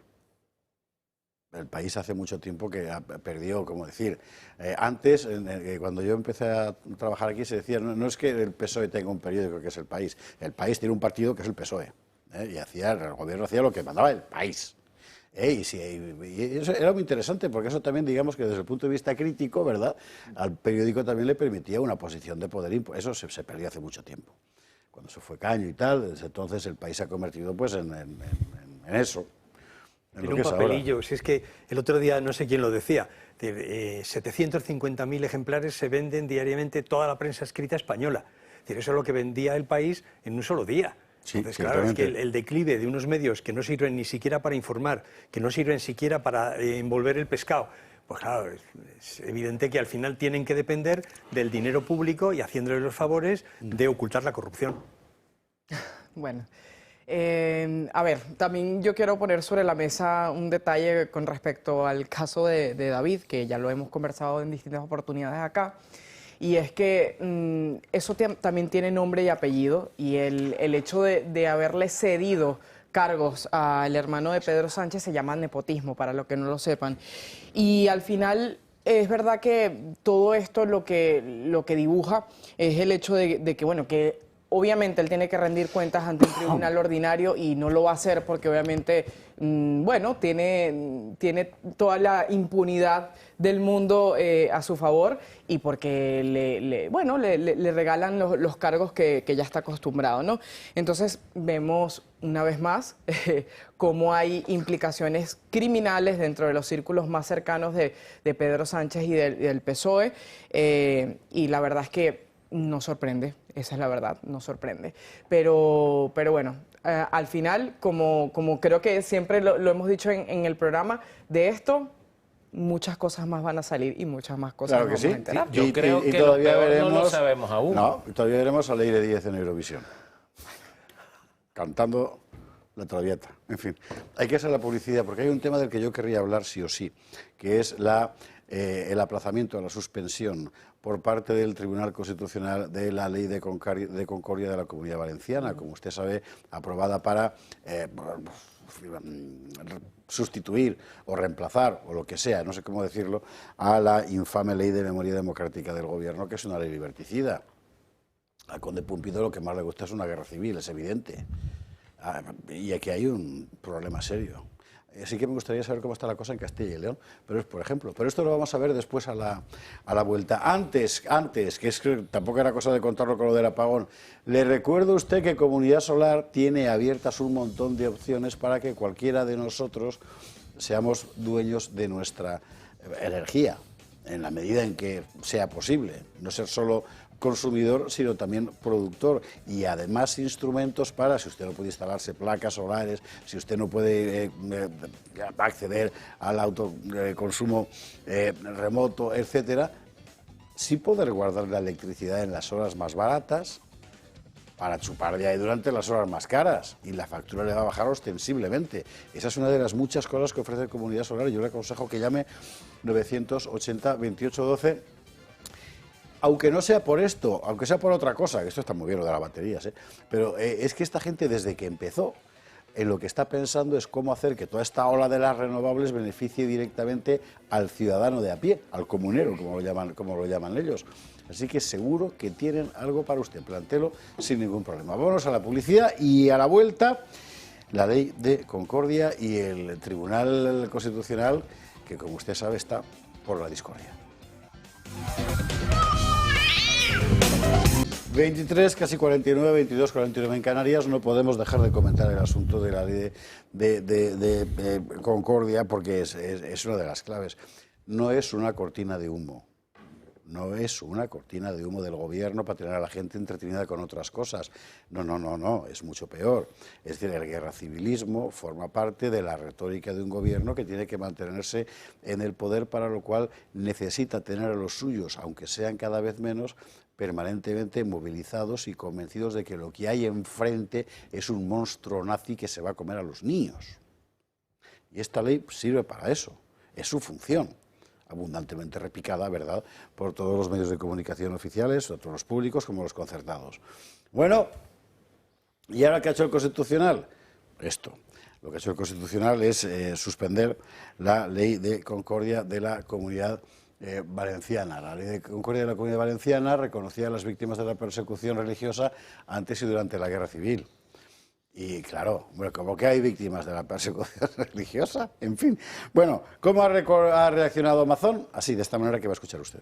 Speaker 1: El país hace mucho tiempo que perdió, como decir, antes, cuando yo empecé a trabajar aquí, se decía, no es que el PSOE tenga un periódico que es El País tiene un partido que es el PSOE, y el gobierno hacía lo que mandaba el país. Y eso era muy interesante, porque eso también, digamos que desde el punto de vista crítico, ¿verdad?, al periódico también le permitía una posición de poder, eso se perdió hace mucho tiempo. Cuando se fue Caño y tal, desde entonces el país se ha convertido pues en eso.
Speaker 3: Tiene un papelillo, si es que el otro día no sé quién lo decía, 750.000 ejemplares se venden diariamente toda la prensa escrita española. Es decir, eso es lo que vendía El País en un solo día.
Speaker 1: Sí,
Speaker 3: entonces, claro, es que el declive de unos medios que no sirven ni siquiera para informar, que no sirven siquiera para envolver el pescado, pues claro, es evidente que al final tienen que depender del dinero público y haciéndole los favores de ocultar la corrupción.
Speaker 4: Bueno. A ver, también yo quiero poner sobre la mesa un detalle con respecto al caso de David, que ya lo hemos conversado en distintas oportunidades acá, y es que eso también tiene nombre y apellido, y el hecho de haberle cedido cargos al hermano de Pedro Sánchez se llama nepotismo, para los que no lo sepan. Y al final es verdad que todo esto lo que dibuja es el hecho de que, bueno, que obviamente él tiene que rendir cuentas ante un tribunal ordinario y no lo va a hacer porque obviamente, bueno, tiene toda la impunidad del mundo a su favor y porque le regalan los cargos que ya está acostumbrado, ¿no? Entonces vemos una vez más cómo hay implicaciones criminales dentro de los círculos más cercanos de Pedro Sánchez y del PSOE, y la verdad es que nos sorprende, esa es la verdad, nos sorprende. Pero bueno, al final, como creo que siempre lo hemos dicho en el programa, de esto muchas cosas más van a salir y muchas más cosas
Speaker 1: Claro que
Speaker 4: nos
Speaker 1: sí.
Speaker 4: vamos a enterar.
Speaker 5: Yo creo que
Speaker 1: todavía
Speaker 5: lo peor
Speaker 1: veremos,
Speaker 5: no lo sabemos aún.
Speaker 1: No, todavía veremos a Leire Díez en Eurovisión, cantando la Traviata. En fin, hay que hacer la publicidad porque hay un tema del que yo querría hablar sí o sí, que es el aplazamiento a la suspensión por parte del Tribunal Constitucional de la Ley de Concordia de la Comunidad Valenciana, como usted sabe, aprobada para sustituir o reemplazar, o lo que sea, no sé cómo decirlo, a la infame Ley de Memoria Democrática del Gobierno, que es una ley liberticida. A Conde Pumpido lo que más le gusta es una guerra civil, es evidente. Y aquí hay un problema serio. Así que me gustaría saber cómo está la cosa en Castilla y León, pero es por ejemplo. Pero esto lo vamos a ver después a la vuelta. Antes, que es que tampoco era cosa de contarlo con lo del apagón, le recuerdo a usted que Comunidad Solar tiene abiertas un montón de opciones para que cualquiera de nosotros seamos dueños de nuestra energía, en la medida en que sea posible, no ser solo consumidor, sino también productor, y además instrumentos para, si usted no puede instalarse placas solares, si usted no puede acceder al autoconsumo remoto, etcétera, sí poder guardar la electricidad en las horas más baratas para chupar de ahí durante las horas más caras, y la factura le va a bajar ostensiblemente. Esa es una de las muchas cosas que ofrece Comunidad Solar, y yo le aconsejo que llame 980-2812, aunque no sea por esto, aunque sea por otra cosa, que esto está muy bien lo de las baterías, pero es que esta gente desde que empezó, en lo que está pensando es cómo hacer que toda esta ola de las renovables beneficie directamente al ciudadano de a pie, al comunero, como lo llaman ellos. Así que seguro que tienen algo para usted, plantéelo sin ningún problema. Vámonos a la publicidad y a la vuelta, la Ley de Concordia y el Tribunal Constitucional, que como usted sabe está por la discordia. 23, casi 49, 22, 49 en Canarias. No podemos dejar de comentar el asunto de la ley de Concordia porque es una de las claves. No es una cortina de humo. No es una cortina de humo del gobierno para tener a la gente entretenida con otras cosas. No, es mucho peor. Es decir, el guerracivilismo forma parte de la retórica de un gobierno que tiene que mantenerse en el poder, para lo cual necesita tener a los suyos, aunque sean cada vez menos, permanentemente movilizados y convencidos de que lo que hay enfrente es un monstruo nazi que se va a comer a los niños. Y esta ley sirve para eso, es su función, abundantemente repicada, ¿verdad?, por todos los medios de comunicación oficiales, tanto los públicos como los concertados. Bueno, ¿y ahora qué ha hecho el Constitucional? Esto. Lo que ha hecho el Constitucional es suspender la Ley de Concordia de la Comunidad Valenciana. La Ley de Concordia de la Comunidad Valenciana reconocía a las víctimas de la persecución religiosa antes y durante la Guerra Civil. Y claro, bueno, como que hay víctimas de la persecución religiosa, en fin. Bueno, ¿cómo ha reaccionado Amazon? Así, de esta manera que va a escuchar usted.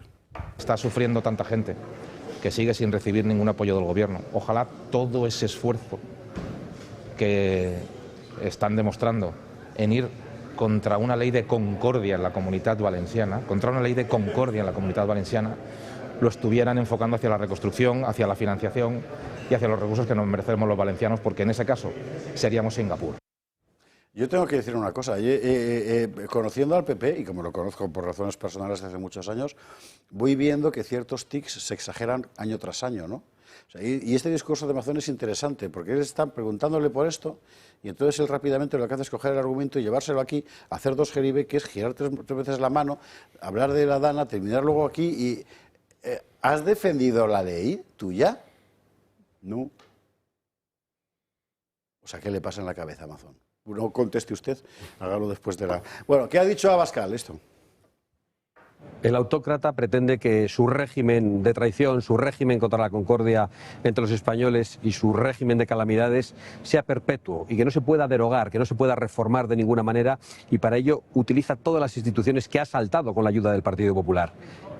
Speaker 6: Está sufriendo tanta gente que sigue sin recibir ningún apoyo del gobierno. Ojalá todo ese esfuerzo que están demostrando en ir contra una ley de concordia en la Comunidad Valenciana, lo estuvieran enfocando hacia la reconstrucción, hacia la financiación y hacia los recursos que nos merecemos los valencianos, porque en ese caso seríamos Singapur.
Speaker 1: Yo tengo que decir una cosa, conociendo al PP, y como lo conozco por razones personales desde hace muchos años, voy viendo que ciertos tics se exageran año tras año, ¿no? O sea, y este discurso de Amazon es interesante, porque ellos están preguntándole por esto, y entonces él rápidamente lo que hace es coger el argumento y llevárselo aquí, hacer dos jeribe, que es girar tres veces la mano, hablar de la Dana, terminar luego aquí y... ¿Has defendido la ley tuya? No. O sea, ¿qué le pasa en la cabeza a Amazon? No conteste usted, hágalo después de la... Bueno, ¿qué ha dicho Abascal esto?
Speaker 7: El autócrata pretende que su régimen de traición, su régimen contra la concordia entre los españoles y su régimen de calamidades sea perpetuo y que no se pueda derogar, que no se pueda reformar de ninguna manera, y para ello utiliza todas las instituciones que ha saltado con la ayuda del Partido Popular.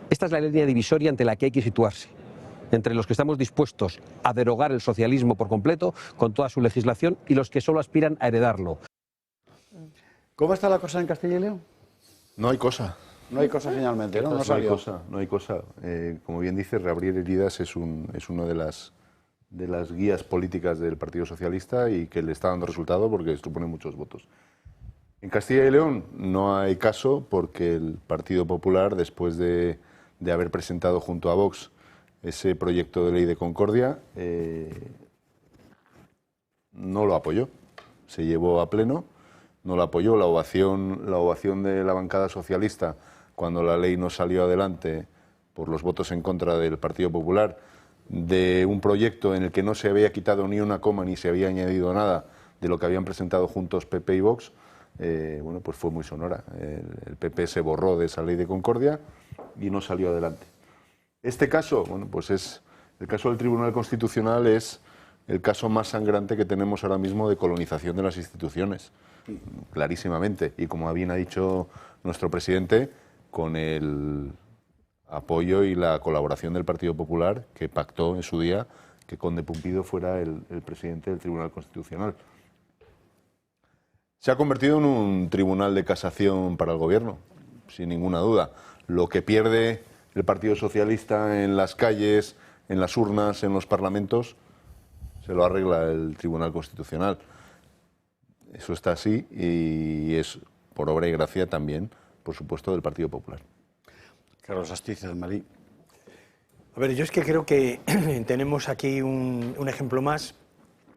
Speaker 7: Esta es la línea divisoria ante la que hay que situarse, entre los que estamos dispuestos a derogar el socialismo por completo con toda su legislación y los que solo aspiran a heredarlo.
Speaker 1: ¿Cómo está la cosa en Castilla y León?
Speaker 2: No hay cosa.
Speaker 1: No hay cosa finalmente, ¿no?
Speaker 2: No hay cosa. Como bien dice, reabrir heridas es una de las guías políticas del Partido Socialista y que le está dando resultado porque supone muchos votos. En Castilla y León no hay caso porque el Partido Popular, después de haber presentado junto a Vox ese proyecto de ley de concordia, no lo apoyó. Se llevó a pleno, no lo apoyó. La ovación de la bancada socialista cuando la ley no salió adelante por los votos en contra del Partido Popular, de un proyecto en el que no se había quitado ni una coma ni se había añadido nada de lo que habían presentado juntos PP y Vox, bueno, pues fue muy sonora. El PP se borró de esa ley de concordia y no salió adelante. Este caso, bueno, pues el caso del Tribunal Constitucional es el caso más sangrante que tenemos ahora mismo de colonización de las instituciones, clarísimamente. Y como bien ha dicho nuestro presidente, con el apoyo y la colaboración del Partido Popular, que pactó en su día que Conde Pumpido fuera el presidente del Tribunal Constitucional. Se ha convertido en un tribunal de casación para el Gobierno, sin ninguna duda. Lo que pierde el Partido Socialista en las calles, en las urnas, en los parlamentos, se lo arregla el Tribunal Constitucional. Eso está así y es por obra y gracia también, por supuesto, del Partido Popular.
Speaker 1: Carlos Astiz, del Malí.
Speaker 3: A ver, yo es que creo que tenemos aquí un ejemplo más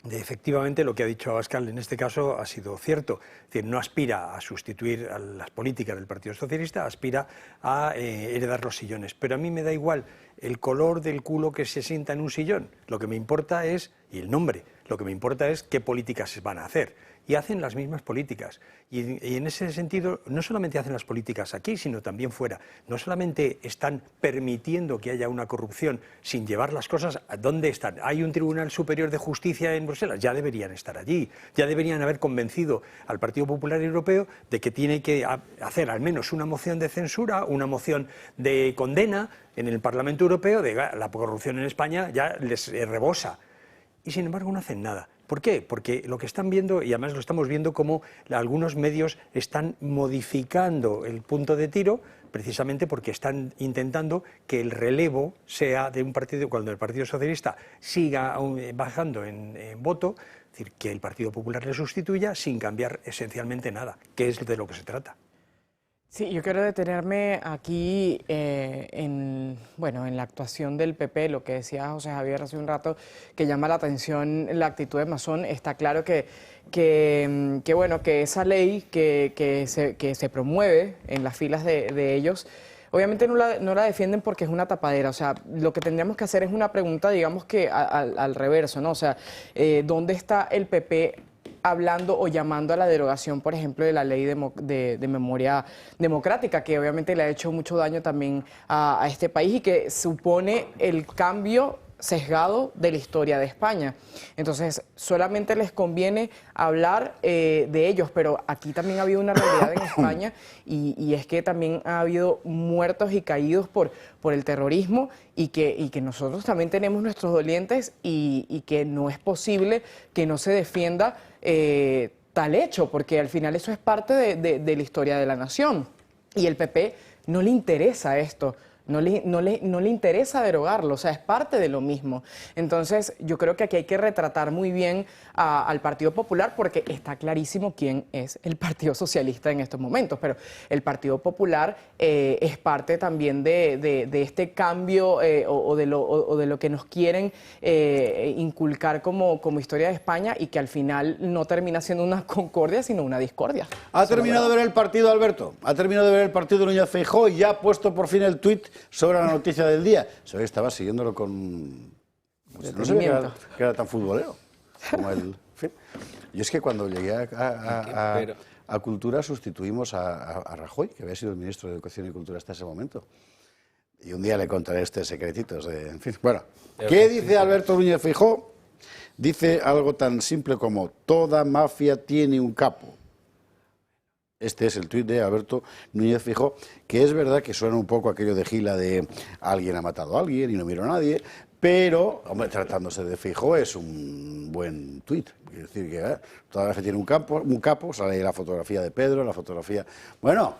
Speaker 3: de efectivamente lo que ha dicho Abascal en este caso ha sido cierto. Es decir, no aspira a sustituir a las políticas del Partido Socialista, aspira a heredar los sillones. Pero a mí me da igual el color del culo que se sienta en un sillón. Lo que me importa es, y el nombre, lo que me importa es qué políticas se van a hacer. Y hacen las mismas políticas. Y en ese sentido, no solamente hacen las políticas aquí, sino también fuera. No solamente están permitiendo que haya una corrupción sin llevar las cosas a dónde están. Hay un Tribunal Superior de Justicia en Bruselas, ya deberían estar allí. Ya deberían haber convencido al Partido Popular Europeo de que tiene que hacer al menos una moción de censura, una moción de condena en el Parlamento Europeo de la corrupción en España ya les rebosa. Y sin embargo no hacen nada. ¿Por qué? Porque lo que están viendo, y además lo estamos viendo como algunos medios están modificando el punto de tiro, precisamente porque están intentando que el relevo sea de un partido, cuando el Partido Socialista siga bajando en voto, es decir, que el Partido Popular le sustituya sin cambiar esencialmente nada, que es de lo que se trata.
Speaker 4: Sí, yo quiero detenerme aquí en la actuación del PP, lo que decía José Javier hace un rato, que llama la atención la actitud de Mazón. Está claro que esa ley que se promueve en las filas de ellos, obviamente no la defienden porque es una tapadera. O sea, lo que tendríamos que hacer es una pregunta, digamos que al reverso, ¿no? O sea, ¿dónde está el PP hablando o llamando a la derogación, por ejemplo, de la ley de memoria democrática, que obviamente le ha hecho mucho daño también a este país y que supone el cambio sesgado de la historia de España? Entonces, solamente les conviene hablar de ellos, pero aquí también ha habido una realidad en España y es que también ha habido muertos y caídos por el terrorismo y que nosotros también tenemos nuestros dolientes y que no es posible que no se defienda tal hecho, porque al final eso es parte de la historia de la nación. Y el PP no le interesa esto. No le interesa derogarlo, o sea, es parte de lo mismo. Entonces, yo creo que aquí hay que retratar muy bien al Partido Popular porque está clarísimo quién es el Partido Socialista en estos momentos, pero el Partido Popular es parte también de este cambio o de lo que nos quieren inculcar como historia de España y que al final no termina siendo una concordia, sino una discordia.
Speaker 1: ¿Ha terminado de ver el partido, Alberto? ¿Ha terminado de ver el partido de Núñez Feijóo y ya ha puesto por fin el tuit sobre la noticia del día? Se ve que estaba siguiéndolo con... No sabía que era tan futbolero como el... En fin. Yo es que cuando llegué a Cultura sustituimos a Rajoy, que había sido el ministro de Educación y Cultura hasta ese momento. Y un día le contaré secretitos de... En fin, bueno, ¿qué dice Alberto Núñez Feijóo? Dice algo tan simple como: toda mafia tiene un capo. Este es el tuit de Alberto Núñez Feijóo, que es verdad que suena un poco aquello de Gila de alguien ha matado a alguien y no miro a nadie, pero, hombre, tratándose de Feijóo es un buen tuit. Es decir, que toda mafia tiene un capo, sale ahí la fotografía de Pedro, la fotografía... Bueno,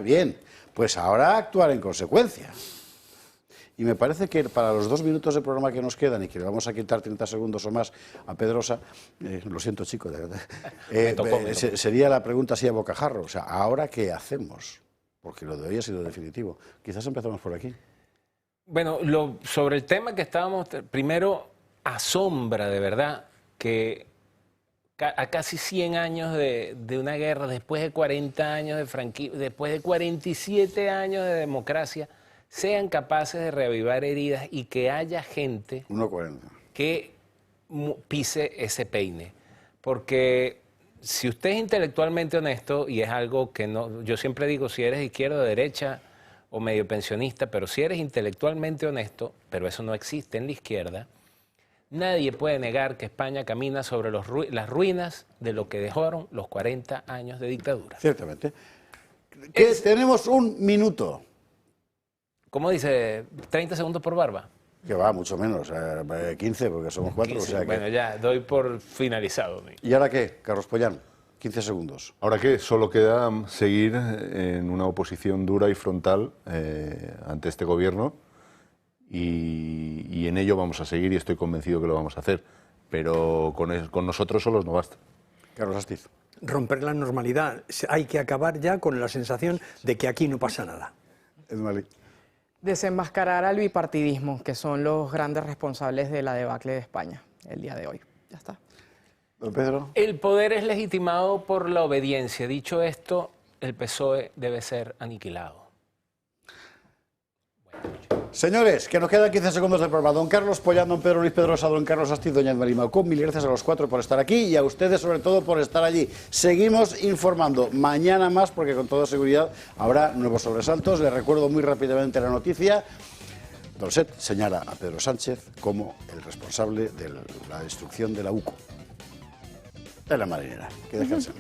Speaker 1: bien, pues ahora actuar en consecuencia. Y me parece que para los 2 minutos de programa que nos quedan y que le vamos a quitar 30 segundos o más a Pedrosa, lo siento, chico, de verdad, sería la pregunta así a bocajarro. O sea, ¿ahora qué hacemos? Porque lo de hoy ha sido definitivo. Quizás empezamos por aquí.
Speaker 5: Bueno, sobre el tema que estábamos, primero, asombra de verdad que a casi 100 años de una guerra, después de 40 años de franquismo, después de 47 años de democracia, sean capaces de reavivar heridas y que haya gente
Speaker 1: 1.40
Speaker 5: que pise ese peine. Porque si usted es intelectualmente honesto, y es algo que no, yo siempre digo, si eres izquierda o derecha o medio pensionista, pero si eres intelectualmente honesto, pero eso no existe en la izquierda, nadie puede negar que España camina sobre las ruinas de lo que dejaron los 40 años de dictadura.
Speaker 1: Ciertamente. Tenemos 1 minuto.
Speaker 5: ¿Cómo dice? 30 segundos por barba.
Speaker 1: Que va, mucho menos, 15, porque somos 4.
Speaker 5: 15,
Speaker 1: o sea que...
Speaker 5: Bueno, ya doy por finalizado.
Speaker 1: ¿Y ahora qué, Carlos Pollán? 15 segundos.
Speaker 2: ¿Ahora qué? Solo queda seguir en una oposición dura y frontal ante este gobierno y en ello vamos a seguir y estoy convencido que lo vamos a hacer. Pero con nosotros solos no basta.
Speaker 1: Carlos Astiz.
Speaker 3: Romper la normalidad. Hay que acabar ya con la sensación de que aquí no pasa nada.
Speaker 1: Esmalí.
Speaker 4: Desenmascarar al bipartidismo, que son los grandes responsables de la debacle de España el día de hoy. Ya está.
Speaker 1: Don Pedro.
Speaker 5: El poder es legitimado por la obediencia. Dicho esto, el PSOE debe ser aniquilado.
Speaker 1: Señores, que nos quedan 15 segundos del programa. Don Carlos Pollán, don Pedro Luis Pedrosa, don Carlos Astiz, doña Esmalí Maucón, mil gracias a los 4 por estar aquí y a ustedes sobre todo por estar allí. Seguimos informando mañana más porque con toda seguridad habrá nuevos sobresaltos. Les recuerdo muy rápidamente la noticia. Dolcet señala a Pedro Sánchez como el responsable de la destrucción de la UCO. De la marinera. Que descansen.